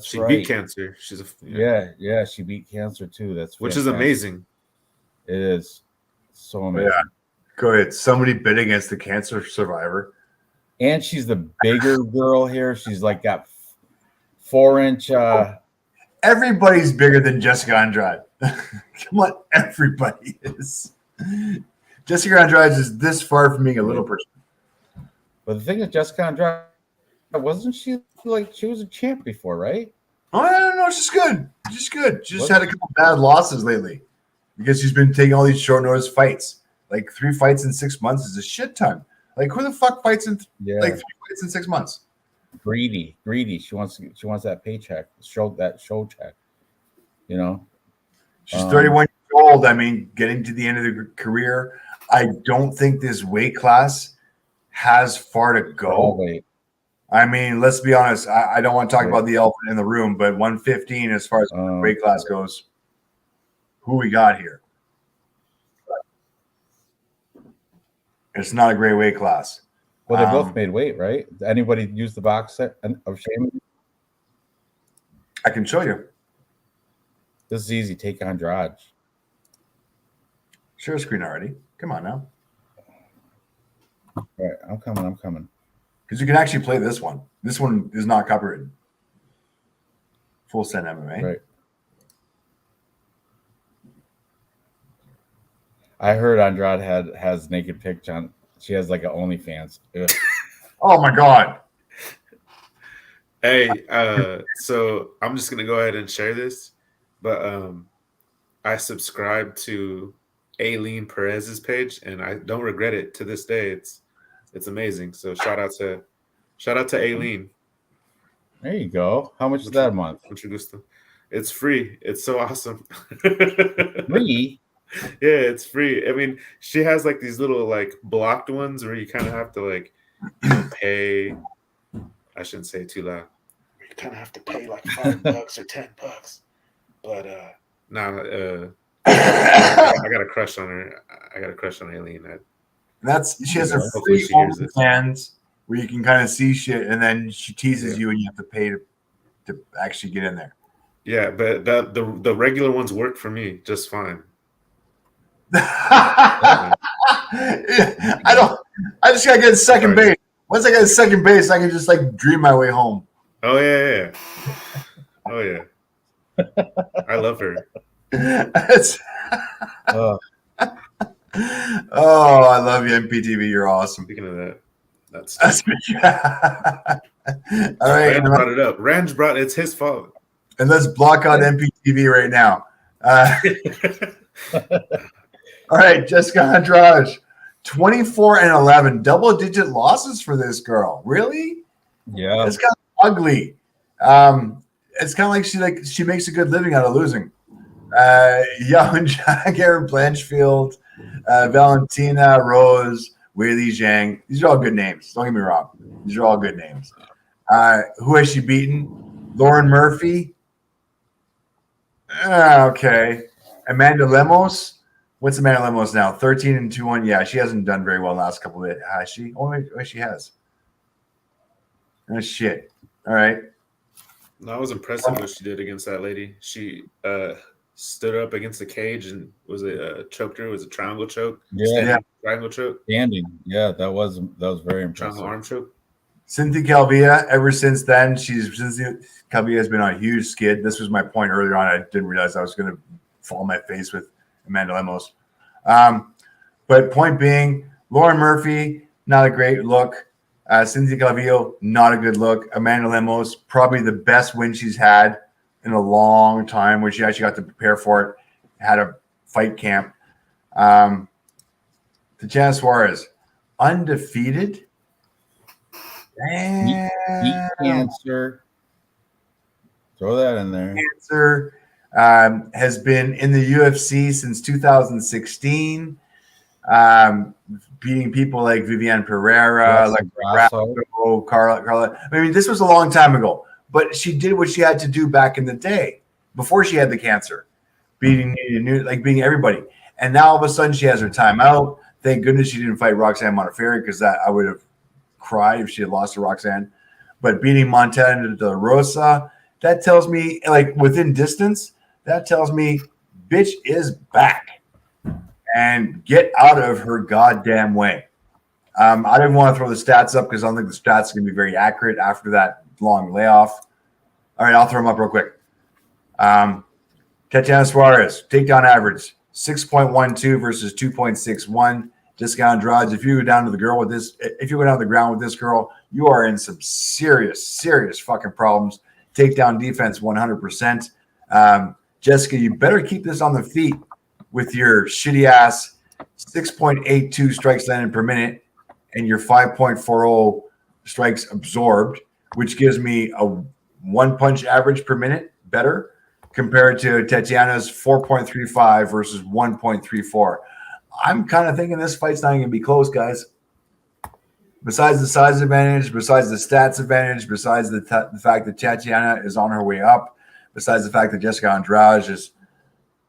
She beat cancer. She's she beat cancer too. That's which is amazing. It is so amazing. Yeah. Go ahead. Somebody bid against the cancer survivor. And she's the bigger girl here. She's like got 4-inch. Everybody's bigger than Jessica Andrade. Come on, everybody is. Jessica Andrade is this far from being a little person. But the thing is, Jessica Andrade, wasn't she like she was a champ before, right? Oh, I don't know. She's good. She's good. She just had a couple bad losses lately because she's been taking all these short notice fights. Like 3 fights in 6 months is a shit ton. Like who the fuck fights in 3 fights in 6 months? Greedy. She wants that paycheck, show check. She's 31 years old. I mean, getting to the end of the career. I don't think this weight class has far to go. I mean, let's be honest. I don't want to talk about the elephant in the room, but 115 as far as weight class goes, who we got here? It's not a great weight class. Well, they both made weight, right? Anybody use the box set of shame? I can show you. This is easy. Take Andrade. Share screen already. Come on now. All right, I'm coming. Because you can actually play this one. This one is not copyrighted. Full Send MMA. Right. I heard Andrade has naked pics on. She has like an OnlyFans. Oh my god. Hey, so I'm just gonna go ahead and share this, but I subscribed to Aileen Perez's page, and I don't regret it to this day. It's amazing. So shout out to Aileen. There you go. How much is that a month? It's free. It's so awesome. Free? Yeah, it's free. I mean, she has like these little like blocked ones where you kind of have to like pay. I shouldn't say it too loud. You kind of have to pay like $5 or $10. But I got a crush on her. I got a crush on Aileen. She has a free OnlyFans where you can kind of see shit, and then she teases you, and you have to pay to actually get in there. Yeah, but the regular ones work for me just fine. I just gotta get second base. Once I get second base, I can just like dream my way home. Oh yeah. Oh yeah. I love her. Oh, I love you, MPTV. You're awesome. Speaking of that, that's all right. Ranj brought it up. Ranj brought it's his fault. And let's block out MPTV right now. All right, Jessica Andrade, 24-11, double-digit losses for this girl. Really? Yeah. It's kind of ugly. It's kind of like she makes a good living out of losing. Young Jagger, Blanchfield, Valentina, Rose, Weili Zhang. These are all good names. Don't get me wrong. These are all good names. Who has she beaten? Lauren Murphy. Okay. Amanda Lemos. What's Amanda Lemos now? 13-2-1. Yeah, she hasn't done very well in the last couple of days. Has she? Oh, wait, she has. Oh, shit. All right. No, I was impressed with what she did against that lady. She stood up against the cage and was it choked her? Was it triangle choke? Yeah. Triangle choke. Standing. Yeah, that was very impressive. Triangle arm choke. Cynthia Calvillo, ever since then, Cynthia Calvillo has been on a huge skid. This was my point earlier on. I didn't realize I was going to fall on my face with Amanda Lemos. But point being, Lauren Murphy, not a great look. Cynthia Calvillo, not a good look. Amanda Lemos, probably the best win she's had in a long time, where she actually got to prepare for it, had a fight camp. Tatiana Suarez, undefeated. Beat cancer. Throw that in there. Cancer has been in the UFC since 2016, beating people like Viviane Pereira, like Carla. I mean, this was a long time ago, but she did what she had to do back in the day before she had the cancer, beating everybody. And now all of a sudden she has her time out. Thank goodness she didn't fight Roxanne Modafferi, because I would have cried if she had lost to Roxanne. But beating Montana De La Rosa, that tells me, like, within distance, that tells me bitch is back. And get out of her goddamn way. I didn't want to throw the stats up because I don't think the stats are going to be very accurate after that long layoff. All right, I'll throw them up real quick. Tatiana Suarez, takedown average 6.12 versus 2.61. Jessica Andrade, if you go down to the ground with this girl, you are in some serious fucking problems. Takedown defense 100%. Jessica, you better keep this on the feet with your shitty ass 6.82 strikes landed per minute and your 5.40 strikes absorbed, which gives me a one punch average per minute better compared to Tatiana's 4.35 versus 1.34. I'm kind of thinking this fight's not going to be close, guys. Besides the size advantage, besides the stats advantage, besides the fact that Tatiana is on her way up, besides the fact that Jessica Andrade is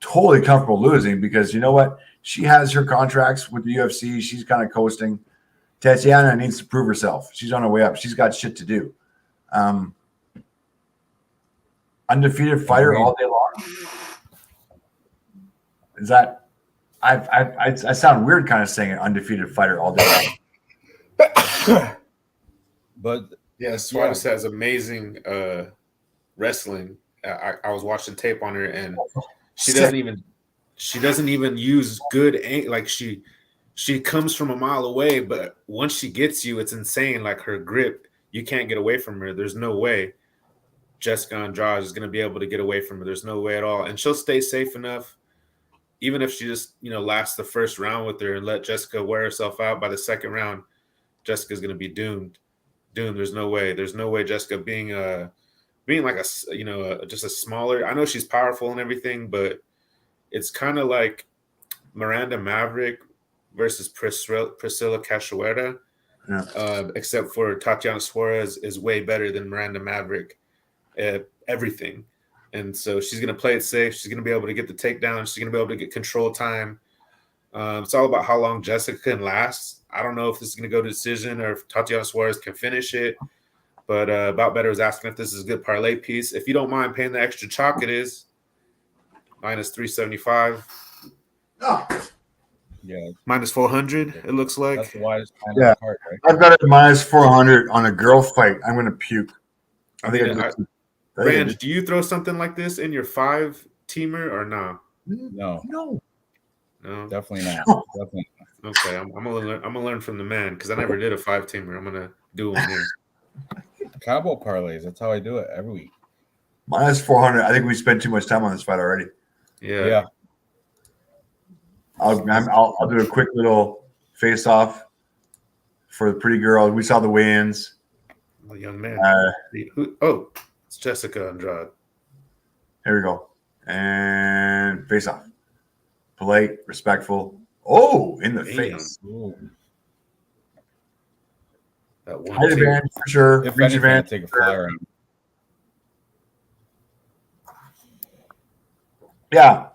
totally comfortable losing, because you know what? She has her contracts with the UFC. She's kind of coasting. Tatiana needs to prove herself. She's on her way up. She's got shit to do. Undefeated fighter all day long. Is that... I sound weird kind of saying an undefeated fighter all day long. But yeah, Suarez has amazing wrestling. I was watching tape on her, and she doesn't even use good like she comes from a mile away, but once she gets you, it's insane. Like her grip, you can't get away from her. There's no way Jessica Andrade is going to be able to get away from her. There's no way at all, and she'll stay safe enough. Even if she just, lasts the first round with her and let Jessica wear herself out by the second round, Jessica's going to be doomed. There's no way. There's no way Jessica being like just a smaller. I know she's powerful and everything, but it's kind of like Miranda Maverick versus Priscilla Cachoeira, except for Tatiana Suarez is way better than Miranda Maverick at everything. And so she's going to play it safe. She's going to be able to get the takedown. She's going to be able to get control time. It's all about how long Jessica can last. I don't know if this is going to go to decision or if Tatiana Suarez can finish it. But About Better was asking if this is a good parlay piece. If you don't mind paying the extra chalk, it is minus 375. Oh. Yeah, minus 400. It looks like. That's the widest kind of card, right? I've got it minus 400 on a girl fight. I'm going to puke. I think Ranj, do you throw something like this in your 5-teamer or no? No. No, Definitely not. Definitely not. okay. I'm gonna learn from the man because I never did a 5-teamer. I'm gonna do one here. Combo parlays. That's how I do it every week. Minus 400. I think we spent too much time on this fight already. Yeah. I'll do a quick little face off for the pretty girl. We saw the weigh-ins. The young man. It's Jessica Andrade. Here we go. And face off. Polite, respectful. Oh, in the face. Ooh. That one. Height advantage for sure. If Reach anything, advantage. take a flyer on. Yeah.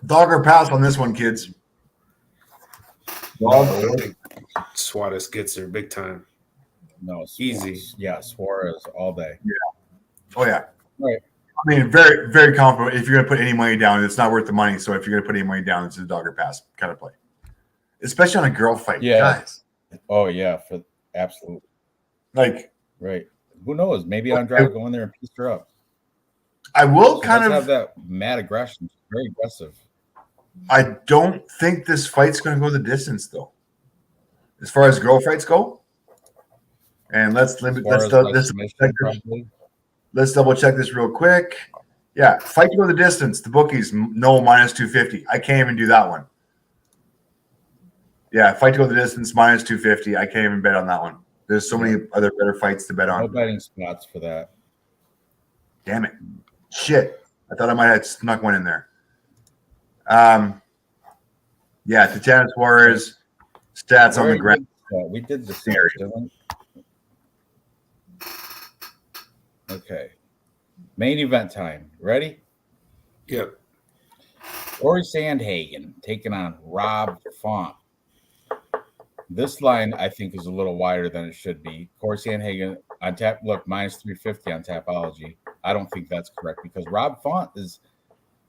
Dog or pass on this one, kids. Dog. Suarez gets her big time. No, Easy. Yeah, Suarez all day. Yeah. Oh yeah. Right. I mean, very, very confident. If you're going to put any money down, it's not worth the money. So if you're going to put any money down, it's a dog or pass kind of play, especially on a girl fight. Yeah. Guys. Oh yeah, for absolutely. Like, right. Who knows? Maybe Andrade go in there and piece her up. I will She kind does of have that mad aggression. She's very aggressive. I don't think this fight's going to go the distance, though. As far as girl fights go, and let's double check this real quick. Yeah, fight to go the distance. The bookies no minus 250. I can't even do that one. Yeah, fight to go the distance minus 250. I can't even bet on that one. There's so many other better fights to bet on. No betting spots for that. Damn it! Shit, I thought I might have snuck one in there. Yeah, Tatiana Suarez stats on the ground. We did the series, didn't we? Okay. Main event time. Ready? Yep. Corey Sandhagen taking on Rob Font. This line, I think, is a little wider than it should be. Corey Sandhagen on tap. Look, minus 350 on Tapology. I don't think that's correct because Rob Font is,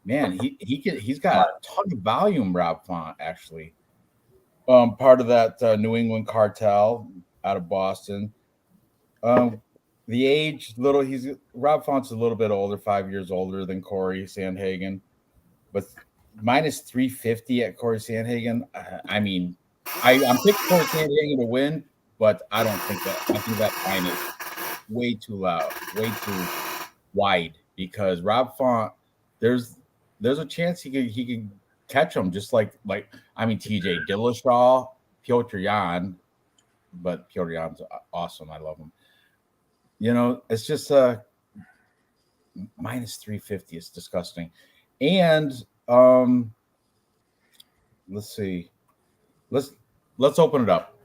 man, he's got a ton of volume. Rob Font actually, part of that New England cartel out of Boston. The age, Rob Font's a little bit older, 5 years older than Corey Sandhagen, but minus 350 at Corey Sandhagen. I mean, I'm picking Corey Sandhagen to win, but I don't think that. I think that line is way too loud, way too wide because Rob Font, there's a chance he could catch him just like TJ Dillashaw, Piotr Jan, but Piotr Jan's awesome. I love him. You know, it's just minus 350. It's disgusting. And let's see. Let's open it up.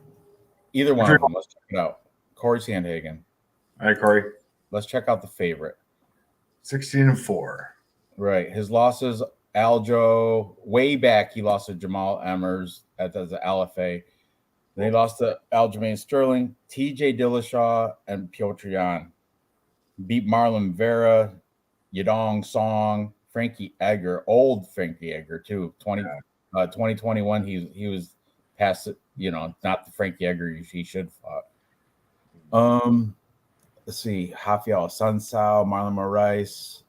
Either one of them. Let's check it out. Corey Sandhagen. All right, Corey. Let's check out the favorite. 16-4. Right. His losses, Aljo, way back, he lost to Jamal Emmers at the LFA. Then he lost to Aljamain Sterling, TJ Dillashaw, and Piotr Jan. Beat Marlon Vera, Yadong Song, Frankie Edgar, old Frankie Edgar, too. 2021, he was past it, not the Frankie Edgar he should have fought. Let's see, Rafael Sunsao, Marlon Moraes.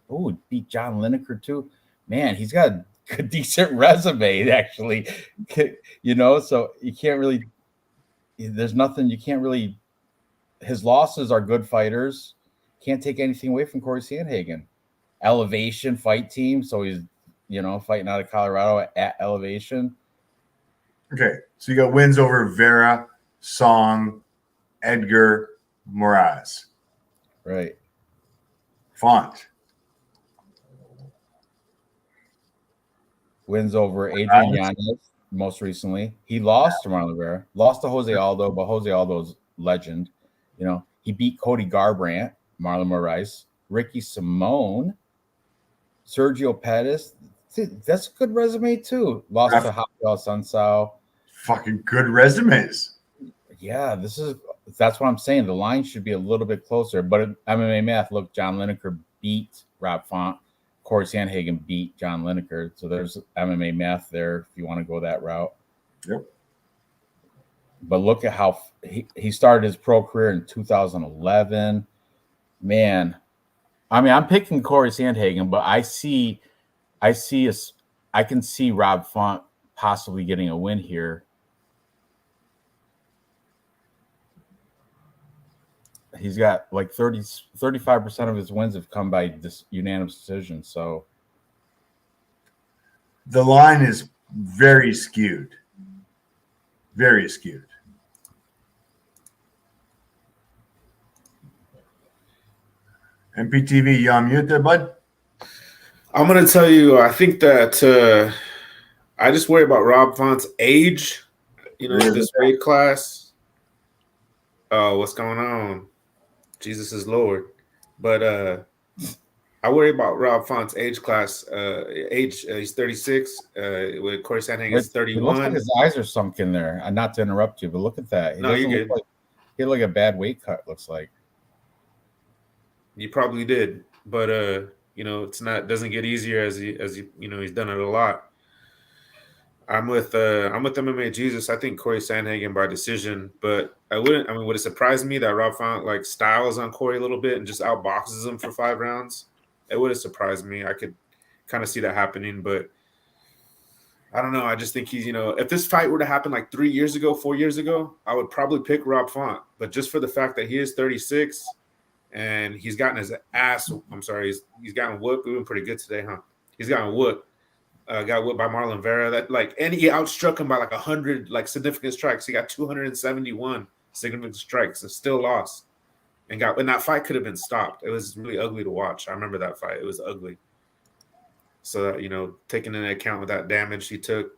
Oh, beat John Lineker too. Man, he's got a decent resume, actually. So you can't really. There's nothing you can't really. His losses are good fighters. Can't take anything away from Corey Sandhagen. Elevation fight team, so he's fighting out of Colorado at Elevation. Okay, so you got wins over Vera, Song, Edgar, Moraes. Right. Font. Wins over Adrian Yanez most recently. He lost to Marlon Vera, lost to Jose Aldo, but Jose Aldo's legend. He beat Cody Garbrandt, Marlon Moraes, Ricky Simone, Sergio Pettis. That's a good resume too. Lost to Rafael Sunsao. Fucking good resumes. Yeah, that's what I'm saying. The line should be a little bit closer. But at MMA Math, look, John Lineker beat Rob Font. Corey Sandhagen beat John Lineker. So there's MMA Math there if you want to go that route. Yep. But look at how he started his pro career in 2011. Man, I mean, I'm picking Corey Sandhagen, but I see I can see Rob Font possibly getting a win here. He's got like 35% of his wins have come by this unanimous decision. So the line is very skewed. Very skewed. MPTV, you on mute there, bud? I'm going to tell you, I think that I just worry about Rob Font's age, this weight class. Oh, what's going on? Jesus is Lord. But I worry about Rob Font's age class. He's 36. With Corey Sandhagen is 31. It looks like his eyes are sunk in there. Not to interrupt you, but look at that. No, you're good. He had like a bad weight cut, looks like. You probably did. But doesn't get easier as he's done it a lot. I'm with MMA Jesus. I think Corey Sandhagen by decision, but would it surprise me that Rob Font like styles on Corey a little bit and just outboxes him for 5 rounds? It would have surprised me. I could kind of see that happening, but I don't know. I just think he's, if this fight were to happen like 4 years ago, I would probably pick Rob Font. But just for the fact that he is 36 and he's gotten his ass, he's gotten whooped. We've been pretty good today, huh? He's gotten whooped. Got whipped by Marlon Vera. And he outstruck him by like 100 significant strikes. He got 271 significant strikes and still lost. And that fight could have been stopped. It was really ugly to watch. I remember that fight. It was ugly. So that, taking into account with that damage he took,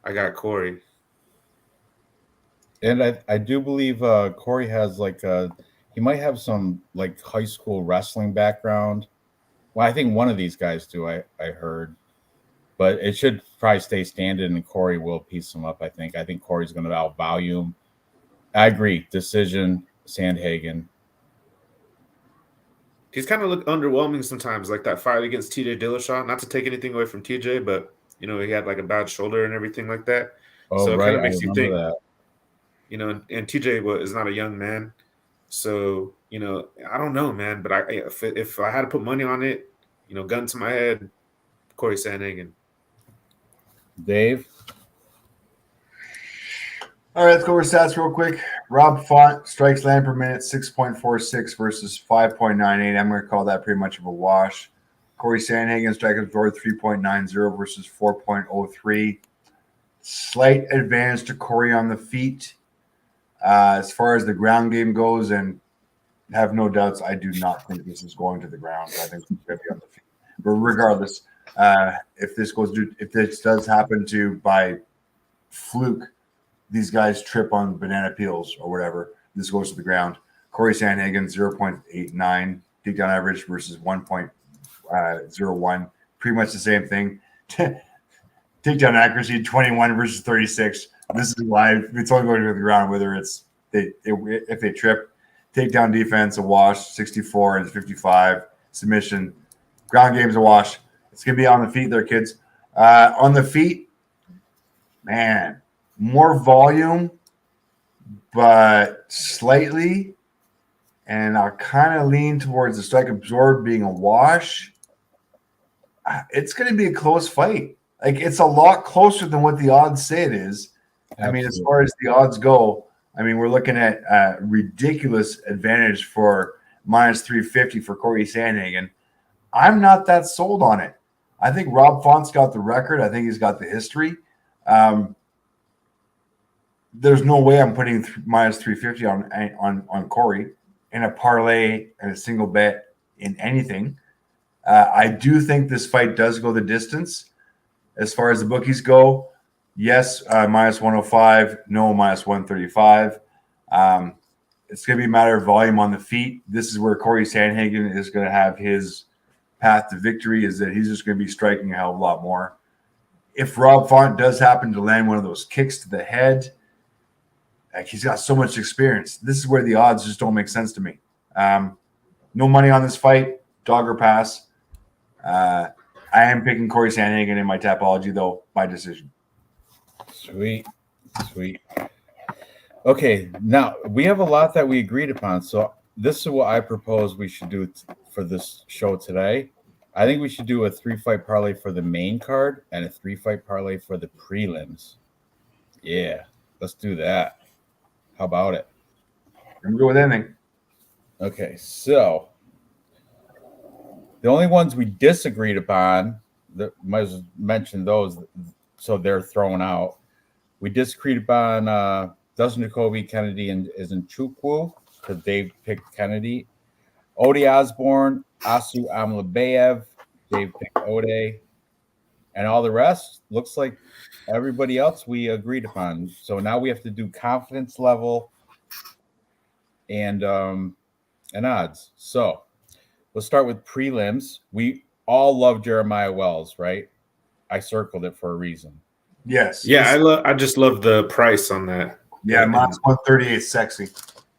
I got Corey. And I do believe Corey has he might have some like high school wrestling background. Well, I think one of these guys do. I heard. But it should probably stay standard, and Corey will piece him up, I think. I think Corey's going to outvalue him. I agree. Decision, Sandhagen. He's kind of looked underwhelming sometimes, like that fight against TJ Dillashaw. Not to take anything away from TJ, but, he had like a bad shoulder and everything like that. Oh, so it right. kind of makes you think, that. And TJ is not a young man. So, I don't know, man. But if I had to put money on it, gun to my head, Corey Sandhagen. Dave? All right, let's go over stats real quick. Rob Font, strikes land per minute, 6.46 versus 5.98. I'm going to call that pretty much of a wash. Corey Sandhagen, strike absorbed 3.90 versus 4.03. Slight advantage to Corey on the feet. As far as the ground game goes, and have no doubts, I do not think this is going to the ground. I think it's going to be on the feet. But regardless, if this does happen to by fluke, these guys trip on banana peels or whatever, this goes to the ground. Corey Sandhagen 0.89 takedown average versus 1.01, pretty much the same thing. Takedown accuracy 21 versus 36. This is why it's only going to the ground whether if they trip. Takedown defense a wash 64 and 55. Submission, ground game's a wash. It's going to be on the feet there, kids. On the feet, man, more volume, but slightly. And I'll kind of lean towards the strike absorbed being a wash. It's going to be a close fight. It's a lot closer than what the odds say it is. Absolutely. I mean, as far as the odds go, we're looking at a ridiculous advantage for minus 350 for Corey Sandhagen. I'm not that sold on it. I think Rob Font's got the record. I think he's got the history. There's no way I'm putting minus 350 on Corey in a parlay and a single bet in anything. I do think this fight does go the distance. As far as the bookies go, yes, minus 105, no, minus 135. It's going to be a matter of volume on the feet. This is where Corey Sandhagen is going to have his path to victory, is that he's just going to be striking a hell of a lot more. If Rob Font does happen to land one of those kicks to the head, he's got so much experience. This is where the odds just don't make sense to me. No money on this fight, dog or pass. I am picking Corey Sandhagen in my Tapology, though, by decision. Sweet. Okay, now we have a lot that we agreed upon. So this is what I propose we should do for this show today. I think we should do a 3-fight parlay for the main card and a 3-fight parlay for the prelims. Yeah, let's do that. How about it? I'm good with anything. Okay, so the only ones we disagreed upon, might as well mention those, so they're thrown out. We disagreed upon Dustin Jacoby, Kennedy, and Nchukwu, because Dave picked Kennedy. Ode Osborne, Asu Amlabayev, Dave picked Ode, and all the rest looks like everybody else we agreed upon. So now we have to do confidence level and odds. So let's start with prelims. We all love Jeremiah Wells, right? I circled it for a reason. Yes. Yeah, I just love the price on that. Yeah, minus 138 sexy.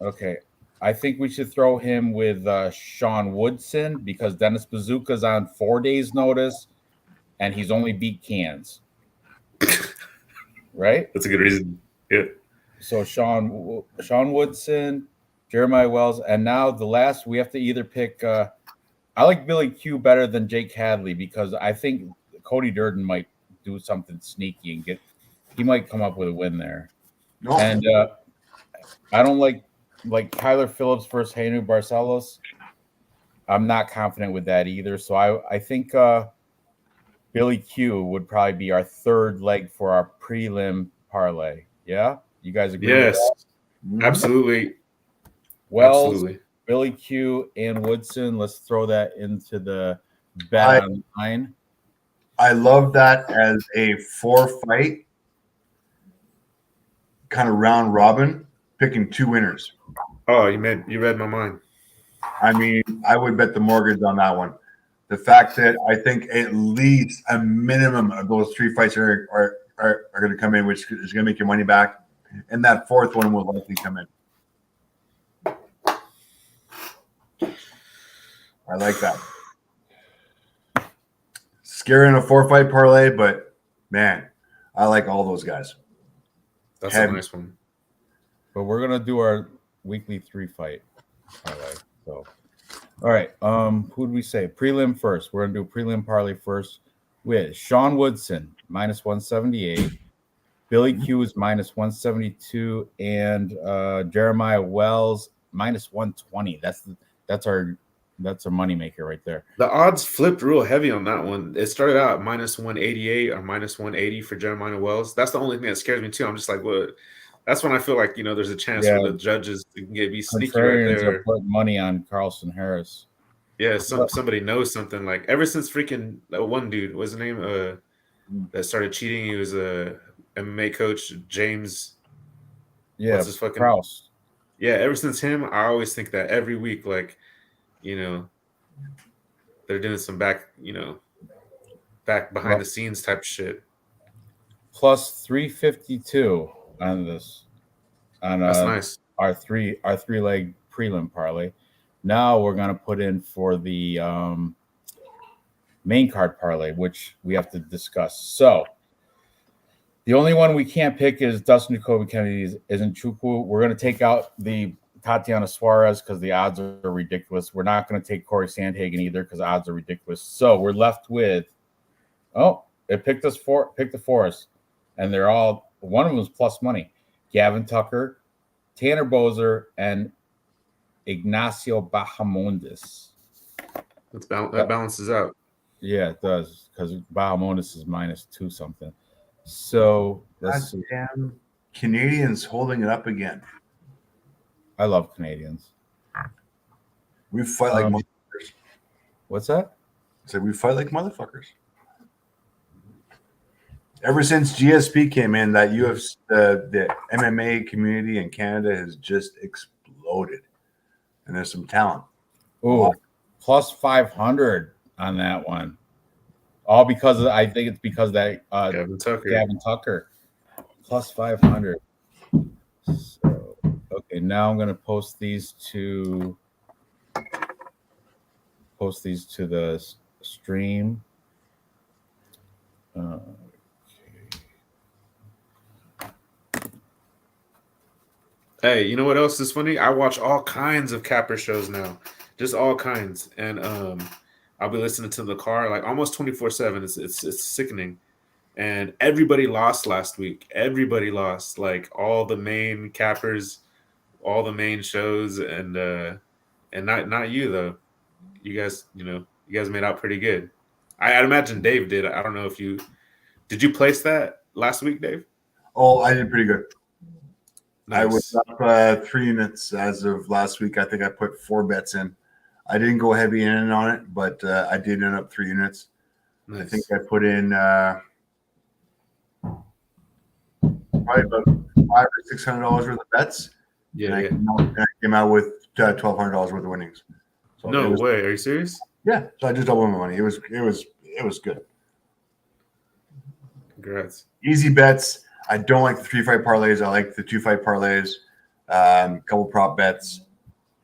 Okay. I think we should throw him with Sean Woodson because Dennis Bazooka's on 4 days' notice, and he's only beat Cans. Right? That's a good reason. Yeah. So Sean Woodson, Jeremiah Wells, and now the last we have to either pick. I like Billy Q better than Jake Hadley because I think Cody Durden might do something sneaky and he might come up with a win there. No. And I don't like Kyler Phillips versus Heinu Barcelos. I'm not confident with that either. So I think Billy Q would probably be our third leg for our prelim parlay. Yeah? You guys agree with that? Absolutely. Wells, Absolutely. Billy Q, and Woodson. Let's throw that into the bet online. I love that as a 4-fight kind of round robin, picking 2 winners. Oh, you read my mind. I mean, I would bet the mortgage on that one. The fact that I think at least a minimum of those 3 fights are going to come in, which is going to make your money back, and that 4th one will likely come in. I like that. Scary in a 4-fight parlay, but man, I like all those guys. That's a nice one. But we're gonna do our weekly 3-fight parlay. So, all right. Who do we say? Prelim first. We're gonna do a prelim parlay first with Sean Woodson minus 178, Billy Q is minus 172, and Jeremiah Wells minus 120. That's our moneymaker right there. The odds flipped real heavy on that one. It started out at minus 188 or minus 180 for Jeremiah Wells. That's the only thing that scares me too. I'm just like, what? That's when I feel like there's a chance for the judges to be sneaky right there. Are putting money on Carlson Harris. Yeah, somebody knows something. Like ever since freaking one dude, what's his name? That started cheating. He was a MMA coach, James. Yeah, what's his fucking Kraus. Yeah, ever since him, I always think that every week, like, they're doing some back behind the scenes type shit. Plus 352 on this. That's nice. Our three leg prelim parlay. Now we're gonna put in for the main card parlay, which we have to discuss. So the only one we can't pick is Dustin Jacoby Kennedy isn't Chukwu. We're gonna take out the Tatiana Suarez because the odds are ridiculous. We're not going to take Corey Sandhagen either because odds are ridiculous. So we're left with, it picked the Forest, and they're all, one of them is plus money. Gavin Tucker, Tanner Bozer, and Ignacio Bahamondes. That balances out. Yeah, it does because Bahamondes is minus 2 something. So let's see. Damn, Canadians holding it up again. I love Canadians. We fight like motherfuckers. What's that? I said we fight like motherfuckers. Ever since GSP came in, that UFC, the MMA community in Canada has just exploded, and there's some talent. Oh, plus 500 on that one. All because I think it's because that Gavin Tucker plus 500. So, okay, now I'm gonna post these to the stream. Hey, you know what else is funny? I watch all kinds of capper shows now, just all kinds. And I'll be listening to the car like almost 24/7. It's sickening. And everybody lost last week. Everybody lost, like all the main cappers, all the main shows, and not you though. You guys, you guys made out pretty good. I'd imagine Dave did. I don't know if you did. You place that last week, Dave? Oh, I did pretty good. Nice. I was up 3 units as of last week. I think I put 4 bets in. I didn't go heavy in on it, but I did end up 3 units. Nice. I think I put in probably about $500 or $600 worth of bets. Yeah, and I came out with $1,200 worth of winnings. So no way. Are you serious? Yeah. So I just doubled my money. It was good. Congrats. Easy bets. I don't like the 3-fight parlays. I like the 2-fight parlays. Couple prop bets.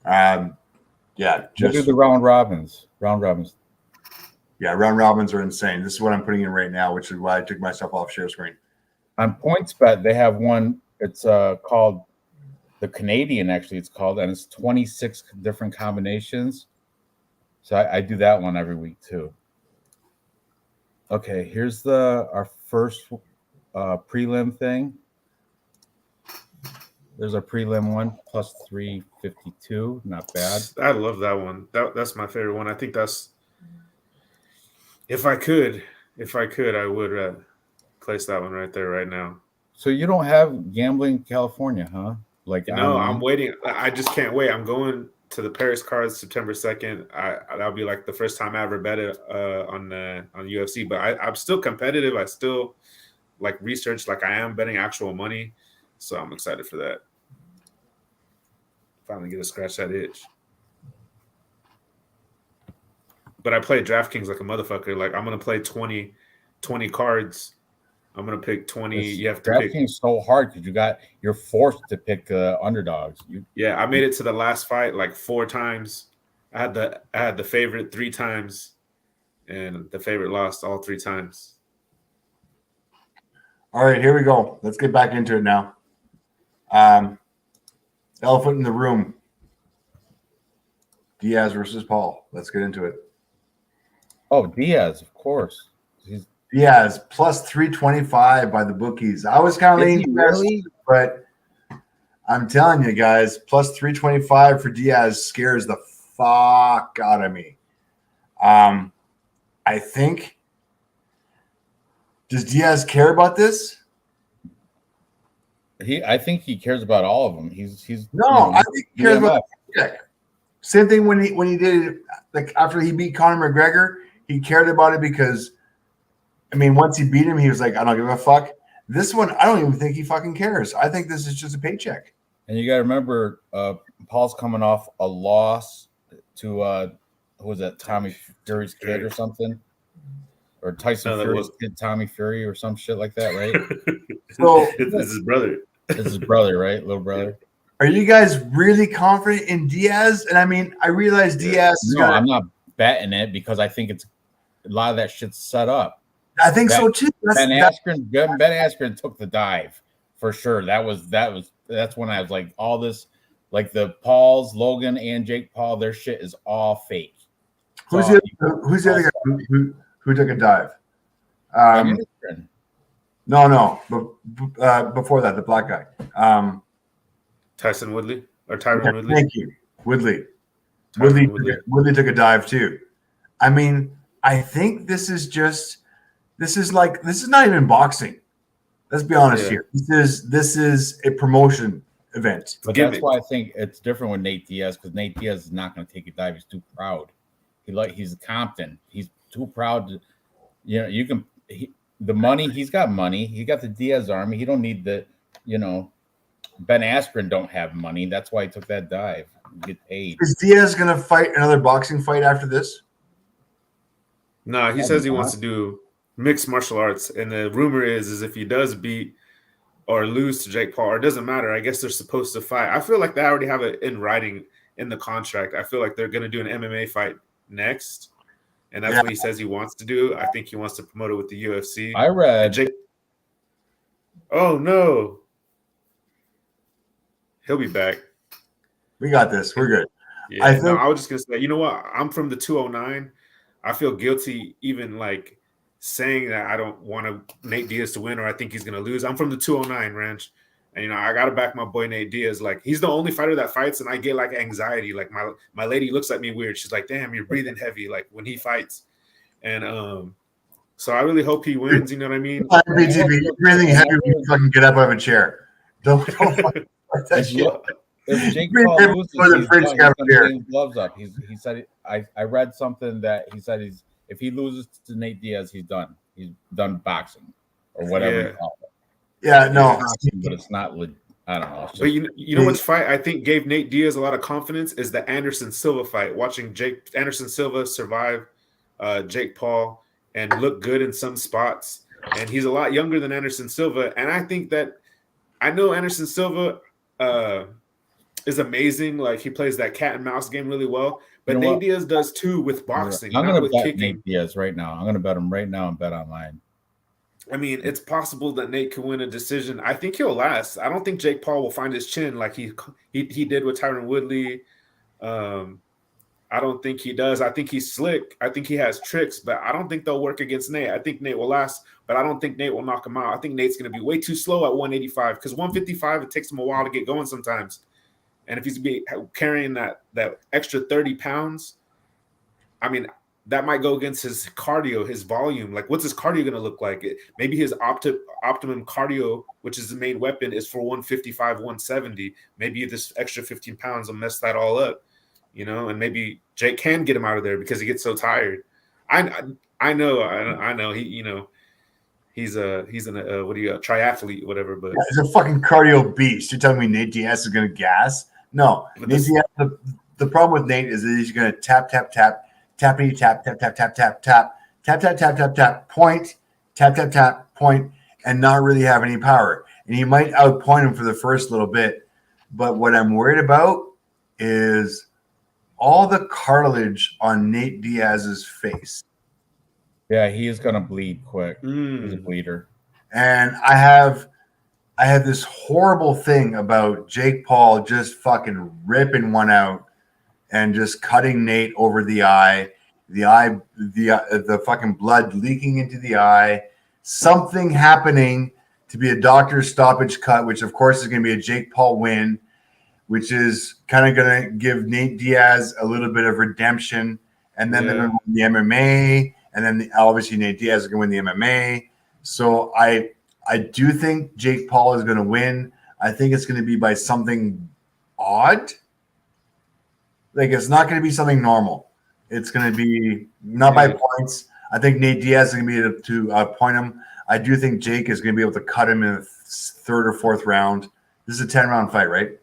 Yeah, just do the round robins. Round robins. Yeah, round robins are insane. This is what I'm putting in right now, which is why I took myself off share screen. On PointsBet, they have one. It's called the Canadian. Actually, it's called, and it's 26 different combinations. So I do that one every week too. Okay, here's our first prelim thing. There's a prelim one plus 352. Not bad. I love that one. That's my favorite one. I think that's if I could, I would place that one right there right now. So you don't have gambling in California, huh? Like no, I'm waiting. I just can't wait. I'm going to the Paris cards September 2nd. That'll be like the first time I ever bet it on UFC. But I'm still competitive. I still like research like I am betting actual money. So I'm excited for that. Finally get to scratch that itch. But I play DraftKings like a motherfucker. Like I'm gonna play 20 cards. I'm gonna pick 20. You have to pick. DraftKings so hard because you're forced to pick underdogs. I made it to the last fight like 4 times. I had the favorite 3 times, and the favorite lost all 3 times. All right, here we go. Let's get back into it now. Elephant in the room. Diaz versus Paul. Let's get into it. Oh, Diaz, of course. Diaz plus 325 by the bookies. I was kind of leaning really, but I'm telling you guys, plus 325 for Diaz scares the fuck out of me. I think. Does Diaz care about this? I think he cares about all of them. He's I think he cares about same thing when he did it, like after he beat Conor McGregor, he cared about it because once he beat him, he was like, I don't give a fuck. This one, I don't even think he fucking cares. I think this is just a paycheck. And you gotta remember, Paul's coming off a loss to who was that, Tommy Fury's kid or something? Or Tyson Fury's kid, Tommy Fury, or some shit like that, right? So it's his brother. It's his brother, right? Little brother. Are you guys really confident in Diaz? And I realize Diaz. No, I'm not betting it because I think it's a lot of that shit's set up. I think so too. Ben Askren took the dive for sure. That's when I was like, all this, like the Pauls, Logan and Jake Paul, their shit is all fake. Who's the other guy who took a dive? No, but before that, the black guy. Tyson Woodley or Tyron Woodley. Thank you, Woodley. Woodley took a dive too. I think this is not even boxing. Let's be honest here. This is a promotion event. But that's why I think it's different with Nate Diaz, because Nate Diaz is not going to take a dive. He's too proud. He's Compton. He's too proud to. The money. He's got money. He got the Diaz army. He don't need the. Ben Askren don't have money. That's why he took that dive. Get paid. Is Diaz going to fight another boxing fight after this? No, he says he wants to do mixed martial arts, and the rumor is if he does beat or lose to Jake Paul, or it doesn't matter. I guess they're supposed to fight. I feel like they already have it in writing in the contract. I feel like they're going to do an MMA fight next, and that's what he says he wants to do. I think he wants to promote it with the UFC. I read Jake. Oh no, he'll be back. We got this. We're good. Yeah, I was just gonna say, you know what? I'm from the 209. I feel guilty even like saying that I don't want Nate Diaz to win or I think he's gonna lose. I'm from the 209 Ranch. And you know, I gotta back my boy Nate Diaz. Like he's the only fighter that fights, and I get like anxiety. Like my lady looks at me weird. She's like, "Damn, you're breathing heavy." Like when he fights, and so I really hope he wins. You know what I mean? MPTV, you're breathing heavy when you fucking get up out of a chair. Don't fucking start that shit. If Jake Paul loses, he's gonna hang gloves up. He said I read something that he said if he loses to Nate Diaz, he's done. He's done boxing or whatever you call it. Yeah, no, but it's not. I don't know. But you know what's fight I think gave Nate Diaz a lot of confidence is the Anderson Silva fight. Watching Anderson Silva survive Jake Paul and look good in some spots, and he's a lot younger than Anderson Silva. And I think that I know Anderson Silva is amazing. Like he plays that cat and mouse game really well. But Nate Diaz does too with boxing. I'm going to bet kicking. Nate Diaz right now. I'm going to bet him right now and bet online. I mean, it's possible that Nate could win a decision. I think he'll last. I don't think Jake Paul will find his chin like he did with Tyron Woodley. I don't think he does. I think he's slick. I think he has tricks, but I don't think they'll work against Nate. I think Nate will last, but I don't think Nate will knock him out. I think Nate's going to be way too slow at 185 because 155, it takes him a while to get going sometimes. And if he's carrying that extra 30 pounds, I mean, that might go against his cardio, his volume. Like, what's his cardio going to look like? Maybe his optimum cardio, which is the main weapon, is for 155, 170. Maybe this extra 15 pounds will mess that all up, you know. And maybe Jake can get him out of there because he gets so tired. I know. He, you know, he's a triathlete, whatever. But yeah, he's a fucking cardio beast. You're telling me Nate Diaz is going to gas? No, Nate Diaz. The problem with Nate is that he's going to tap, tappity tap, tap, tap, tap, tap, tap, tap, tap, tap, tap, tap, point, tap, tap, tap, point, and not really have any power. And he might outpoint him for the first little bit. But what I'm worried about is all the cartilage on Nate Diaz's face. Yeah, he is gonna bleed quick. He's a bleeder. And I have this horrible thing about Jake Paul just fucking ripping one out and just cutting Nate over the fucking blood leaking into the eye, something happening to be a doctor's stoppage cut, which of course is going to be a Jake Paul win, which is kind of going to give Nate Diaz a little bit of redemption. And then they're going to win the MMA. And then obviously Nate Diaz is going to win the MMA. So I do think Jake Paul is going to win. I think it's going to be by something odd. Like, it's not going to be something normal. It's going to be not by points. I think Nate Diaz is going to be able to point him. I do think Jake is going to be able to cut him in the third or fourth round. This is a 10-round fight, right?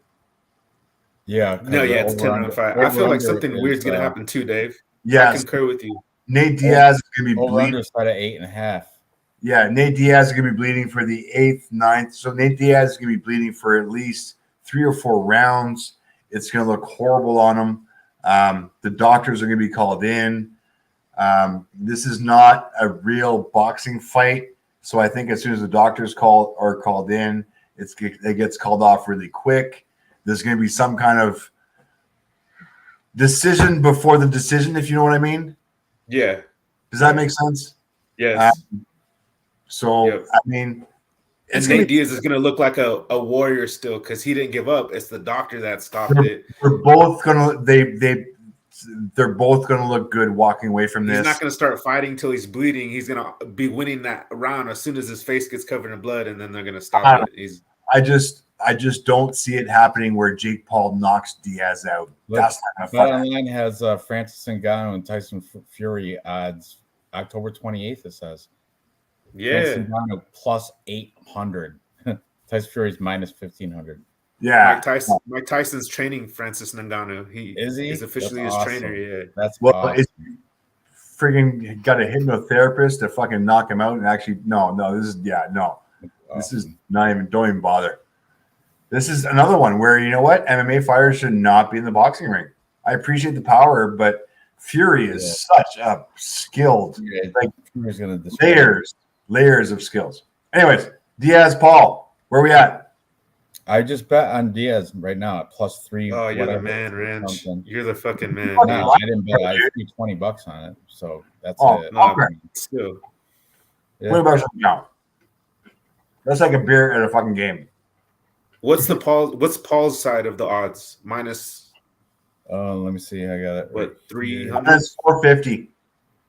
Yeah. No, it's a 10-round fight. I feel like something weird's going to happen too, Dave. Yeah. I concur with you. Nate Diaz is going to be bleeding. Over at 8.5. Yeah, Nate Diaz is going to be bleeding for the 8th, 9th. So Nate Diaz is going to be bleeding for at least 3 or 4 rounds. It's going to look horrible on him. The doctors are going to be called in. This is not a real boxing fight. So I think as soon as the doctors are called in, it gets called off really quick. There's going to be some kind of decision before the decision, if you know what I mean. Yeah. Does that make sense? Yes. I mean, and Nate Diaz is going to look like a warrior still because he didn't give up. It's the doctor that stopped it. They're both gonna they're both gonna look good walking away from this. He's not going to start fighting until he's bleeding. He's going to be winning that round as soon as his face gets covered in blood, and then they're going to stop it. I just don't see it happening where Jake Paul knocks Diaz out. That's not gonna online has Francis Ngannou and Tyson Fury odds October 28th. It says. Yeah, plus 800. Tyson Fury's minus 1500. Yeah, Mike Tyson's training Francis Ngannou. He is officially his trainer. Yeah, that's awesome. It's friggin' got a hypnotherapist to fucking knock him out. And actually, no, this is not even. Don't even bother. This is another one where you know what, MMA fighters should not be in the boxing ring. I appreciate the power, but Fury is such a skilled, like Fury's gonna layers of skills. Anyways, Diaz Paul, where are we at? I just bet on Diaz right now at +3. Oh, you're the whatever, man, Ranj. something. You're the fucking man. No, I didn't bet. I threw $20 on it, so that's it. No, still. Yeah. $20 doesn't count. That's like a beer at a fucking game. What's Paul's side of the odds? Minus. Let me see. I got it. What, 300? Minus 450.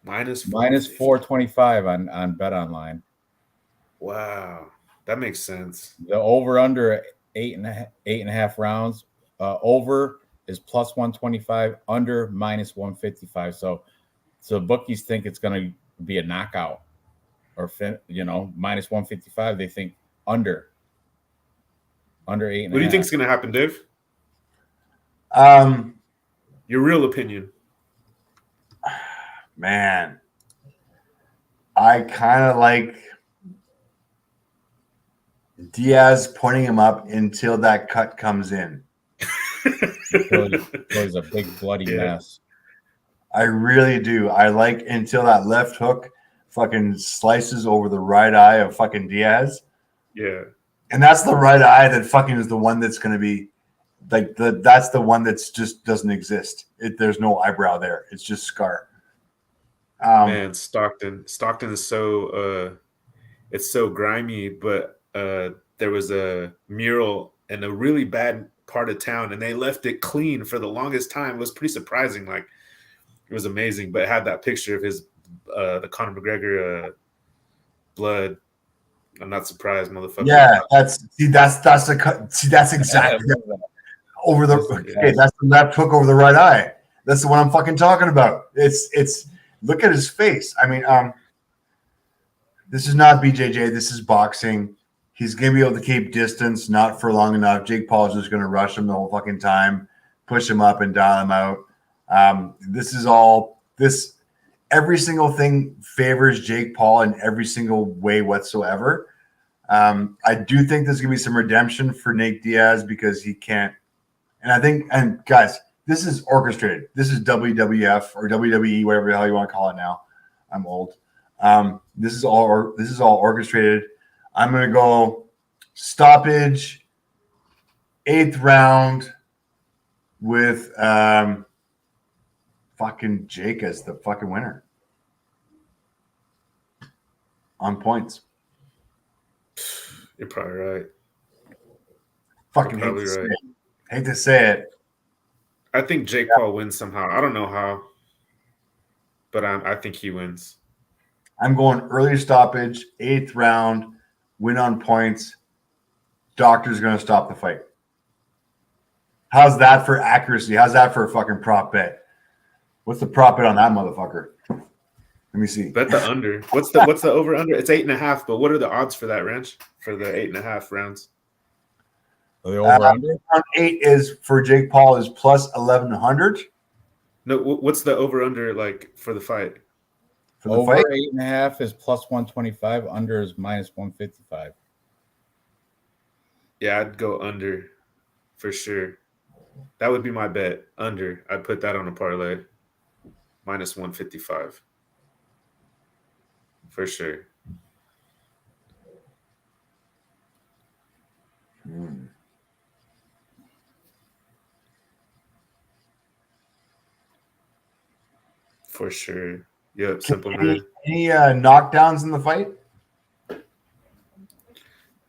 Minus 425 on Bet Online. Wow, that makes sense. The over under 8.5 rounds. Over is +125. Under -155. So bookies think it's going to be a knockout, or -155. They think under 8.5. What do you think is going to happen, Dave? Your real opinion. Man, I kind of like Diaz pointing him up until that cut comes in. It was a big bloody mess. I really do. I like until that left hook fucking slices over the right eye of fucking Diaz. Yeah. And that's the right eye that fucking is the one that's going to be like that's the one that's just doesn't exist. There's no eyebrow there. It's just scar. Man, Stockton is so it's so grimy, but there was a mural in a really bad part of town and they left it clean for the longest time. It was pretty surprising. Like, it was amazing, but it had that picture of his the Conor McGregor blood. I'm not surprised, motherfucker. Yeah, that's exactly over the that's the left hook over the right eye. That's the one I'm fucking talking about. It's look at his face. I mean, this is not BJJ. This is boxing. He's gonna be able to keep distance, not for long enough. Jake Paul's just gonna rush him the whole fucking time, push him up and dial him out. Every single thing favors Jake Paul in every single way whatsoever. I do think there's gonna be some redemption for Nate Diaz because he can't. And guys, this is orchestrated. This is WWF or WWE, whatever the hell you want to call it now. I'm old. This is all orchestrated. I'm gonna go stoppage, 8th round with fucking Jake as the fucking winner on points. You're probably right. Fucking hate to say it. I think Jake Paul wins somehow. I don't know how, but I think he wins. I'm going early stoppage, 8th round, win on points. Doctor's going to stop the fight. How's that for accuracy? How's that for a fucking prop bet? What's the prop bet on that motherfucker? Let me see. Bet the under. What's the over under? It's 8.5. But what are the odds for that, Ranch? For the 8.5 rounds? The over under? Round 8 is for Jake Paul is plus 1100. No, what's the over under like for the fight? For the over fight? 8.5 is plus 125. Under is minus 155. Yeah, I'd go under for sure. That would be my bet. Under. I'd put that on a parlay. Minus 155. For sure. For sure. Yep, simple man. Any knockdowns in the fight?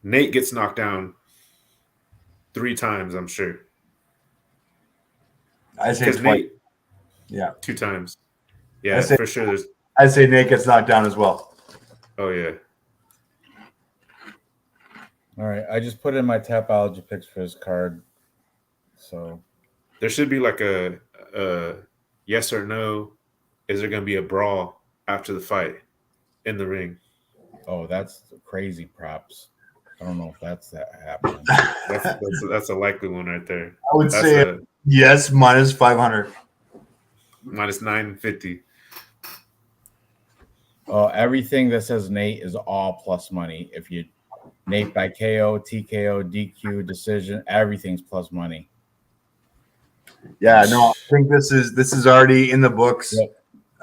Nate gets knocked down 3 times, I'm sure. I say twice. Nate, yeah, 2 times. Yeah, for sure. I say Nate gets knocked down as well. Oh yeah. All right, I just put in my Tapology picks for his card. So there should be like a yes or no. Is there going to be a brawl after the fight in the ring? Oh, that's crazy props. I don't know if that's happening. That's a likely one right there. I would say yes, minus 500. Minus 950. Everything that says Nate is all plus money. If you Nate by KO, TKO, DQ, decision, everything's plus money. Yeah, no, I think this is already in the books. Yep.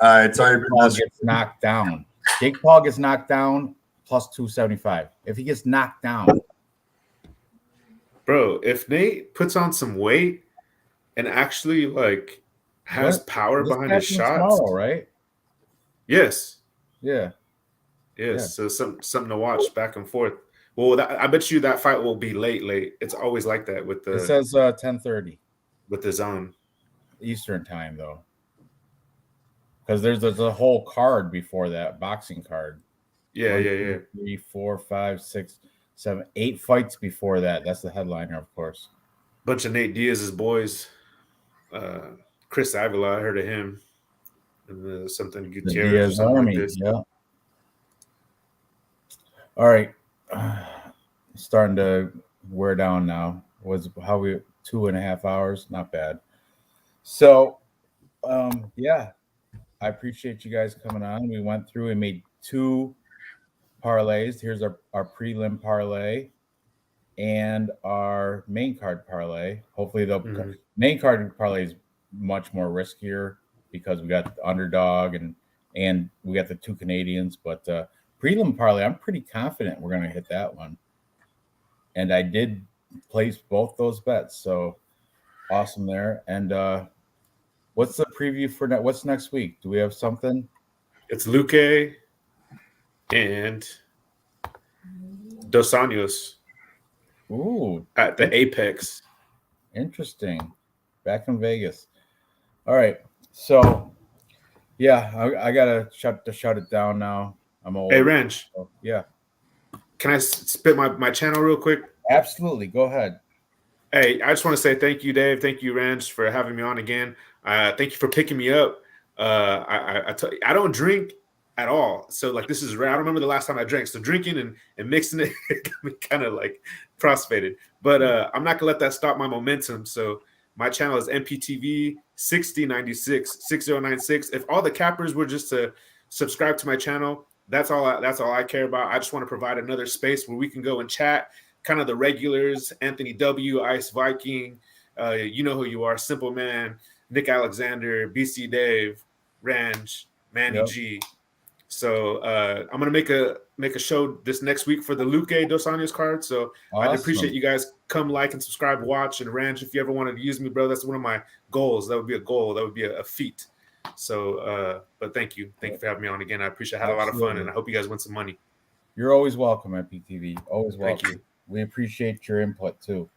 It's already been Paul gets knocked down. Jake Paul gets knocked down plus 275. If he gets knocked down, Bro, if Nate puts on some weight and actually like has power This behind his happening shots, tomorrow, right? yes, Yeah. yes. Yeah. So something to watch back and forth. Well, I bet you that fight will be late. It's always like that with It the says 10:30 zone. Eastern time though, because there's a whole card before that boxing card. Yeah, 1, yeah, 2, yeah. 3, 4, 5, 6, 7, 8 fights before that. That's the headliner, of course. Bunch of Nate Diaz's boys. Chris Avila, I heard of him. And something The Gutierrez or Diaz something like Army. this. Yeah. All right. Starting to wear down now. Was how we 2.5 hours? Not bad. So, yeah, I appreciate you guys coming on. We went through and made 2 parlays. Here's our prelim parlay and our main card parlay. Hopefully, the main card parlay is much more riskier because we got the underdog and we got the 2 Canadians. But prelim parlay, I'm pretty confident we're going to hit that one. And I did place both those bets, so awesome there. And what's the preview for what's next week? Do we have something? It's Luque and Dos Anjos. Ooh, At the Apex. Interesting. Back in Vegas. All right. So yeah, I gotta shut it down now. I'm old. Hey, Ranj. So, yeah. Can I spit my channel real quick? Absolutely. Go ahead. Hey, I just want to say thank you, Dave. Thank you, Ranj, for having me on again. Thank you for picking me up. I don't drink at all. So like this is rare. I don't remember the last time I drank. So drinking and mixing it got me kind of like prostrated. But I'm not gonna let that stop my momentum. So my channel is MPTV 6096. If all the cappers were just to subscribe to my channel, that's all I care about. I just want to provide another space where we can go and chat. Kind of the regulars, Anthony W, Ice Viking, you know who you are, Simple Man, Nick Alexander, BC Dave, Ranj, Manny G. So I'm gonna make a show this next week for the Luque Dos Anjos card. So Awesome. I'd appreciate you guys come like and subscribe, watch, and Ranj, if you ever wanted to use me, bro, that's one of my goals. That would be a goal. That would be a feat. So, but thank you for having me on again. I appreciate. I had a lot of fun, and I hope you guys win some money. You're always welcome at PTV. Always welcome. Thank you. We appreciate your input too.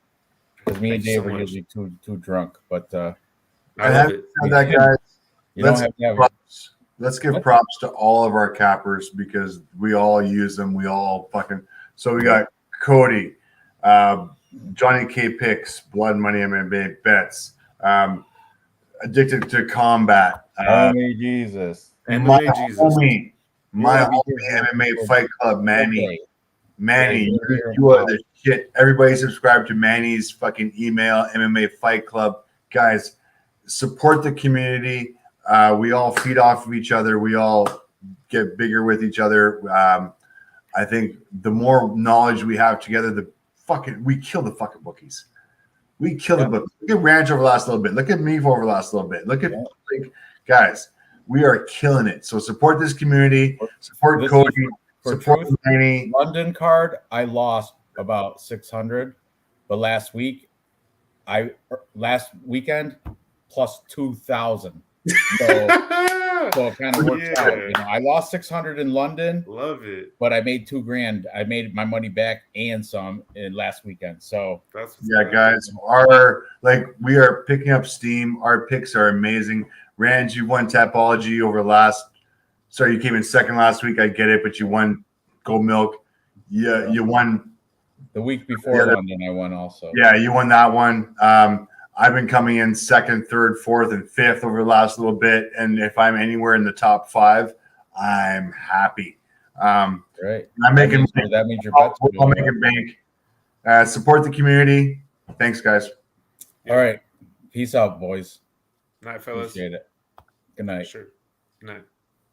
Because me and Dave are usually too drunk, but I love it. That, guys, you don't have to have props. Let's give props to all of our cappers because we all use them. We all fucking. So we got Cody, Johnny K Picks, Blood Money MMA Bets, Addicted to Combat, Jesus, my homie MMA Fight Club, Manny. Manny, you are the shit. Everybody subscribe to Manny's fucking email, MMA Fight Club. Guys, support the community. We all feed off of each other. We all get bigger with each other. I think the more knowledge we have together, we kill the fucking bookies. We kill the bookies. Look at Ranch over the last little bit. Look at me over the last little bit. Look at guys, we are killing it. So support this community. Support Cody. Support Manny. London card, I lost about 600, but last weekend plus 2,000. So it kind of works out. You know, I lost 600 in London. Love it. But I made $2,000. I made my money back and some in last weekend. So guys, we are picking up steam. Our picks are amazing. Ranj, you won Tapology over Sorry, you came in second last week. I get it, but you won Gold Milk. Yeah, you won the week before London. I won also. Yeah, you won that one. I've been coming in second, third, fourth, and fifth over the last little bit. And if I'm anywhere in the top 5, I'm happy. Right. I'm making that means your bets. I'll make it bank. Support the community. Thanks, guys. All right. Peace out, boys. Night, fellas. Appreciate it. Good night. Sure. Good night.